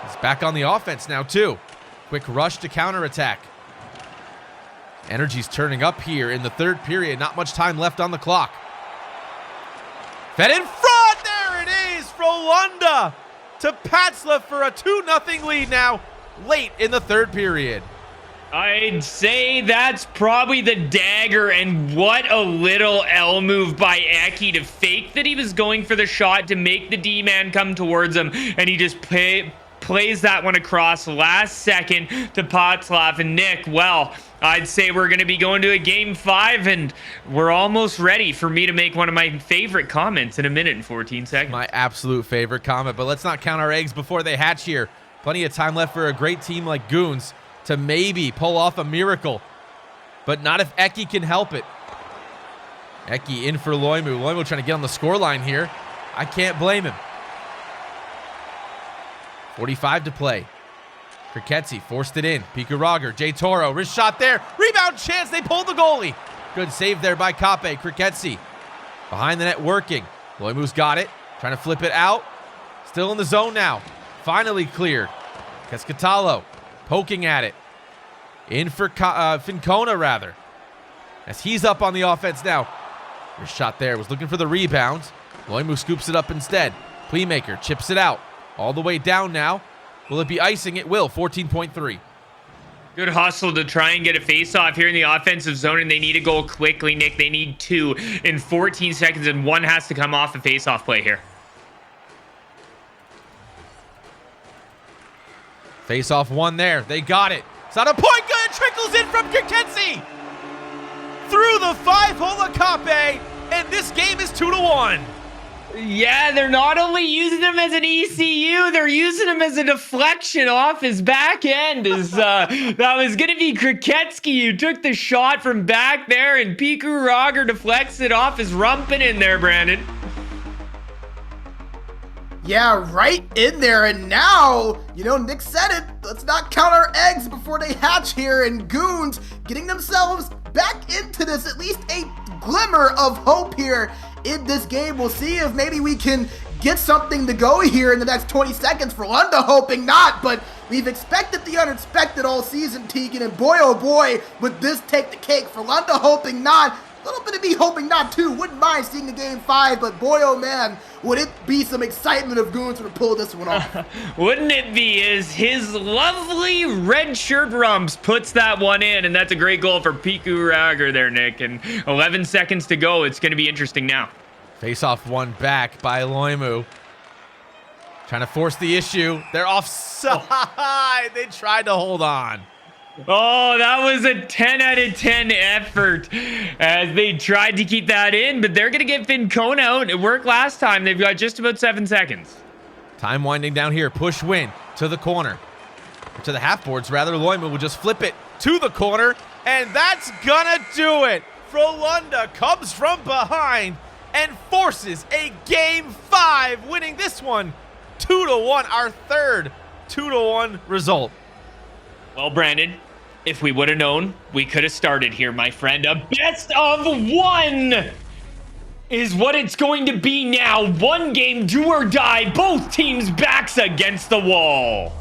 He's back on the offense now, too. Quick rush to counterattack. Energy's turning up here in the third period. Not much time left on the clock. Fed in front. There it is. Frolunda to Patzla for a 2-0 lead now, late in the third period. I'd say that's probably the dagger, and what a little L move by Eki to fake that he was going for the shot to make the D-man come towards him, and he just plays that one across last second to Potzlaff. And Nick, well, I'd say we're going to be going to a game 5, and we're almost ready for me to make one of my favorite comments in 1 minute and 14 seconds. My absolute favorite comment, but let's not count our eggs before they hatch here. Plenty of time left for a great team like Goons to maybe pull off a miracle, but not if Eki can help it. Eki in for Loimu. Loimu trying to get on the scoreline here. I can't blame him. 45 to play. Kriketsi forced it in. Pigurager, J Toro, wrist shot there. Rebound chance, they pulled the goalie. Good save there by Kape. Kriketsi behind the net working. Loimu's got it. Trying to flip it out. Still in the zone now. Finally cleared. Cascatalo poking at it. In for Fincona, rather. As he's up on the offense now. Your shot there was looking for the rebound. Loimu scoops it up instead. Playmaker chips it out. All the way down now. Will it be icing? It will. 14.3. Good hustle to try and get a face-off here in the offensive zone, and they need a goal quickly, Nick. They need 2 in 14 seconds, and 1 has to come off the face-off play here. Face-off 1 there. They got it. It's not a point. Good. Trickles in from Kirketsi. Through the 5-hole Akape, and this game is 2-1. Yeah, they're not only using him as an ECU, they're using him as a deflection off his back end. That was going to be Kriketski who took the shot from back there, and Piku Roger deflects it off his rumpin in there, Brandon. Yeah, right in there. And now, you know, Nick said it. Let's not count our eggs before they hatch here. And Goons getting themselves back into this, at least a glimmer of hope here in this game. We'll see if maybe we can get something to go here in the next 20 seconds. Frolunda hoping not, but we've expected the unexpected all season, Tegan, and boy oh boy, would this take the cake. Frolunda hoping not. A little bit of me hoping not too. Wouldn't mind seeing the game 5, but boy oh man, would it be some excitement if Goons were to pull this one off. Wouldn't it be, as his lovely red shirt rumps puts that one in, and that's a great goal for Piku Rager there, Nick. And 11 seconds to go. It's going to be interesting now. Face-off 1 back by Loimu. Trying to force the issue. They're offside. They tried to hold on. Oh, that was a 10 out of 10 effort as they tried to keep that in, but they're going to get Fincona out. It worked last time. They've got just about 7 seconds. Time winding down here. Push win to the corner. Or to the half boards, rather. Loimu will just flip it to the corner, and that's gonna do it. Frolunda comes from behind and forces a game 5, winning this one 2-1, our third 2-1 result. Well, Brandon, if we would have known, we could have started here, my friend. A best of 1 is what it's going to be now. 1 game, do or die. Both teams' backs against the wall.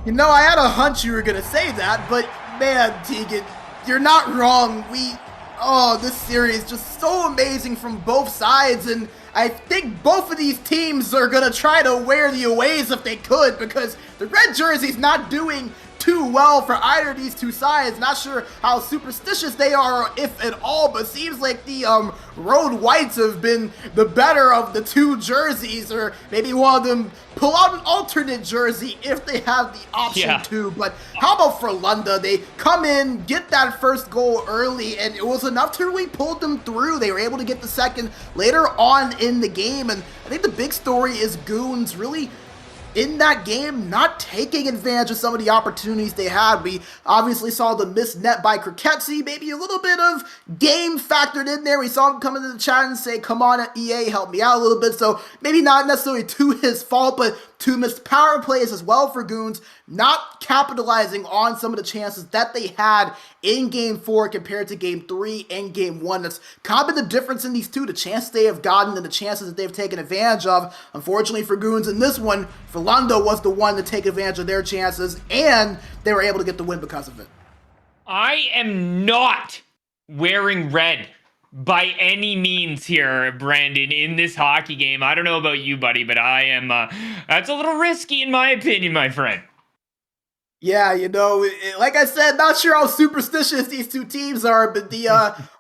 You know, I had a hunch you were going to say that, but man, Tegan, you're not wrong. This series just so amazing from both sides, and I think both of these teams are going to try to wear the aways if they could, because the red jersey's not doing too well for either of these two sides. Not sure how superstitious they are, if at all, but seems like the road whites have been the better of the two jerseys, or maybe one of them pull out an alternate jersey if they have the option to. But how about Frolunda? They come in, get that first goal early, and it was enough to really pull them through. They were able to get the second later on in the game, and I think the big story is Goons really in that game not taking advantage of some of the opportunities they had. We obviously saw the missed net by Kriketsi, maybe a little bit of game factored in there. We saw him come into the chat and say, come on, EA, help me out a little bit. So maybe not necessarily to his fault, but 2 missed power plays as well for Goons, not capitalizing on some of the chances that they had in Game 4 compared to Game 3 and Game 1. That's kind of been the difference in these two, the chances they have gotten and the chances that they've taken advantage of. Unfortunately for Goons in this one, Frolunda was the one to take advantage of their chances, and they were able to get the win because of it. I am not wearing red by any means here, Brandon, in this hockey game. I don't know about you, buddy, but I am, that's a little risky in my opinion, my friend. Yeah, you know, like I said, not sure how superstitious these two teams are, but the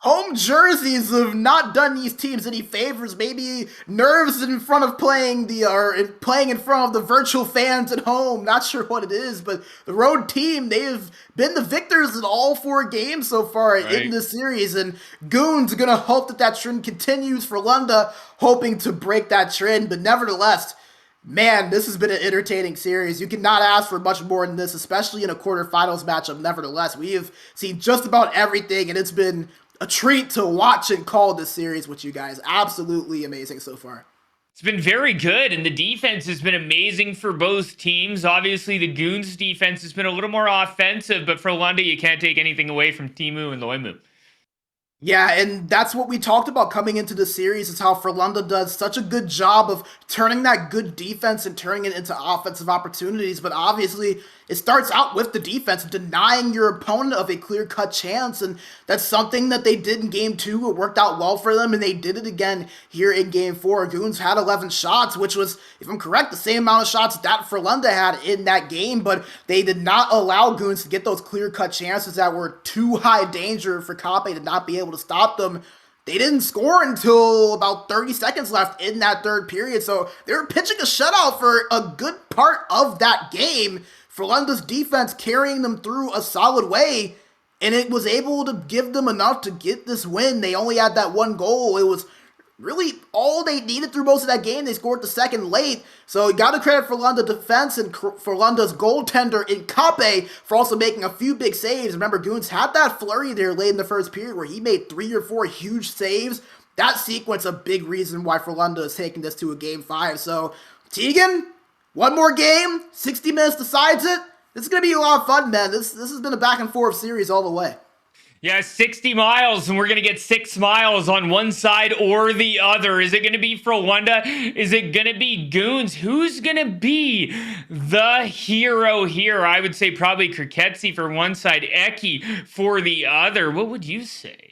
home jerseys have not done these teams any favors. Maybe nerves in front of playing in front of the virtual fans at home. Not sure what it is, but the road team, they have been the victors in all 4 games so far in this series, and Goons are gonna hope that trend continues. Frolunda hoping to break that trend, but nevertheless, man, this has been an entertaining series. You cannot ask for much more than this, especially in a quarterfinals matchup. Nevertheless, we have seen just about everything, and it's been a treat to watch and call this series with you guys. Absolutely amazing so far. It's been very good, and the defense has been amazing for both teams. Obviously, the Goons' defense has been a little more offensive, but for Frolunda, you can't take anything away from Timu and Loimu. Yeah, and that's what we talked about coming into the series, is how Frolunda does such a good job of turning that good defense and turning it into offensive opportunities. But obviously, it starts out with the defense, denying your opponent of a clear-cut chance, and that's something that they did in Game 2. It worked out well for them, and they did it again here in Game 4. Goons had 11 shots, which was, if I'm correct, the same amount of shots that Frolunda had in that game, but they did not allow Goons to get those clear-cut chances that were too high danger for Kape to not be able to stop them. They didn't score until about 30 seconds left in that third period, so they were pitching a shutout for a good part of that game. Frolunda's defense carrying them through a solid way, and it was able to give them enough to get this win. They only had that one goal. It was really all they needed through most of that game. They scored the second late, so you got to credit Frolunda defense and Frolunda's goaltender in Kape for also making a few big saves. Remember, Goons had that flurry there late in the first period where he made 3 or 4 huge saves. That sequence a big reason why Frolunda is taking this to a Game 5. So, Tegan, one more game, 60 minutes decides it. This is going to be a lot of fun, man. This has been a back and forth series all the way. Yeah, 60 miles, and we're going to get 6 miles on one side or the other. Is it going to be Frolunda? Is it going to be Goons? Who's going to be the hero here? I would say probably Kriketsi for one side, Eki for the other. What would you say?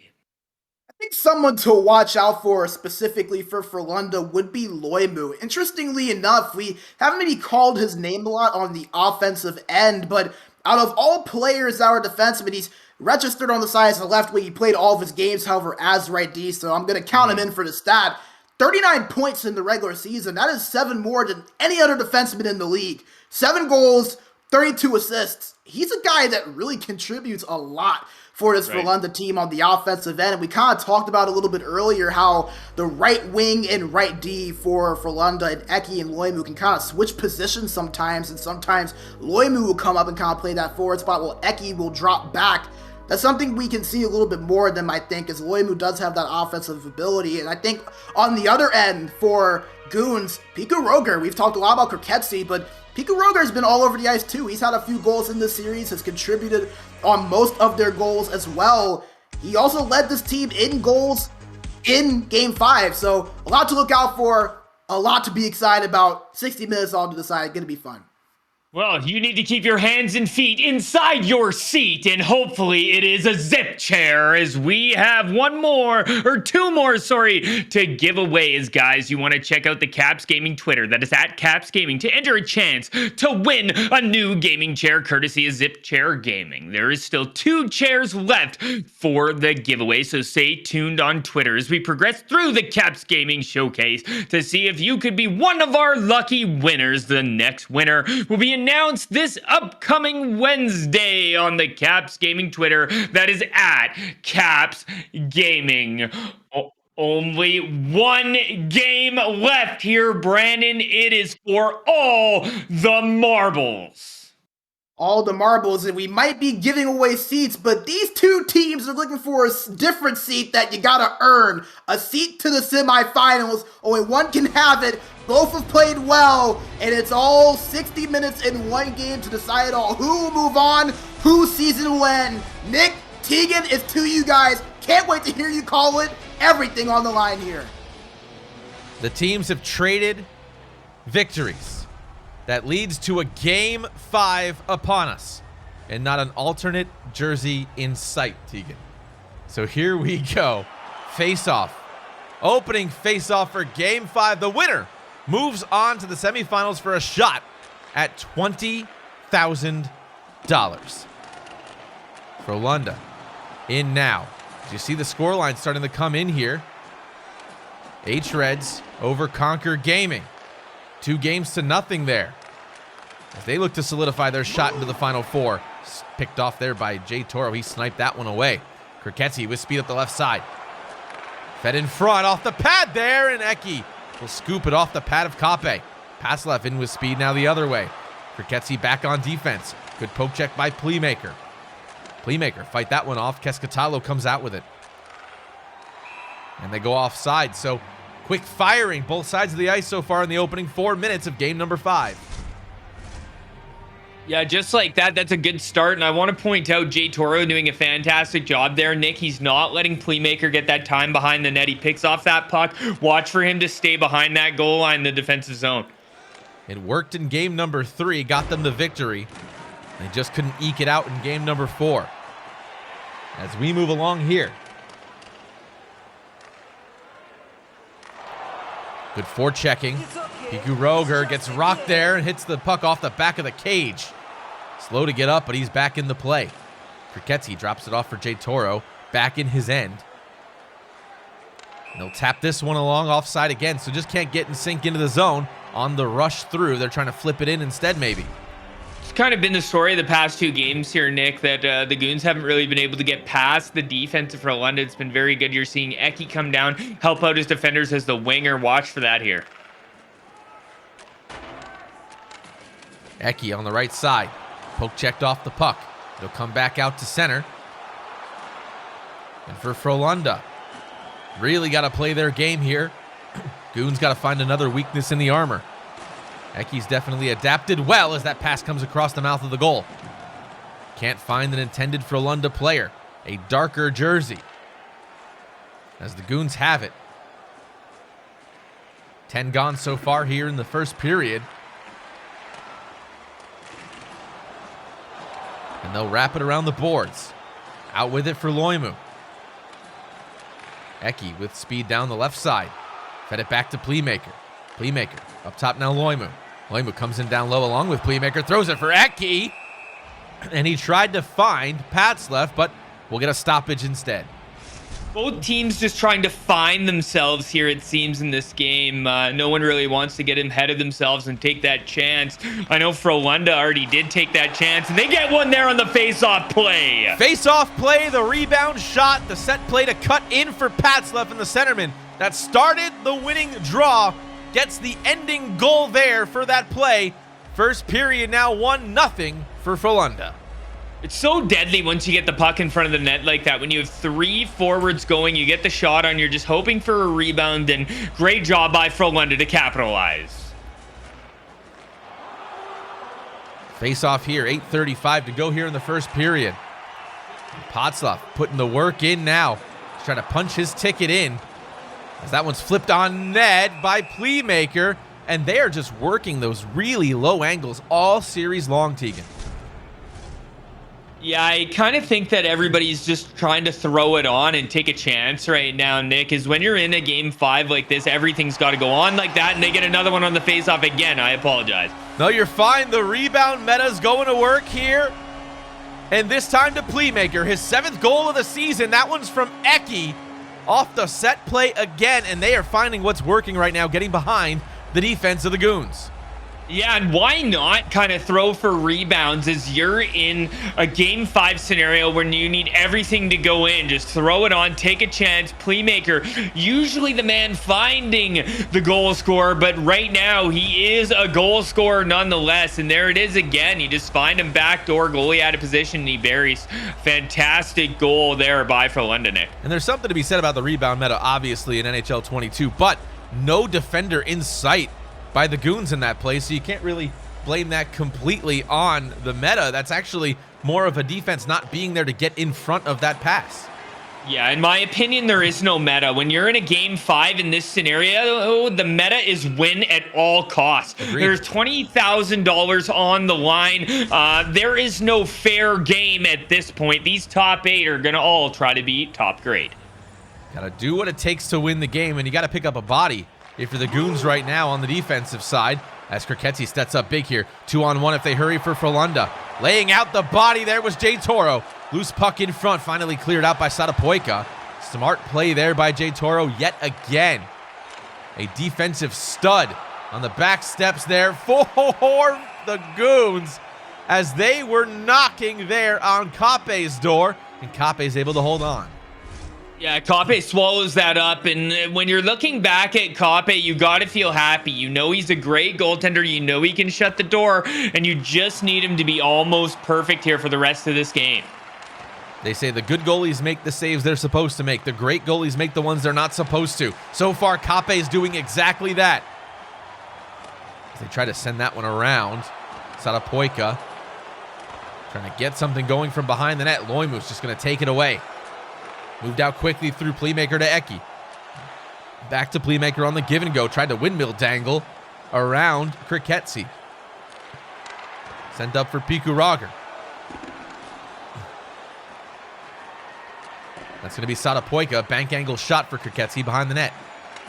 I think someone to watch out for specifically for Frolunda would be Loimu. Interestingly enough, we haven't maybe called his name a lot on the offensive end, but out of all players that are defensemen, he's registered on the side as the left wing. He played all of his games, however, as right D, so I'm going to count him in for the stat. 39 points in the regular season. That is 7 more than any other defenseman in the league. 7 goals, 32 assists. He's a guy that really contributes a lot for this Frolunda team on the offensive end. And we kind of talked about a little bit earlier how the right wing and right D for Frolunda and Eki and Loimu can kind of switch positions sometimes, and sometimes Loimu will come up and kind of play that forward spot while Eki will drop back. That's something we can see a little bit more than I think, as Loimu does have that offensive ability. And I think on the other end for Goons, Piku Roger, we've talked a lot about Kriketsi, but Piku Roger has been all over the ice too. He's had a few goals in this series, has contributed on most of their goals as well. He also led this team in goals in Game 5, so a lot to look out for, a lot to be excited about. 60 minutes all to decide, gonna be fun. Well, you need to keep your hands and feet inside your seat, and hopefully it is a zip chair, as we have 2 more, to give away. As guys, you want to check out the Caps Gaming Twitter, that is at Caps Gaming, to enter a chance to win a new gaming chair courtesy of Zip Chair Gaming. There is still 2 chairs left for the giveaway, so stay tuned on Twitter as we progress through the Caps Gaming Showcase to see if you could be one of our lucky winners. The next winner will be announced this upcoming Wednesday on the Caps Gaming Twitter, that is at Caps Gaming. Only 1 game left here, Brandon. It is for all the marbles. All the marbles, and we might be giving away seats, but these 2 teams are looking for a different seat that you gotta earn. A seat to the semifinals. Only one can have it. Both have played well, and it's all 60 minutes in 1 game to decide all. Who will move on, whose season when. Nick, Tegan, it's to you guys. Can't wait to hear you call it. Everything on the line here. The teams have traded victories. That leads to a Game 5 upon us, and not an alternate jersey in sight, Tegan. So here we go. Face-off. Opening face-off for Game 5. The winner moves on to the semifinals for a shot at $20,000. Frolunda in now. Do you see the scoreline starting to come in here? H-Reds over Conquer Gaming. 2-0 there, as they look to solidify their shot into the Final Four. Picked off there by Jay Toro. He sniped that one away. Kriketsi with speed up the left side. Fed in front off the pad there, and Eki will scoop it off the pad of Kape. Pass left in with speed now the other way. Kriketsi back on defense. Good poke check by Playmaker. Playmaker fight that one off. Keskatalo comes out with it. And they go offside, so quick firing both sides of the ice so far in the opening 4 minutes of game number 5. Yeah, just like that, that's a good start. And I want to point out Jay Toro doing a fantastic job there. Nick, he's not letting playmaker get that time behind the net. He picks off that puck. Watch for him to stay behind that goal line, the defensive zone. It worked in game number 3, got them the victory. They just couldn't eke it out in game number 4. As we move along here. Good forechecking. Piku Roger gets rocked there and hits the puck off the back of the cage. Slow to get up, but he's back in the play. Kriketzi drops it off for Jay Toro. Back in his end. And they'll tap this one along offside again, so just can't get and sink into the zone on the rush through. They're trying to flip it in instead, maybe. It's kind of been the story of the past 2 games here, Nick, that the Goons haven't really been able to get past the defense for London. It's been very good. You're seeing Eki come down, help out his defenders as the winger. Watch for that here. Eki on the right side. Poke checked off the puck. It'll come back out to center. And for Frolunda, really got to play their game here. Goons got to find another weakness in the armor. Eki's definitely adapted well as that pass comes across the mouth of the goal. Can't find an intended Frolunda player. A darker jersey. As the Goons have it. 10 gone so far here in the first period. And they'll wrap it around the boards. Out with it for Loimu. Eki with speed down the left side. Fed it back to Playmaker. Playmaker up top now Loimu. Loimu comes in down low along with Playmaker. Throws it for Eki. And he tried to find Patslef, but we'll get a stoppage instead. Both teams just trying to find themselves here, it seems, in this game. No one really wants to get ahead of themselves and take that chance. I know Frolunda already did take that chance, and they get one there on the face-off play. Face-off play, the rebound shot, the set play to cut in for Patslef and the centerman that started the winning draw. Gets the ending goal there for that play. First period now 1-0 for Frolunda. It's so deadly once you get the puck in front of the net like that. When you have 3 forwards going, you get the shot on, you're just hoping for a rebound, and great job by Frolunda to capitalize. Face off here, 8:35 to go here in the first period. Patslef putting the work in now. He's trying to punch his ticket in. As that one's flipped on net by Playmaker, and they are just working those really low angles all series long, Tegan. Yeah, I kind of think that everybody's just trying to throw it on and take a chance right now, Nick, is when you're in a game 5 like this, everything's got to go on like that, and they get another one on the face-off again. I apologize. No, you're fine. The rebound meta's going to work here. And this time to Playmaker, his 7th goal of the season. That one's from Eki off the set play again, and they are finding what's working right now, getting behind the defense of the Goons. Yeah, and why not kind of throw for rebounds as you're in a game 5 scenario where you need everything to go in. Just throw it on, take a chance. Playmaker, usually the man finding the goal scorer, but right now he is a goal scorer nonetheless. And there it is again. You just find him backdoor, goalie out of position, and he buries. Fantastic goal there by Frolunda, Nick. And there's something to be said about the rebound meta, obviously, in NHL 22, but no defender in sight by the Goons in that play, so you can't really blame that completely on the meta. That's actually more of a defense not being there to get in front of that pass. Yeah, in my opinion, there is no meta. When you're in a game 5 in this scenario, the meta is win at all costs. Agreed. There's $20,000 on the line. There is no fair game at this point. These top 8 are going to all try to beat top grade. Gotta do what it takes to win the game, and you gotta pick up a body if you're the Goons right now on the defensive side, as Kriketzi steps up big here. 2-on-1 if they hurry for Frolunda. Laying out the body there was Jay Toro. Loose puck in front, finally cleared out by Satapoika. Smart play there by Jay Toro yet again. A defensive stud on the back steps there for the Goons as they were knocking there on Kape's door, and Kape's able to hold on. Yeah, Kape swallows that up, and when you're looking back at Kape, you got to feel happy. You know he's a great goaltender. You know he can shut the door, and you just need him to be almost perfect here for the rest of this game. They say the good goalies make the saves they're supposed to make. The great goalies make the ones they're not supposed to. So far, Kape is doing exactly that. As they try to send that one around. Satapoika Trying to get something going from behind the net. Loimu's just going to take it away. Moved out quickly through Playmaker to Eki. Back to Playmaker on the give and go. Tried to windmill dangle around Kriketsi. Sent up for Piku Roger. That's going to be Satapoika. Bank angle shot for Kriketsi behind the net.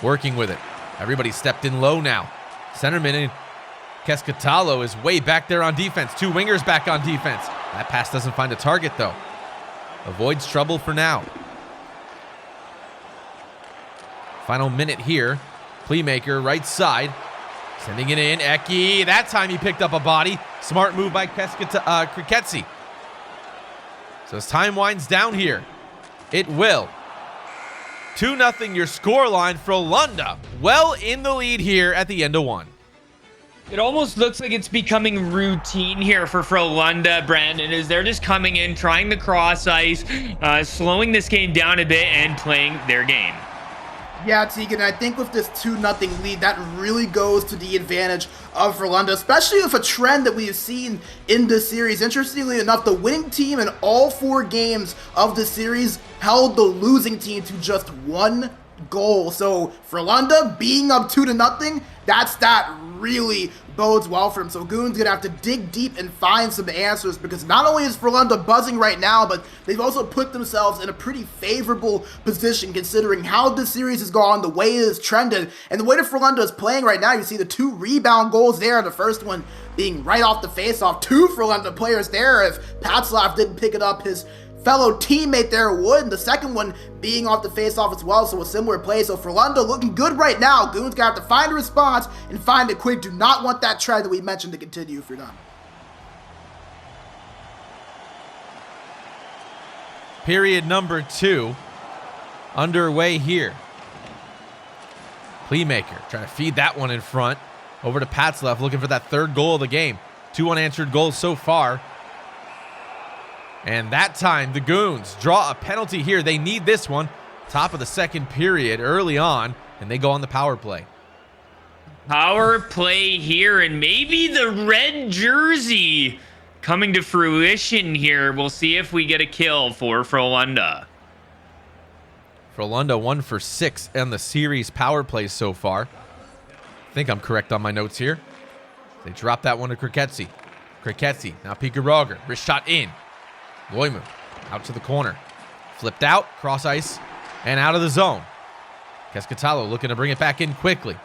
Working with it. Everybody stepped in low now. Centerman in Keskatalo is way back there on defense. Two wingers back on defense. That pass doesn't find a target though. Avoids trouble for now. Final minute here. Playmaker right side. Sending it in. Eki. That time he picked up a body. Smart move by Kriketsi. So as time winds down here, it will. 2-0 your scoreline. Frolunda well in the lead here at the end of one. It almost looks like it's becoming routine here for Frolunda, Brandon, as they're just coming in, trying to cross ice, slowing this game down a bit and playing their game. Yeah, Tegan, I think with this 2-0 lead, that really goes to the advantage of Frolunda, especially with a trend that we have seen in this series. Interestingly enough, the winning team in all 4 games of the series held the losing team to just 1 goal. So Frolunda being up 2-0, that really bodes well for him. So Goons gonna have to dig deep and find some answers, because not only is Frolunda buzzing right now, but they've also put themselves in a pretty favorable position considering how this series has gone, the way it has trended, and the way that Frolunda is playing right now. You see the 2 rebound goals there, the first one being right off the face-off. 2 Frolunda players there. If Patslav didn't pick it up, his fellow teammate there would, and the second one being off the face-off as well, so a similar play. So Frolunda looking good right now. Goons gonna have to find a response and find it quick. Do not want that trend that we mentioned to continue for them. Period number 2 underway here. Playmaker trying to feed that one in front. Over to Patslav looking for that 3rd goal of the game. 2 unanswered goals so far. And that time, the Goons draw a penalty here. They need this one. Top of the 2nd period early on, and they go on the power play. Power play here, and maybe the red jersey coming to fruition here. We'll see if we get a kill for Frolunda. Frolunda 1 for 6 on the series power plays so far. I think I'm correct on my notes here. They drop that one to Kriketsi. Kriketsi, now Piku Roger. Wrist shot in. Loimu out to the corner. Flipped out, cross ice, and out of the zone. Keskatalo looking to bring it back in quickly.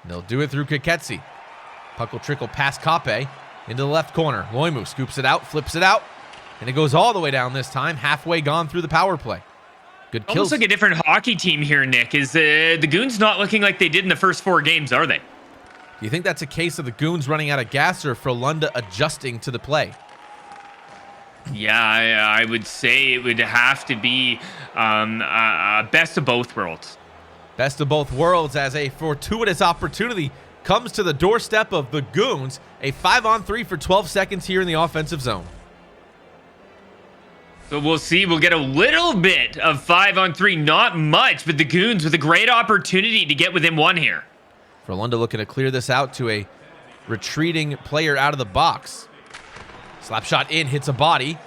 They'll do it through Kriketsi. Puck will trickle past Kape into the left corner. Loimu scoops it out, flips it out, and it goes all the way down this time, halfway gone through the power play. Good kills. Almost like a different hockey team here, Nick. Is the Goons not looking like they did in the first 4 games, are they? Do you think that's a case of the Goons running out of gas or Frolunda adjusting to the play? Yeah, I would say it would have to be best of both worlds. Best of both worlds as a fortuitous opportunity comes to the doorstep of the Goons. A 5-on-3 for 12 seconds here in the offensive zone. So we'll see. We'll get a little bit of 5-on-3, not much, but the Goons with a great opportunity to get within 1 here. Frolunda looking to clear this out to a retreating player out of the box. Slap shot in, hits a body.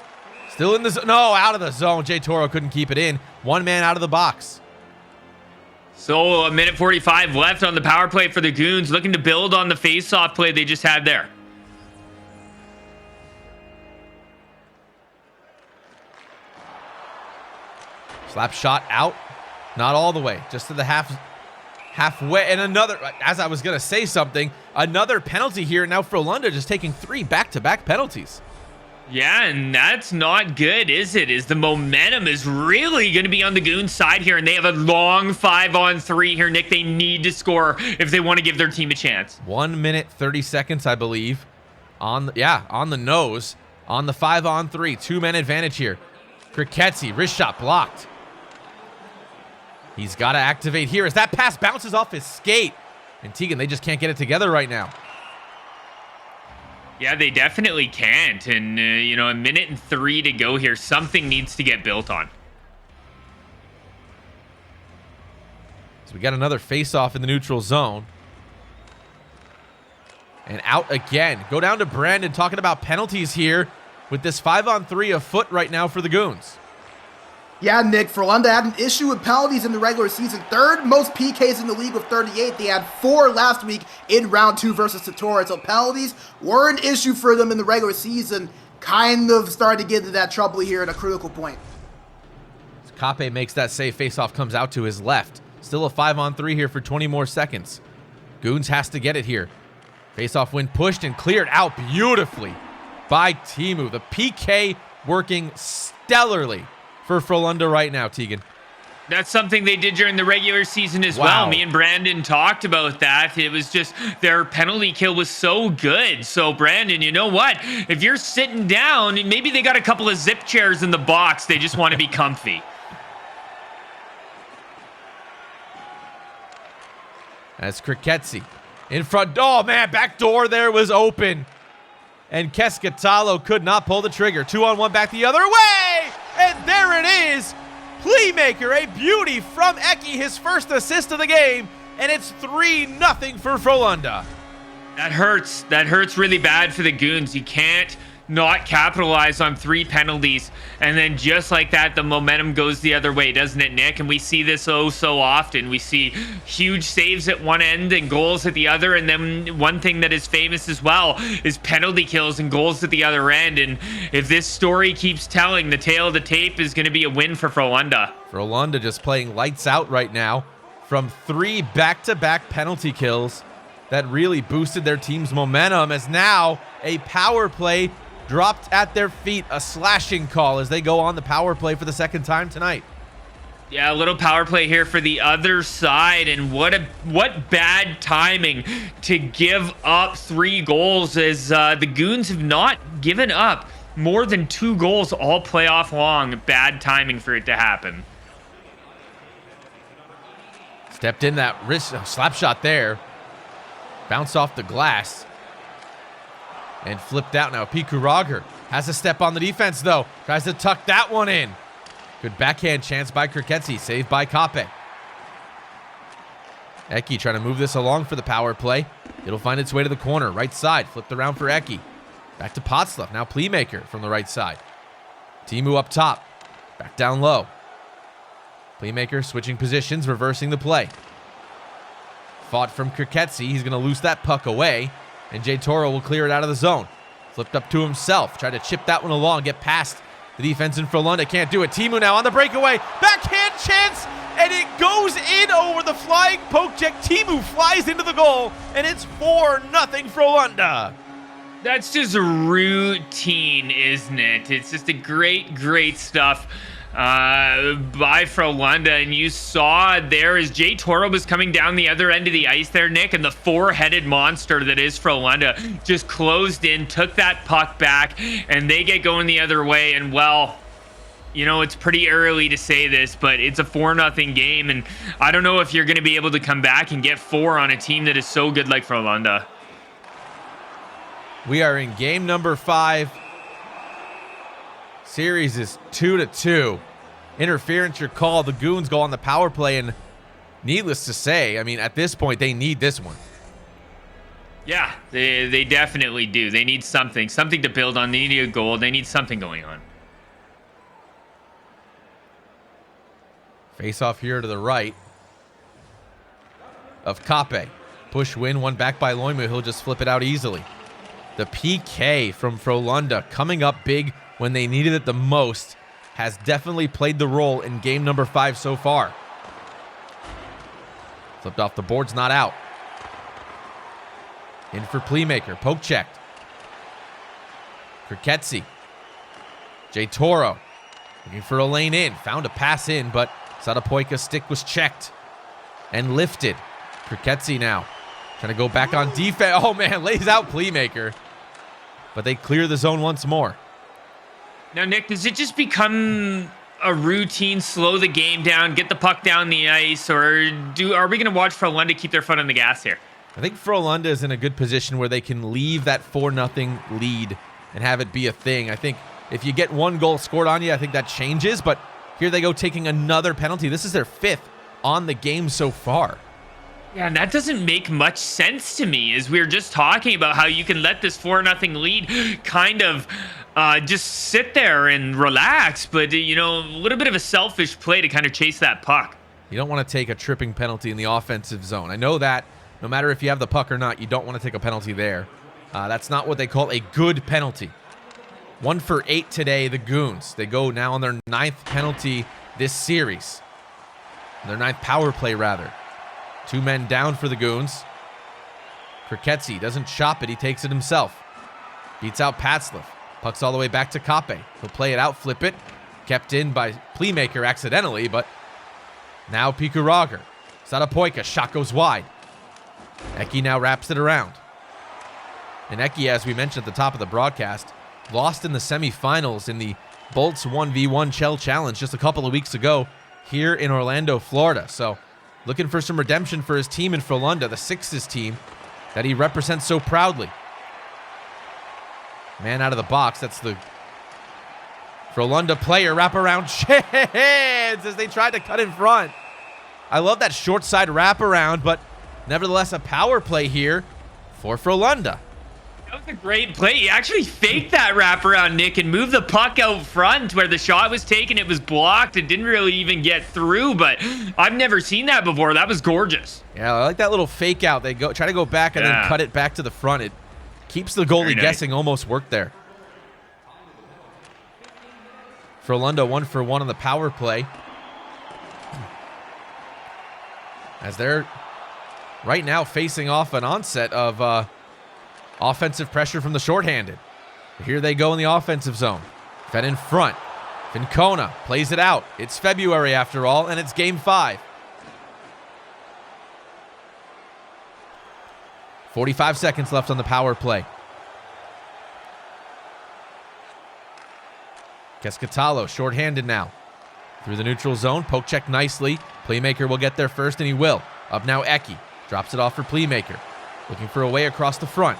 Still in the zone. No, out of the zone. Jay Toro couldn't keep it in. 1 man out of the box. So 1:45 left on the power play for the Goons, looking to build on the face-off play they just had there. Slap shot out. Not all the way, just to the halfway, and another, as I was going to say something, another penalty here. Now Frolunda just taking 3 back-to-back penalties. Yeah, and that's not good, is it? Is the momentum is really going to be on the Goons side here, and they have a long 5-on-3 here, Nick. They need to score if they want to give their team a chance. 1 minute, 30 seconds, I believe. On the nose. On the 5-on-3. 2-man advantage here. Kriketsi, wrist shot blocked. He's got to activate here as that pass bounces off his skate. And Tegan, they just can't get it together right now. Yeah, they definitely can't. And, 1:03 to go here. Something needs to get built on. So we got another face-off in the neutral zone. And out again. Go down to Brandon talking about penalties here with this 5-on-3 afoot right now for the Goons. Yeah, Nick, Frolunda had an issue with penalties in the regular season. Third most PKs in the league with 38. They had 4 last week in round 2 versus Satori. So penalties were an issue for them in the regular season. Kind of started to get into that trouble here at a critical point. Kape makes that save. Faceoff comes out to his left. Still a 5-on-3 here for 20 more seconds. Goons has to get it here. Faceoff win pushed and cleared out beautifully by Teemu. The PK working stellarly for Frolunda right now, Tegan. That's something they did during the regular season as Wow. well. Me and Brandon talked about that. It was just their penalty kill was so good. So, Brandon, you know what? If you're sitting down, maybe they got a couple of zip chairs in the box. They just want to be comfy. That's Kriketsi in front. Oh, man, back door there was open. And Keskatalo could not pull the trigger. 2-on-1 back the other way. And there it is. Playmaker, a beauty from Eki, his first assist of the game. And it's 3-0 for Frolunda. That hurts. That hurts really bad for the Goons. You can't not capitalize on 3 penalties. And then just like that, the momentum goes the other way, doesn't it, Nick? And we see this oh so often. We see huge saves at one end and goals at the other. And then one thing that is famous as well is penalty kills and goals at the other end. And if this story keeps telling, the tail of the tape is going to be a win for Frolunda. Frolunda just playing lights out right now from 3 back-to-back penalty kills that really boosted their team's momentum, as now a power play dropped at their feet, a slashing call as they go on the power play for the second time tonight. Yeah, a little power play here for the other side, and what bad timing to give up 3 goals, as the Goons have not given up more than 2 goals all playoff long. Bad timing for it to happen. Stepped in that wrist slap shot there, bounced off the glass and flipped out. Now Piku Roger has a step on the defense though, tries to tuck that one in. Good backhand chance by Kriketsi, saved by Kape. Eki trying to move this along for the power play. It'll find its way to the corner, right side, flipped around for Eki. Back to Potsluff, now Playmaker from the right side. Teemu up top, back down low. Playmaker switching positions, reversing the play. Fought from Kriketsi, he's gonna loose that puck away, and Jay Toro will clear it out of the zone. Flipped up to himself, tried to chip that one along, get past the defense in Frolunda, can't do it. Teemu now on the breakaway, backhand chance, and it goes in over the flying poke check. Teemu flies into the goal, and it's 4-0 Frolunda. That's just routine, isn't it? It's just a great stuff by Frolunda, and you saw there as Jay Toro was coming down the other end of the ice there, Nick, and the 4-headed monster that is Frolunda just closed in, took that puck back, and they get going the other way. And well, you know, it's pretty early to say this, but it's a 4-0 game, and I don't know if you're going to be able to come back and get 4 on a team that is so good like Frolunda. We are in game number 5. Series is 2-2. Interference your call. The Goons go on the power play, and needless to say, I mean, at this point, they need this one. Yeah, they definitely do. They need something to build on. They need a goal. They need something going on. Face off here to the right of Kape. Push win, one back by Loimu. He'll just flip it out easily. The PK from Frolunda coming up big when they needed it the most has definitely played the role in game number 5 so far. Flipped off the boards, not out. In for Playmaker, poke checked. Kriketsi. Jay Toro looking for a lane in, found a pass in, but Sadapoika's stick was checked and lifted. Kriketsi now trying to go back on defense. Oh man, lays out Playmaker, but they clear the zone once more. Now, Nick, does it just become a routine, slow the game down, get the puck down the ice, or are we going to watch Frolunda keep their foot on the gas here? I think Frolunda is in a good position where they can leave that 4-0 lead and have it be a thing. I think if you get 1 goal scored on you, I think that changes, but here they go taking another penalty. This is their 5th on the game so far. Yeah, and that doesn't make much sense to me, as we were just talking about how you can let this 4-0 lead kind of just sit there and relax, but, you know, a little bit of a selfish play to kind of chase that puck. You don't want to take a tripping penalty in the offensive zone. I know that no matter if you have the puck or not, you don't want to take a penalty there. That's not what they call a good penalty. 1 for 8 today, the Goons. They go now on their 9th penalty this series. Their 9th power play, rather. 2 men down for the Goons. Kriketsi doesn't chop it. He takes it himself. Beats out Patzliff. Puck's all the way back to Kape. He'll play it out, flip it. Kept in by Playmaker accidentally, but now Piku Roger. Sadapoika, shot goes wide. Eki now wraps it around. And Eki, as we mentioned at the top of the broadcast, lost in the semifinals in the Bolts 1v1 Shell Challenge just a couple of weeks ago here in Orlando, Florida. So looking for some redemption for his team in Frolunda, the Sixes team that he represents so proudly. Man out of the box. That's the Frolunda player. Wraparound chance as they tried to cut in front. I love that short side wraparound, but nevertheless a power play here for Frolunda. That was a great play. He actually faked that wraparound, Nick, and moved the puck out front where the shot was taken. It was blocked. It didn't really even get through, but I've never seen that before. That was gorgeous. Yeah, I like that little fake out. They try to go back and then cut it back to the front. It keeps the goalie guessing. Almost worked there. Frolunda 1 for 1 on the power play. As they're right now facing off an onset of offensive pressure from the shorthanded. Here they go in the offensive zone. Fed in front. Fincona plays it out. It's February after all, and it's game 5. 45 seconds left on the power play. Keskatalo, shorthanded now. Through the neutral zone, poke check nicely. Playmaker will get there first, and he will. Up now, Eki. Drops it off for Playmaker. Looking for a way across the front.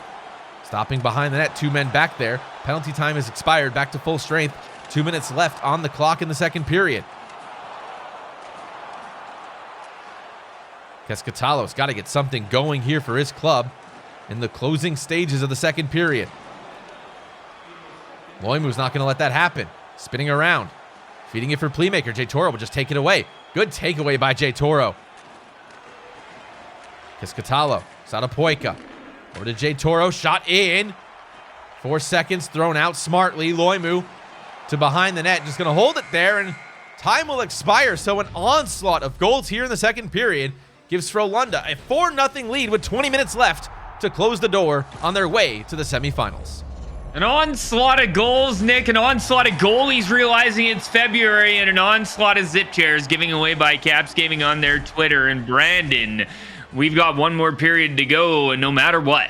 Stopping behind the net, 2 men back there. Penalty time has expired, back to full strength. 2 minutes left on the clock in the second period. Keskatalo's got to get something going here for his club in the closing stages of the second period. Loimu's not going to let that happen. Spinning around. Feeding it for Playmaker. J Toro will just take it away. Good takeaway by J Toro. Keskatalo. Sadapoika. Over to J Toro. Shot in. 4 seconds thrown out smartly. Loimu to behind the net. Just going to hold it there, and time will expire. So an onslaught of goals here in the second period gives Frolunda a 4-0 lead with 20 minutes left to close the door on their way to the semifinals. An onslaught of goals, Nick. An onslaught of goalies realizing it's February, and an onslaught of zip chairs giving away by Caps Gaming on their Twitter. And Brandon, we've got one more period to go, no matter what.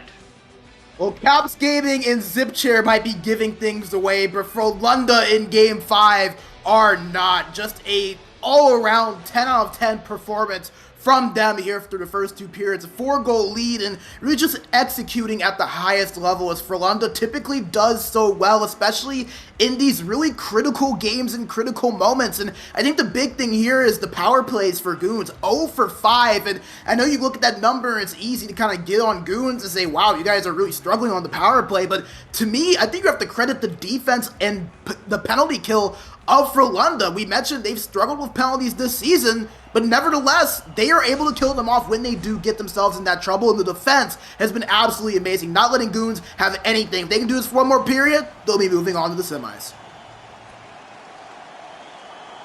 Well, Caps Gaming and Zip Chair might be giving things away, but Frolunda in Game 5 are not. Just a all-around 10 out of 10 performance from them here through the first 2 periods. A 4-goal lead and really just executing at the highest level as Frolunda typically does so well, especially in these really critical games and critical moments. And I think the big thing here is the power plays for Goons. 0 for 5. And I know you look at that number and it's easy to kind of get on Goons and say, wow, you guys are really struggling on the power play. But to me, I think you have to credit the defense and the penalty kill of Frolunda. We mentioned they've struggled with penalties this season, but nevertheless, they are able to kill them off when they do get themselves in that trouble, and the defense has been absolutely amazing, not letting Goons have anything. If they can do this for one more period, they'll be moving on to the semis.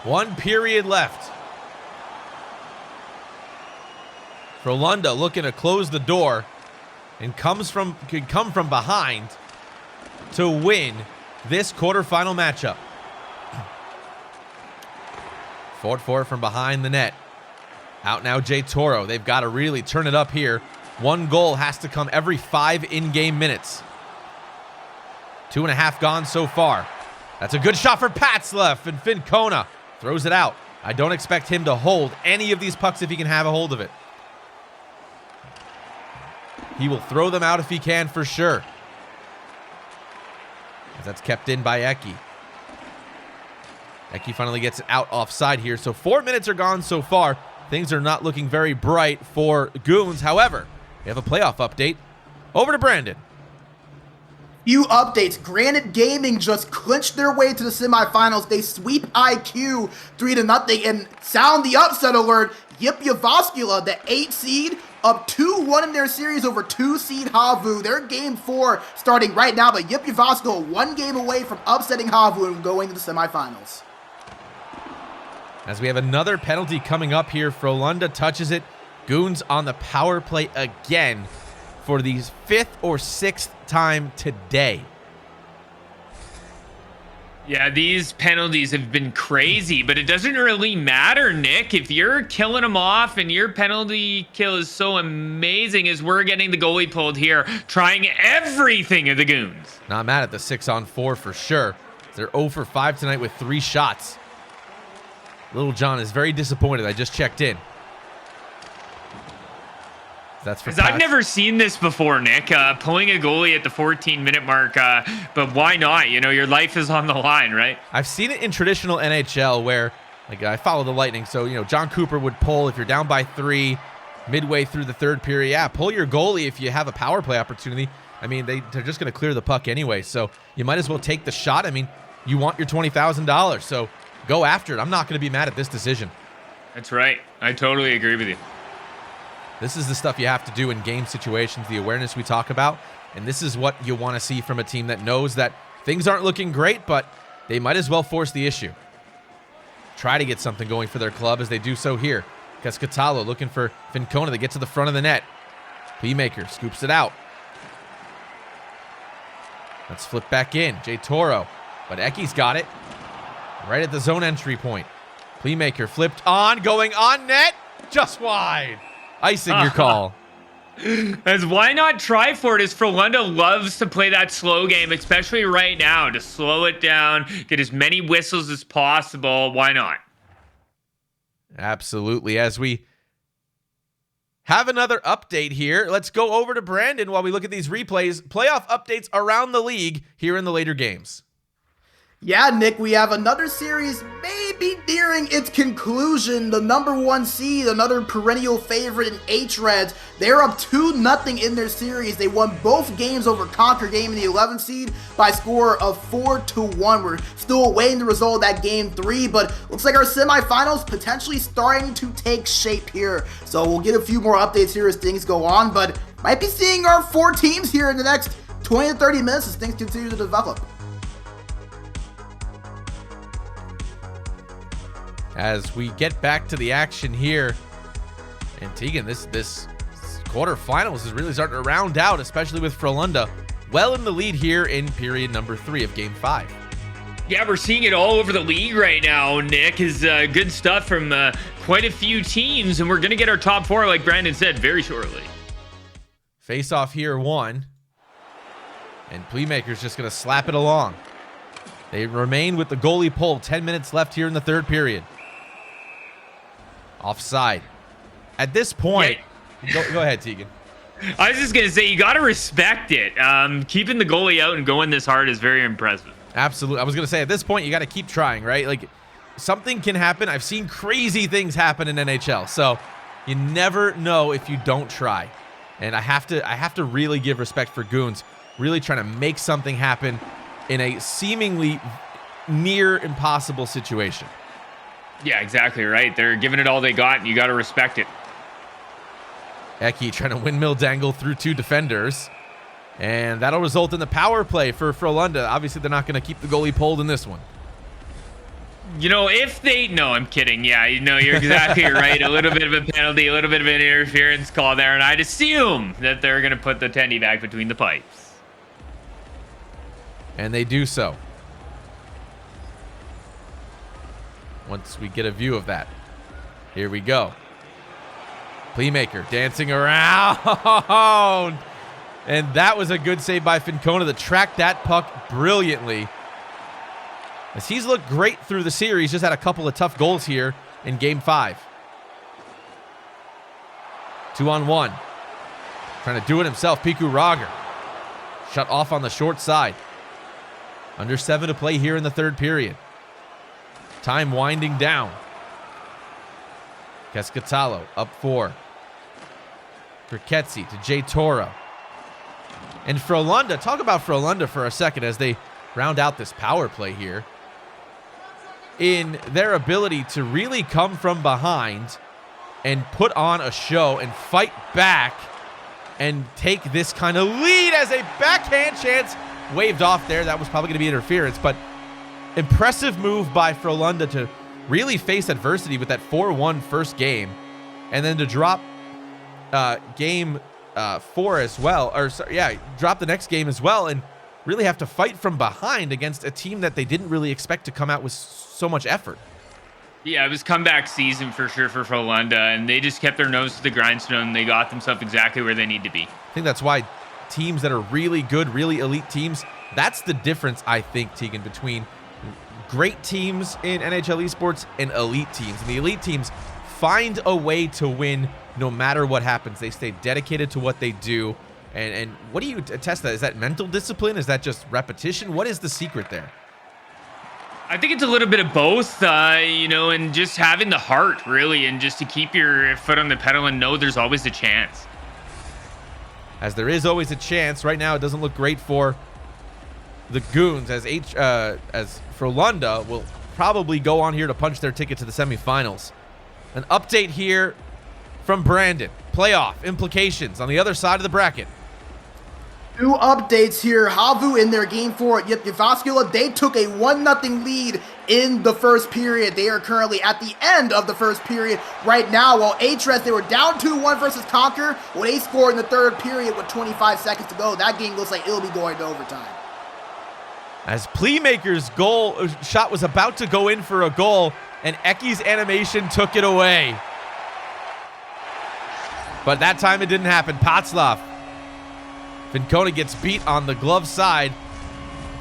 1 period left. Frolunda looking to close the door and could come from behind to win this quarterfinal matchup. Fought for it from behind the net. Out now, J Toro. They've got to really turn it up here. 1 goal has to come every 5 in-game minutes. 2.5 gone so far. That's a good shot for Patzliff, and Fincona throws it out. I don't expect him to hold any of these pucks if he can have a hold of it. He will throw them out if he can for sure. As that's kept in by Eki. Eki finally gets it out offside here. So 4 minutes are gone so far. things are not looking very bright for Goons. However, we have a playoff update. Over to Brandon. Few updates. Granite Gaming just clinched their way to the semifinals. They sweep IQ 3-0 and sound the upset alert. Yipyavaskula, the 8 seed, up 2-1 in their series over 2 seed Havu. They're game 4 starting right now, but Yipyavaskula 1 game away from upsetting Havu and going to the semifinals. As we have another penalty coming up here, Frolunda touches it. Goons on the power play again for the 5th or 6th time today. Yeah, these penalties have been crazy, but it doesn't really matter, Nick. If you're killing them off and your penalty kill is so amazing as we're getting the goalie pulled here, trying everything of the Goons. Not mad at the 6-on-4 for sure. They're 0 for 5 tonight with 3 shots. Little John is very disappointed. I just checked in. That's for I've never seen this before, Nick. Pulling a goalie at the 14-minute mark, but why not? You know, your life is on the line, right? I've seen it in traditional NHL where, like, I follow the Lightning, so, you know, John Cooper would pull if you're down by 3 midway through the 3rd period. Yeah, pull your goalie if you have a power play opportunity. I mean, they're just going to clear the puck anyway, so you might as well take the shot. I mean, you want your $20,000, so go after it. I'm not going to be mad at this decision. That's right. I totally agree with you. This is the stuff you have to do in game situations, the awareness we talk about, and this is what you want to see from a team that knows that things aren't looking great, but they might as well force the issue. Try to get something going for their club as they do so here. Cascatalo looking for Fincona to get to the front of the net. bMaJuH scoops it out. Let's flip back in. Jay Toro, but Eki's got it right at the zone entry point. bMaJuH flipped on, going on net, just wide. Icing your call. As why not try for it, as Frolunda loves to play that slow game, especially right now, to slow it down, get as many whistles as possible. Why not? Absolutely. As we have another update here, let's go over to Brandon while we look at these replays. Playoff updates around the league here in the later games. Yeah, Nick, we have another series maybe nearing its conclusion. The #1 seed, another perennial favorite in H-Reds, they're up 2-0 in their series. They won both games over Conquer Gaming, the 11th seed, by a score of 4-1. We're still awaiting the result of that game 3, but looks like our semifinals potentially starting to take shape here. So we'll get a few more updates here as things go on, but might be seeing our 4 teams here in the next 20 to 30 minutes as things continue to develop. As we get back to the action here, and Tegan, this quarterfinals is really starting to round out, especially with Frolunda well in the lead here in period number 3 of game 5. Yeah, we're seeing it all over the league right now, Nick. Is good stuff from quite a few teams, and we're going to get our top 4, like Brandon said, very shortly. Face off here 1, and bMaJuH's just going to slap it along. They remain with the goalie pulled. 10 minutes left here in the 3rd period. Offside. At this point, go ahead, Tegan. I was just going to say, you got to respect it. Keeping the goalie out and going this hard is very impressive. Absolutely. I was going to say, at this point, you got to keep trying, right? Like, something can happen. I've seen crazy things happen in NHL, so you never know if you don't try. And I have to really give respect for Goons, really trying to make something happen in a seemingly near impossible situation. Yeah, exactly right. They're giving it all they got, and you got to respect it. Eki trying to windmill dangle through 2 defenders, and that'll result in the power play for Frolunda. Obviously, they're not going to keep the goalie pulled in this one. You know, if they... No, I'm kidding. Yeah, you know, you're exactly right. A little bit of a penalty, a little bit of an interference call there, and I'd assume that they're going to put the tendy back between the pipes. And they do so. Once we get a view of that. Here we go. bMaJuH dancing around. And that was a good save by Fincona to track that puck brilliantly. As he's looked great through the series, just had a couple of tough goals here in game 5. 2-on-1. Trying to do it himself, Piku Rager. Shut off on the short side. Under 7 to play here in the 3rd period. Time winding down. Cascatalo up 4. For Ketsi to J Toro. And Frolunda, talk about Frolunda for a second as they round out this power play here. In their ability to really come from behind and put on a show and fight back and take this kind of lead as a backhand chance waved off there. That was probably going to be interference, but impressive move by Frolunda to really face adversity with that 4-1 first game, and then to drop game 4 as well, or sorry, yeah, drop the next game as well, and really have to fight from behind against a team that they didn't really expect to come out with so much effort. Yeah, it was comeback season for sure for Frolunda, and they just kept their nose to the grindstone. They got themselves exactly where they need to be. I think that's why teams that are really good, really elite teams, that's the difference, I think, Tegan, between great teams in NHL esports and elite teams. And the elite teams find a way to win no matter what happens. They stay dedicated to what they do. And what do you attest that? Is that mental discipline? Is that just repetition? What is the secret there? I think it's a little bit of both, and just having the heart, really, and just to keep your foot on the pedal and know there's always a chance. As there is always a chance. Right now, it doesn't look great for the Goons, as Frolunda will probably go on here to punch their ticket to the semifinals. An update here from Brandon. Playoff implications on the other side of the bracket. 2 updates here. Havu in their game 4 at Yevascula, they took a 1-0 lead in the first period. They are currently at the end of the first period right now, while HRES, they were down 2-1 versus Conquer. Well, they scored in the third period with 25 seconds to go. That game looks like it'll be going to overtime. As Playmaker's shot was about to go in for a goal, and Eki's animation took it away. But that time it didn't happen. Patslov. Vincona gets beat on the glove side,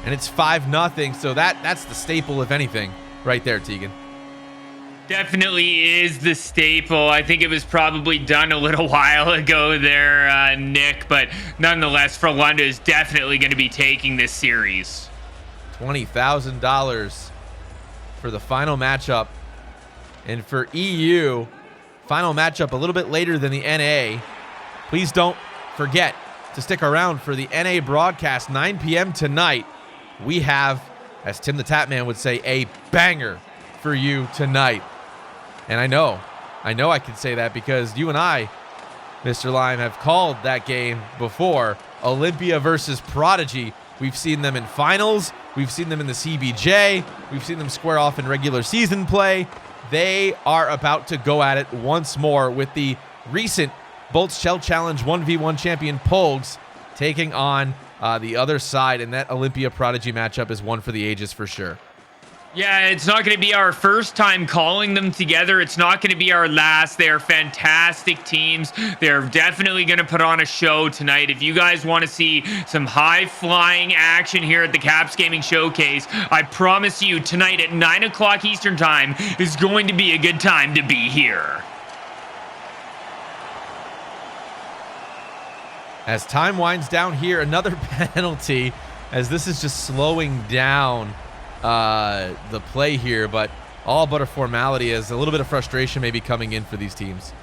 and it's 5-0. So that's the staple, if anything, right there, Tegan. Definitely is the staple. I think it was probably done a little while ago there, Nick, but nonetheless, Frolunda is definitely going to be taking this series. $20,000 for the final matchup. And for EU, final matchup a little bit later than the NA. Please don't forget to stick around for the NA broadcast, 9 p.m. tonight. We have, as Tim the Tapman would say, a banger for you tonight. And I know I can say that because you and I, Mr. Lime, have called that game before. Olympia versus Prodigy. We've seen them in finals. We've seen them in the CBJ. We've seen them square off in regular season play. They are about to go at it once more with the recent Bolts Shell Challenge 1v1 champion Pogues taking on the other side, and that Olympia Prodigy matchup is one for the ages for sure. Yeah, it's not going to be our first time calling them together. It's not going to be our last. They are fantastic teams. They're definitely going to put on a show tonight. If you guys want to see some high-flying action here at the Caps Gaming Showcase, I promise you tonight at 9 o'clock Eastern Time is going to be a good time to be here. As time winds down here, another penalty, as this is just slowing down the play here, but all but a formality, as a little bit of frustration may be coming in for these teams.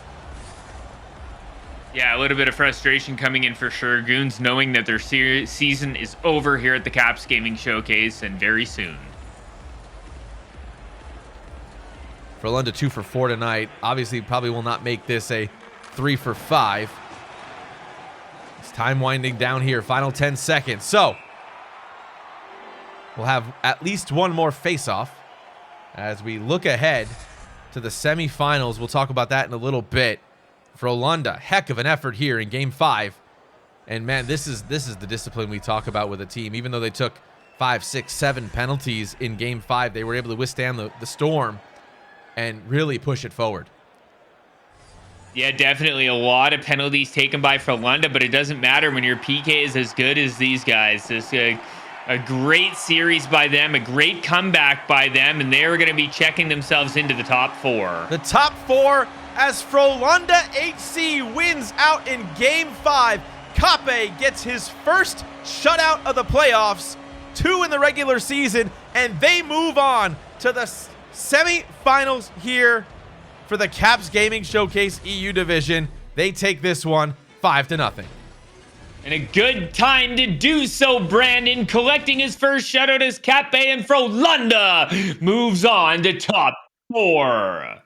Yeah, a little bit of frustration coming in for sure. Goons knowing that their season is over here at the Caps Gaming Showcase, and very soon. Frolunda 2 for 4 tonight. Obviously, probably will not make this a 3 for 5. It's time winding down here. Final 10 seconds. So we'll have at least one more face-off as we look ahead to the semifinals. We'll talk about that in a little bit. Frolunda, heck of an effort here in Game 5. And man, this is the discipline we talk about with a team. Even though they took 5, 6, 7 penalties in Game 5, they were able to withstand the storm and really push it forward. Yeah, definitely a lot of penalties taken by Frolunda, but it doesn't matter when your PK is as good as these guys. It's a great series by them, a great comeback by them, and they're going to be checking themselves into the top 4. The top 4 as Frolunda HC wins out in Game 5. Kape gets his first shutout of the playoffs, 2 in the regular season, and they move on to the semifinals here for the Caps Gaming Showcase EU division. They take this one 5-0. And a good time to do so, Brandon. Collecting his first shutout as Cape and Frolunda moves on to top 4.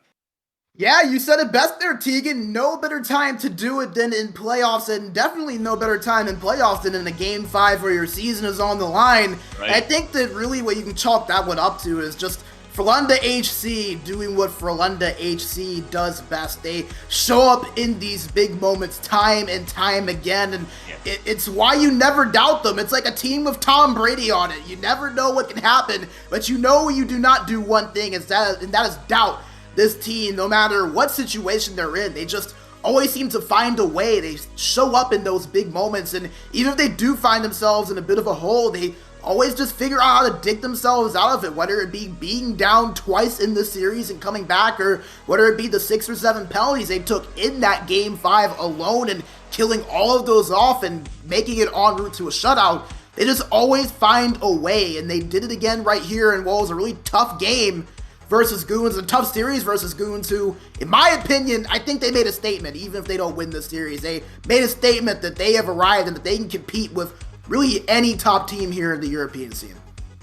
Yeah, you said it best there, Tegan. No better time to do it than in playoffs, and definitely no better time in playoffs than in a Game 5 where your season is on the line. Right. I think that really what you can chalk that one up to is just Frolunda HC doing what Frolunda HC does best. They show up in these big moments time and time again, and it's why you never doubt them. It's like a team with Tom Brady on it. You never know what can happen, but you know you do not do one thing, and that is doubt. This team, no matter what situation they're in, they just always seem to find a way. They show up in those big moments, and even if they do find themselves in a bit of a hole, they always just figure out how to dig themselves out of it, whether it be being down twice in the series and coming back, or whether it be the 6 or 7 penalties they took in that Game 5 alone and killing all of those off and making it en route to a shutout. They just always find a way, and they did it again right here in what was a really tough game versus Goons, a tough series versus Goons, who, in my opinion, I think they made a statement. Even if they don't win the series, they made a statement that they have arrived and that they can compete with really any top team here in the European scene.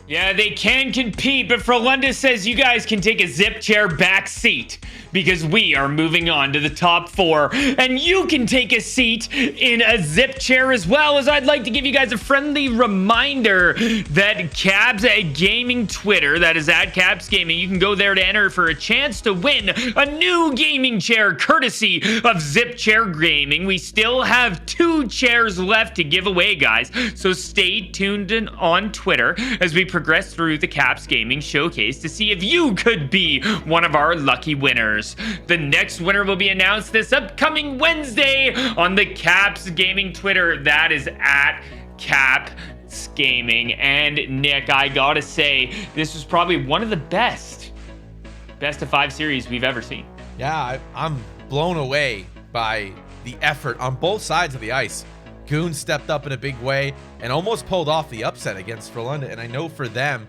Yeah, they can compete, but Frolunda says you guys can take a zip chair back seat because we are moving on to the top 4, and you can take a seat in a zip chair as well. As I'd like to give you guys a friendly reminder that Caps Gaming Twitter, that is at Caps Gaming, you can go there to enter for a chance to win a new gaming chair courtesy of Zip Chair Gaming. We still have 2 chairs left to give away, guys, so stay tuned on Twitter as we progress through the Caps Gaming Showcase to see if you could be one of our lucky winners. The next winner will be announced this upcoming Wednesday on the Caps Gaming Twitter. That is at Caps Gaming. And Nick, I gotta say, this was probably one of the best of 5 series we've ever seen. Yeah, I'm blown away by the effort on both sides of the ice. Goons stepped up in a big way and almost pulled off the upset against Frolunda. And I know for them,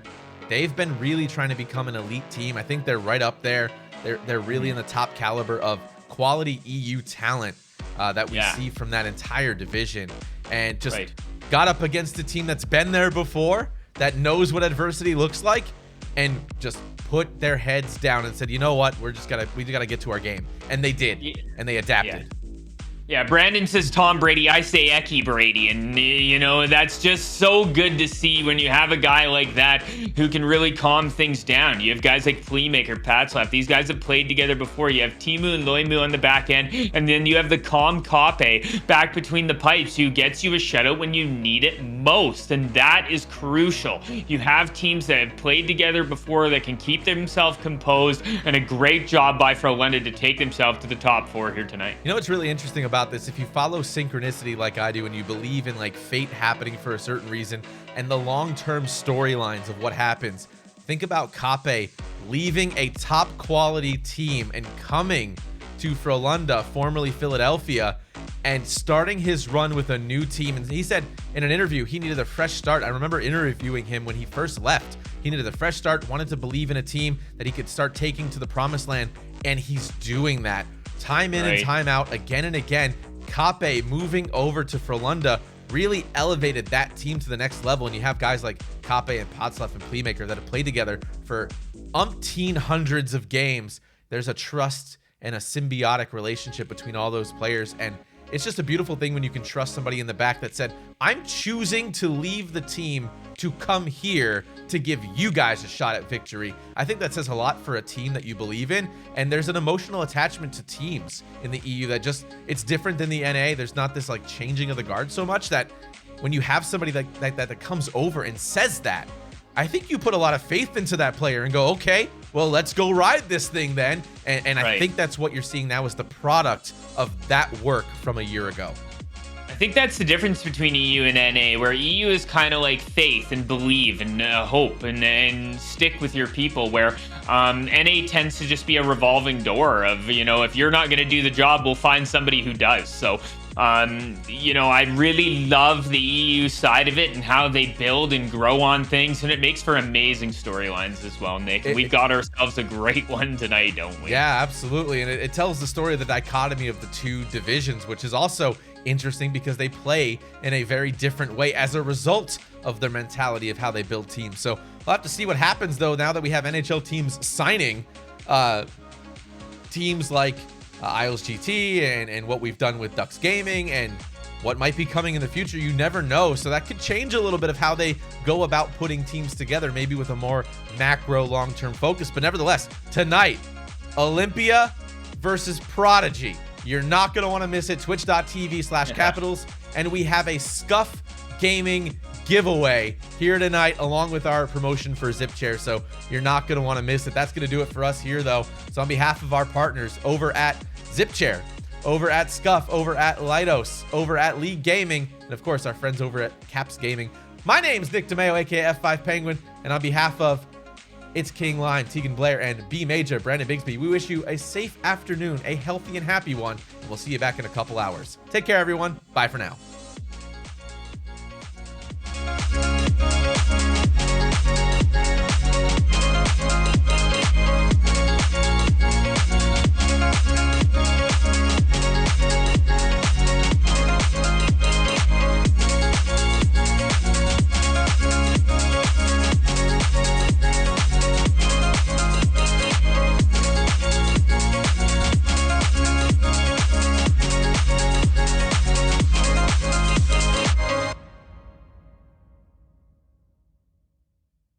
they've been really trying to become an elite team. I think they're right up there. They're really in the top caliber of quality EU talent that we see from that entire division. And just got up against a team that's been there before, that knows what adversity looks like, and just put their heads down and said, you know what, we just gotta get to our game. And they did, and they adapted. Yeah, Brandon says Tom Brady, I say Eki Brady, and you know, that's just so good to see when you have a guy like that who can really calm things down. You have guys like Fleamaker, Patslap, these guys have played together before. You have Timu and Loimu on the back end, and then you have the calm Kape back between the pipes who gets you a shutout when you need it most, and that is crucial. You have teams that have played together before that can keep themselves composed, and a great job by Frolunda to take themselves to the top 4 here tonight. You know what's really interesting about this, if you follow synchronicity like I do and you believe in like fate happening for a certain reason and the long-term storylines of what happens, think about Kape leaving a top quality team and coming to Frolunda, formerly Philadelphia, and starting his run with a new team. And he said in an interview he needed a fresh start. I remember interviewing him when he first left. He needed a fresh start, wanted to believe in a team that he could start taking to the promised land, and he's doing that. Time in and time out, again and again. Kape moving over to Frolunda really elevated that team to the next level, and you have guys like Kape and Patslap and Playmaker that have played together for umpteen hundreds of games. There's a trust and a symbiotic relationship between all those players, and it's just a beautiful thing when you can trust somebody in the back that said, I'm choosing to leave the team to come here to give you guys a shot at victory. I think that says a lot for a team that you believe in, and there's an emotional attachment to teams in the EU that just, it's different than the NA. There's not this like changing of the guard so much that when you have somebody that comes over and says that, I think you put a lot of faith into that player and go, okay, well, let's go ride this thing then. And I think that's what you're seeing now is the product of that work from a year ago. I think that's the difference between EU and NA, where EU is kind of like faith and believe and hope and stick with your people, where NA tends to just be a revolving door of, you know, if you're not going to do the job, we'll find somebody who does. So You know, I really love the EU side of it and how they build and grow on things, and it makes for amazing storylines as well, Nick. We've got ourselves a great one tonight, don't we? Yeah, absolutely. And it tells the story of the dichotomy of the two divisions, which is also interesting because they play in a very different way as a result of their mentality of how they build teams. So we'll have to see what happens, though, now that we have NHL teams signing teams like Isles GT and what we've done with Ducks Gaming and what might be coming in the future. You never know. So that could change a little bit of how they go about putting teams together, maybe with a more macro long-term focus. But nevertheless, tonight, Olympia versus Prodigy. You're not going to want to miss it. Twitch.tv/Capitals. And we have a Scuff Gaming giveaway here tonight along with our promotion for Zip Chair, so you're not going to want to miss it. That's going to do it for us here, though. So on behalf of our partners over at Zip Chair, over at Scuff, over at Leidos, over at Leaguegaming, and of course our friends over at Caps Gaming, my name's Nick DeMeo, aka F5 Penguin, and on behalf of It's King Line, Tegan Blair, and bMaJuH, Brandon Bigsby, we wish you a safe afternoon, a healthy and happy one, and we'll see you back in a couple hours. Take care, everyone. Bye for now.